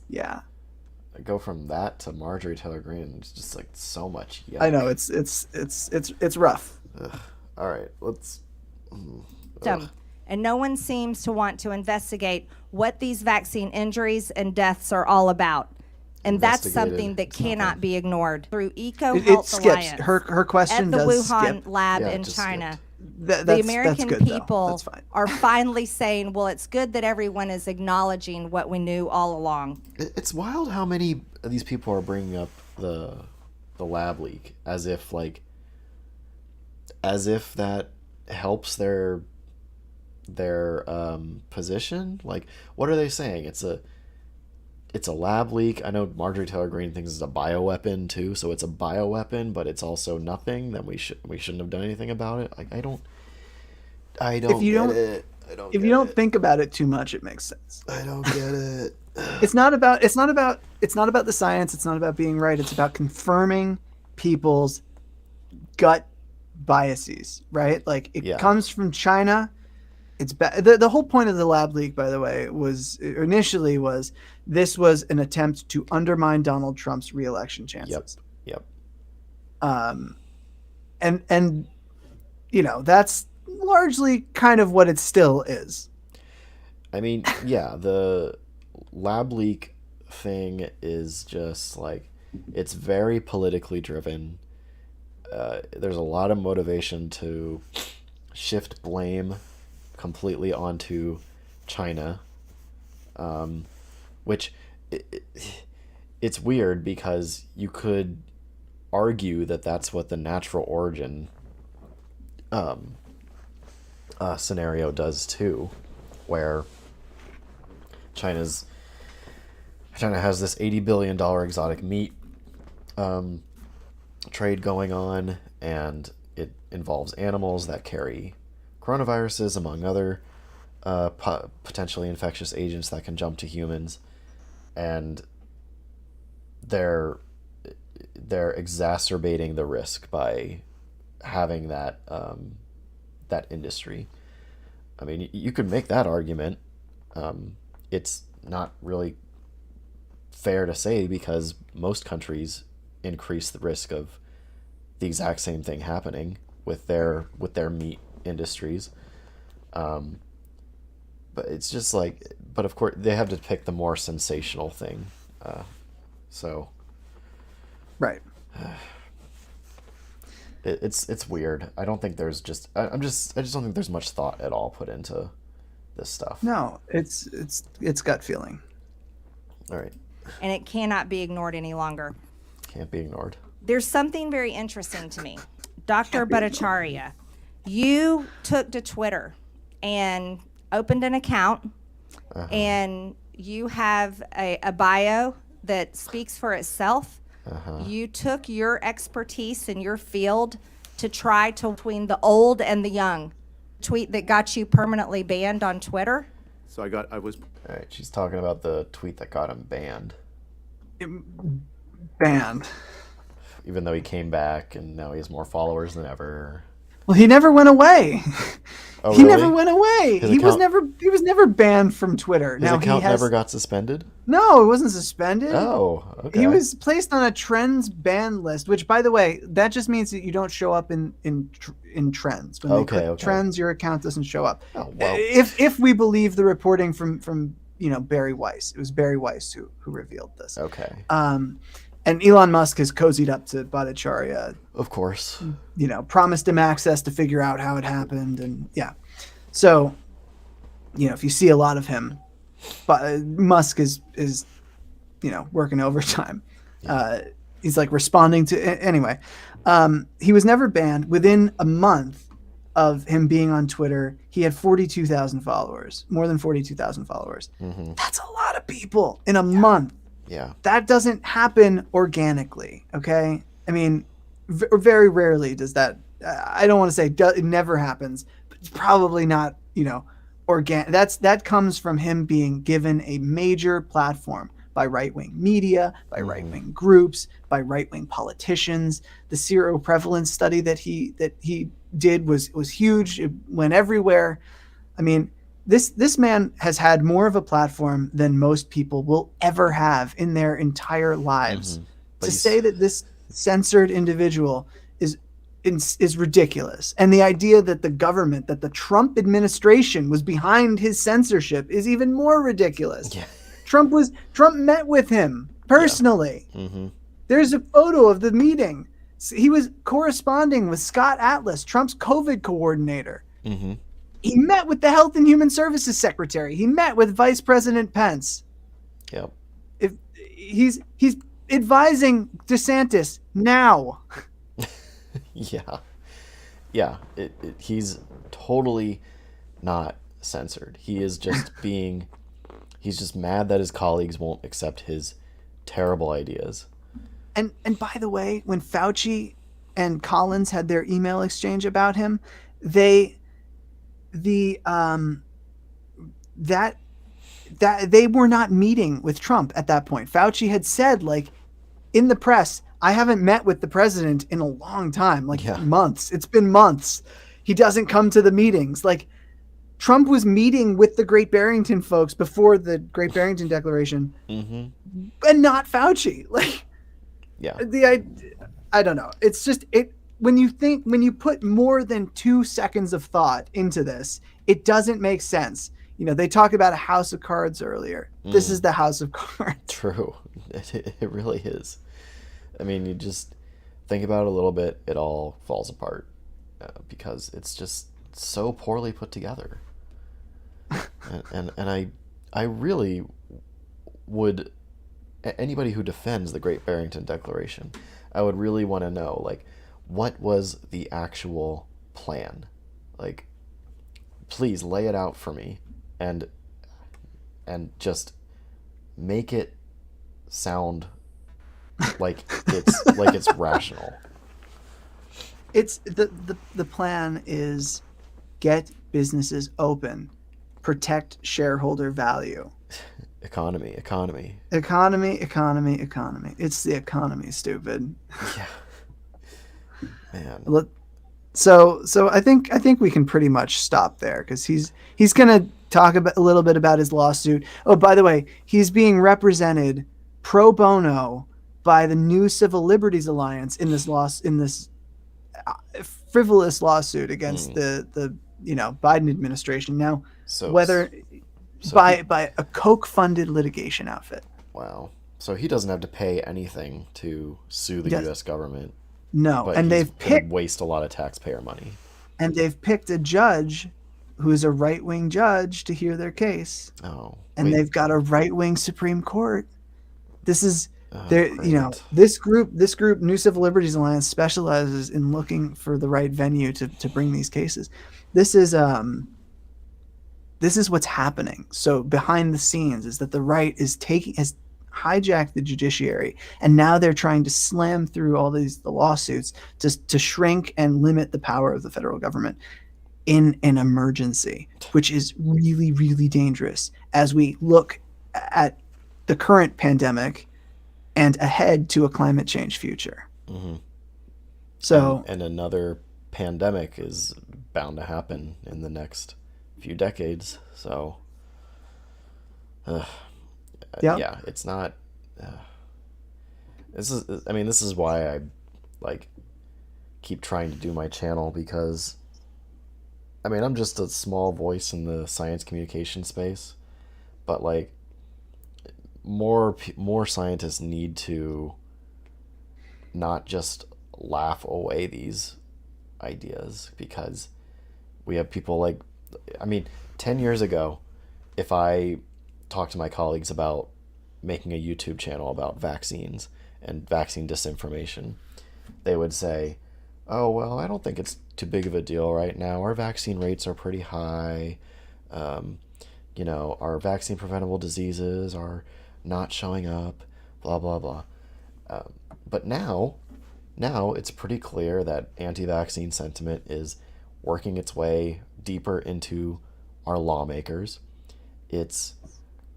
Speaker 2: Yeah.
Speaker 1: I go from that to Marjorie Taylor Greene. It's just like so much yuck.
Speaker 2: I know it's rough.
Speaker 1: Ugh. All right, let's.
Speaker 9: And no one seems to want to investigate what these vaccine injuries and deaths are all about. And that's something that cannot be ignored. Through Eco
Speaker 2: It
Speaker 9: Health
Speaker 2: skips.
Speaker 9: Alliance
Speaker 2: Her question
Speaker 9: at the
Speaker 2: does
Speaker 9: Wuhan
Speaker 2: skip.
Speaker 9: lab
Speaker 1: Yeah,
Speaker 9: in
Speaker 1: it just
Speaker 9: China.
Speaker 1: skipped.
Speaker 9: The American
Speaker 2: that's good, though.
Speaker 9: people
Speaker 2: That's fine.
Speaker 9: are finally saying, well, it's good that everyone is acknowledging what we knew all along.
Speaker 1: It's wild how many of these people are bringing up the lab leak as if that helps their position. Like, what are they saying? It's a lab leak. I know Marjorie Taylor Greene thinks it's a bioweapon too, so it's a bioweapon, but it's also nothing. Then we shouldn't have done anything about it. Like, I don't. I don't
Speaker 2: if you
Speaker 1: get
Speaker 2: don't
Speaker 1: it. I don't
Speaker 2: if
Speaker 1: get
Speaker 2: you don't
Speaker 1: it.
Speaker 2: think about it too much, it makes sense.
Speaker 1: I don't get it.
Speaker 2: It's not about the science. It's not about being right. It's about confirming people's gut biases, right? Like it
Speaker 1: Yeah.
Speaker 2: comes from China. It's the whole point of the lab leak, by the way, was initially was this was an attempt to undermine Donald Trump's reelection chances.
Speaker 1: Yep.
Speaker 2: And you know, that's largely kind of what it still is.
Speaker 1: I mean, yeah, the lab leak thing is just like, it's very politically driven. There's a lot of motivation to shift blame completely onto China, which it's weird because you could argue that that's what the natural origin scenario does too, where China has this $80 billion exotic meat trade going on, and it involves animals that carry coronaviruses, among other potentially infectious agents that can jump to humans, and they're exacerbating the risk by having that industry. I mean, you could make that argument. It's not really fair to say because most countries increase the risk of the exact same thing happening with their meat industries. But it's just like, but of course they have to pick the more sensational thing. So
Speaker 2: Right.
Speaker 1: It's weird. I don't think there's just I just don't think there's much thought at all put into this stuff.
Speaker 2: No, it's gut feeling.
Speaker 1: All right.
Speaker 9: And it cannot be ignored any longer.
Speaker 1: Can't be ignored.
Speaker 9: There's something very interesting to me. Dr. Bhattacharya, you took to Twitter and opened an account, and you have a bio that speaks for itself. You took your expertise in your field to try to between the old and the young. Tweet that got you permanently banned on Twitter.
Speaker 6: So I was
Speaker 1: All right, she's talking about the tweet that got him banned,
Speaker 2: Banned.
Speaker 1: even though he came back and now he has more followers than ever.
Speaker 2: Well, he never went away.
Speaker 1: Oh,
Speaker 2: He
Speaker 1: really?
Speaker 2: never went away.
Speaker 1: His
Speaker 2: He was
Speaker 1: account-
Speaker 2: never banned from Twitter.
Speaker 1: His
Speaker 2: Now
Speaker 1: account
Speaker 2: he has
Speaker 1: never got suspended?
Speaker 2: No, it wasn't suspended.
Speaker 1: Oh, okay.
Speaker 2: He was placed on a trends ban list, which, by the way, that just means that you don't show up in trends. When they click trends, your account doesn't show up.
Speaker 1: Oh, well.
Speaker 2: If we believe the reporting from Barry Weiss, it was Barry Weiss who revealed this.
Speaker 1: Okay.
Speaker 2: And Elon Musk has cozied up to Bhattacharya.
Speaker 1: Of course.
Speaker 2: Promised him access to figure out how it happened, and yeah. So, if you see a lot of him, but Musk is working overtime. He's like responding to anyway. He was never banned. Within a month of him being on Twitter, he had 42,000 followers, more than 42,000 followers.
Speaker 1: Mm-hmm.
Speaker 2: That's a lot of people in a month.
Speaker 1: Yeah.
Speaker 2: That doesn't happen organically. Okay. I mean, very rarely does that. I don't want to say it never happens, but it's probably not, organic. That comes from him being given a major platform by right-wing media, by right-wing groups, by right-wing politicians. The seroprevalence study that he did was huge. It went everywhere. I mean, this man has had more of a platform than most people will ever have in their entire lives. To say that this censored individual is ridiculous. And the idea that the government, that the Trump administration was behind his censorship is even more ridiculous.
Speaker 1: Yeah.
Speaker 2: Trump met with him personally.
Speaker 1: Yeah. Mm-hmm.
Speaker 2: There's a photo of the meeting. He was corresponding with Scott Atlas, Trump's COVID coordinator.
Speaker 1: Mm-hmm.
Speaker 2: He met with the Health and Human Services Secretary. He met with Vice President Pence.
Speaker 1: Yep.
Speaker 2: If he's advising DeSantis now.
Speaker 1: Yeah. Yeah. He's totally not censored. He is just he's just mad that his colleagues won't accept his terrible ideas.
Speaker 2: And by the way, when Fauci and Collins had their email exchange about him, the that they were not meeting with Trump at that point. Fauci had said, like, in the press, I haven't met with the president in a long time, like months. It's been months. He doesn't come to the meetings. Like, Trump was meeting with the Great Barrington folks before the Great Barrington Declaration, and not Fauci. Like, I don't know. It's just when you put more than 2 seconds of thought into this, it doesn't make sense. You know, they talked about a house of cards earlier. This is the house of cards.
Speaker 1: True. It really is. I mean, you just think about it a little bit, it all falls apart because it's just so poorly put together. and I really would, anybody who defends the Great Barrington Declaration, I would really want to know, like, what was the actual plan? Like, please lay it out for me and just make it sound like it's rational.
Speaker 2: It's the plan is get businesses open, protect shareholder value.
Speaker 1: Economy.
Speaker 2: Economy. It's the economy, stupid.
Speaker 1: Yeah. Man.
Speaker 2: So I think we can pretty much stop there, because he's gonna talk a little bit about his lawsuit. Oh, by the way, he's being represented pro bono by the New Civil Liberties Alliance in this frivolous lawsuit against the Biden administration. Now, by a Koch-funded litigation outfit.
Speaker 1: Wow. So he doesn't have to pay anything to sue the U.S. government.
Speaker 2: No,
Speaker 1: but
Speaker 2: and they've picked
Speaker 1: waste a lot of taxpayer money.
Speaker 2: And they've picked a judge who is a right-wing judge to hear their case.
Speaker 1: Oh.
Speaker 2: And they've got a right-wing Supreme Court. This is this group, New Civil Liberties Alliance, specializes in looking for the right venue to bring these cases. This is what's happening. So behind the scenes is that the right has hijacked the judiciary, and now they're trying to slam through all the lawsuits to shrink and limit the power of the federal government in an emergency, which is really, really dangerous as we look at the current pandemic and ahead to a climate change future.
Speaker 1: Mm-hmm.
Speaker 2: So,
Speaker 1: and another pandemic is bound to happen in the next few decades. So, yeah, it's not. This is why I keep trying to do my channel, because I'm just a small voice in the science communication space, but more scientists need to not just laugh away these ideas, because we have people 10 years ago, if I talked to my colleagues about making a YouTube channel about vaccines and vaccine disinformation, they would say, oh, well, I don't think it's too big of a deal right now. Our vaccine rates are pretty high. Our vaccine preventable diseases are not showing up, blah, blah, blah. But now it's pretty clear that anti-vaccine sentiment is working its way deeper into our lawmakers. It's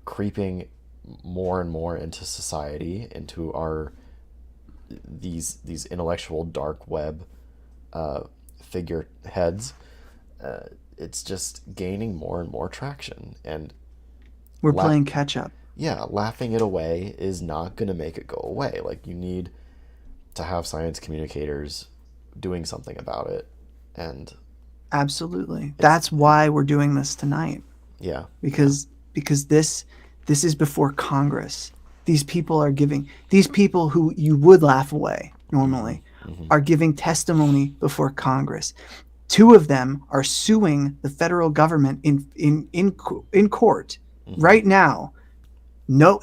Speaker 1: creeping more and more into society, into our these intellectual dark web figureheads. It's just gaining more and more traction, and
Speaker 2: we're playing catch up.
Speaker 1: Yeah, laughing it away is not going to make it go away. You need to have science communicators doing something about it, and
Speaker 2: absolutely, that's why we're doing this tonight.
Speaker 1: Yeah,
Speaker 2: because this is before Congress. These people who you would laugh away normally are giving testimony before Congress. 2 of them are suing the federal government in court right now.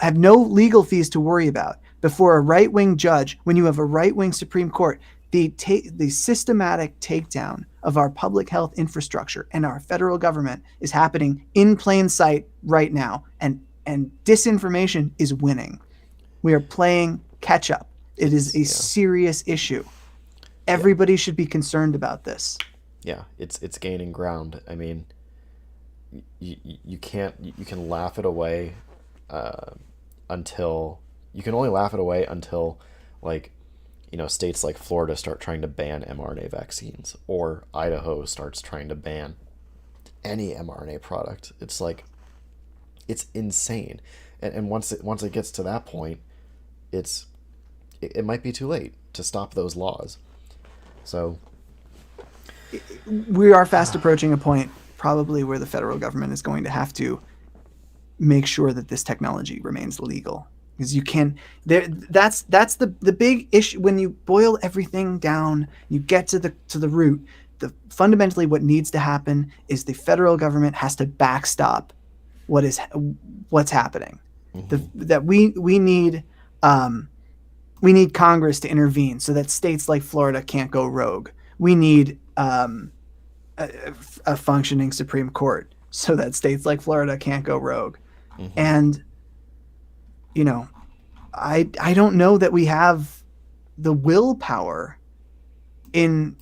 Speaker 2: Have no legal fees to worry about before a right-wing judge. When you have a right-wing Supreme Court, the systematic takedown of our public health infrastructure and our federal government is happening in plain sight right now, and disinformation is winning. We are playing catch up. It is a serious issue. Everybody should be concerned about this.
Speaker 1: Yeah, it's gaining ground. you can't, you can laugh it away until, you can only laugh it away until, like, states like Florida start trying to ban mRNA vaccines, or Idaho starts trying to ban any mRNA product. It's like, it's insane. And once it gets to that point, it might be too late to stop those laws. So
Speaker 2: we are fast approaching a point probably where the federal government is going to have to make sure that this technology remains legal, because you can, that's the big issue when you boil everything down, you get to the root. Fundamentally what needs to happen is the federal government has to backstop what's happening. That we need Congress to intervene so that states like Florida can't go rogue. We need a functioning Supreme Court so that states like Florida can't go rogue. And I don't know that we have the willpower in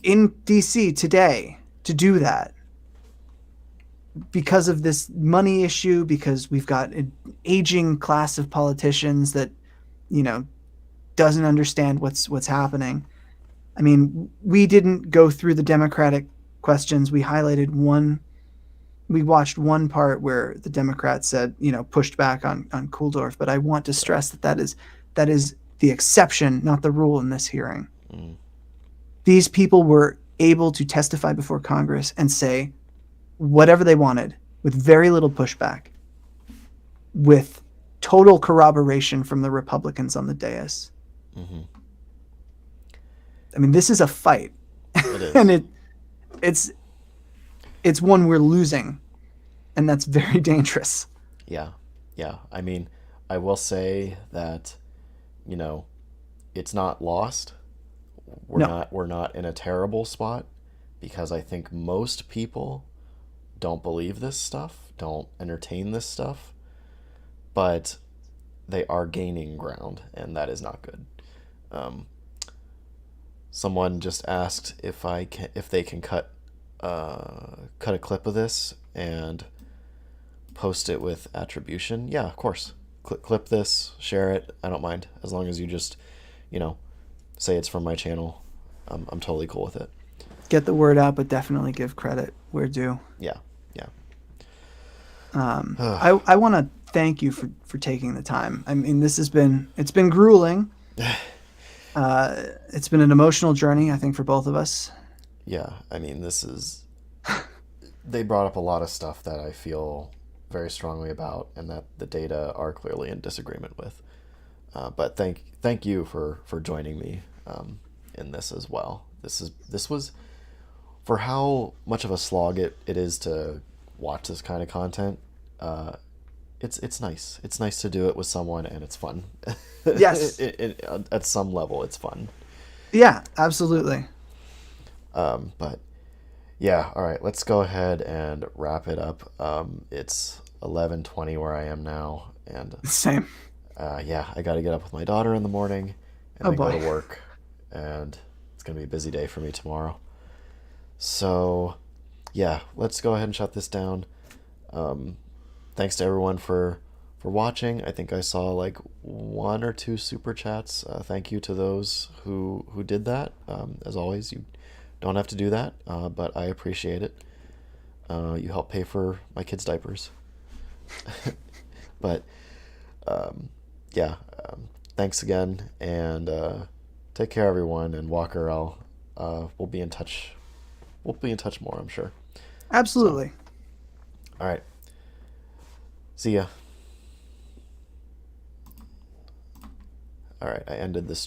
Speaker 2: DC today to do that, because of this money issue, because we've got an aging class of politicians that doesn't understand what's happening. I mean, we didn't go through the Democratic questions. We highlighted one. We watched one part where the Democrats said, pushed back on Kuldorf. But I want to stress that is the exception, not the rule in this hearing. These people were able to testify before Congress and say whatever they wanted with very little pushback, with total corroboration from the Republicans on the dais. I mean, this is a fight.
Speaker 1: it is.
Speaker 2: And it's one we're losing, and that's very dangerous.
Speaker 1: Yeah. I mean, I will say that, it's not lost. We're not in a terrible spot, because I think most people don't believe this stuff, don't entertain this stuff, but they are gaining ground, and that is not good. Someone just asked if they can cut a clip of this and post it with attribution. Yeah, of course. Clip this, share it. I don't mind, as long as you just, say it's from my channel. I'm totally cool with it.
Speaker 2: Get the word out, but definitely give credit where due.
Speaker 1: Yeah.
Speaker 2: I want to thank you for taking the time. I mean, it's been grueling. It's been an emotional journey, I think, for both of us.
Speaker 1: Yeah, I mean, they brought up a lot of stuff that I feel very strongly about, and that the data are clearly in disagreement with. But thank you for joining me in this as well. This was, for how much of a slog it is to watch this kind of content. It's nice. It's nice to do it with someone, and it's fun.
Speaker 2: Yes.
Speaker 1: At some level, it's fun.
Speaker 2: Yeah, absolutely.
Speaker 1: But yeah, all right, let's go ahead and wrap it up. It's 11:20 where I am now, and
Speaker 2: Same.
Speaker 1: yeah, I got to get up with my daughter in the morning and then
Speaker 2: boy.
Speaker 1: go to work, and it's gonna be a busy day for me tomorrow. So yeah, let's go ahead and shut this down. Thanks to everyone for watching. I think I saw like 1 or 2 super chats. Thank you to those who did that. As always, you don't have to do that, but I appreciate it. You help pay for my kids' diapers. But yeah, thanks again, and take care, everyone. And Walker, we'll be in touch. We'll be in touch more, I'm sure.
Speaker 2: Absolutely.
Speaker 1: All right. See ya. All right, I ended this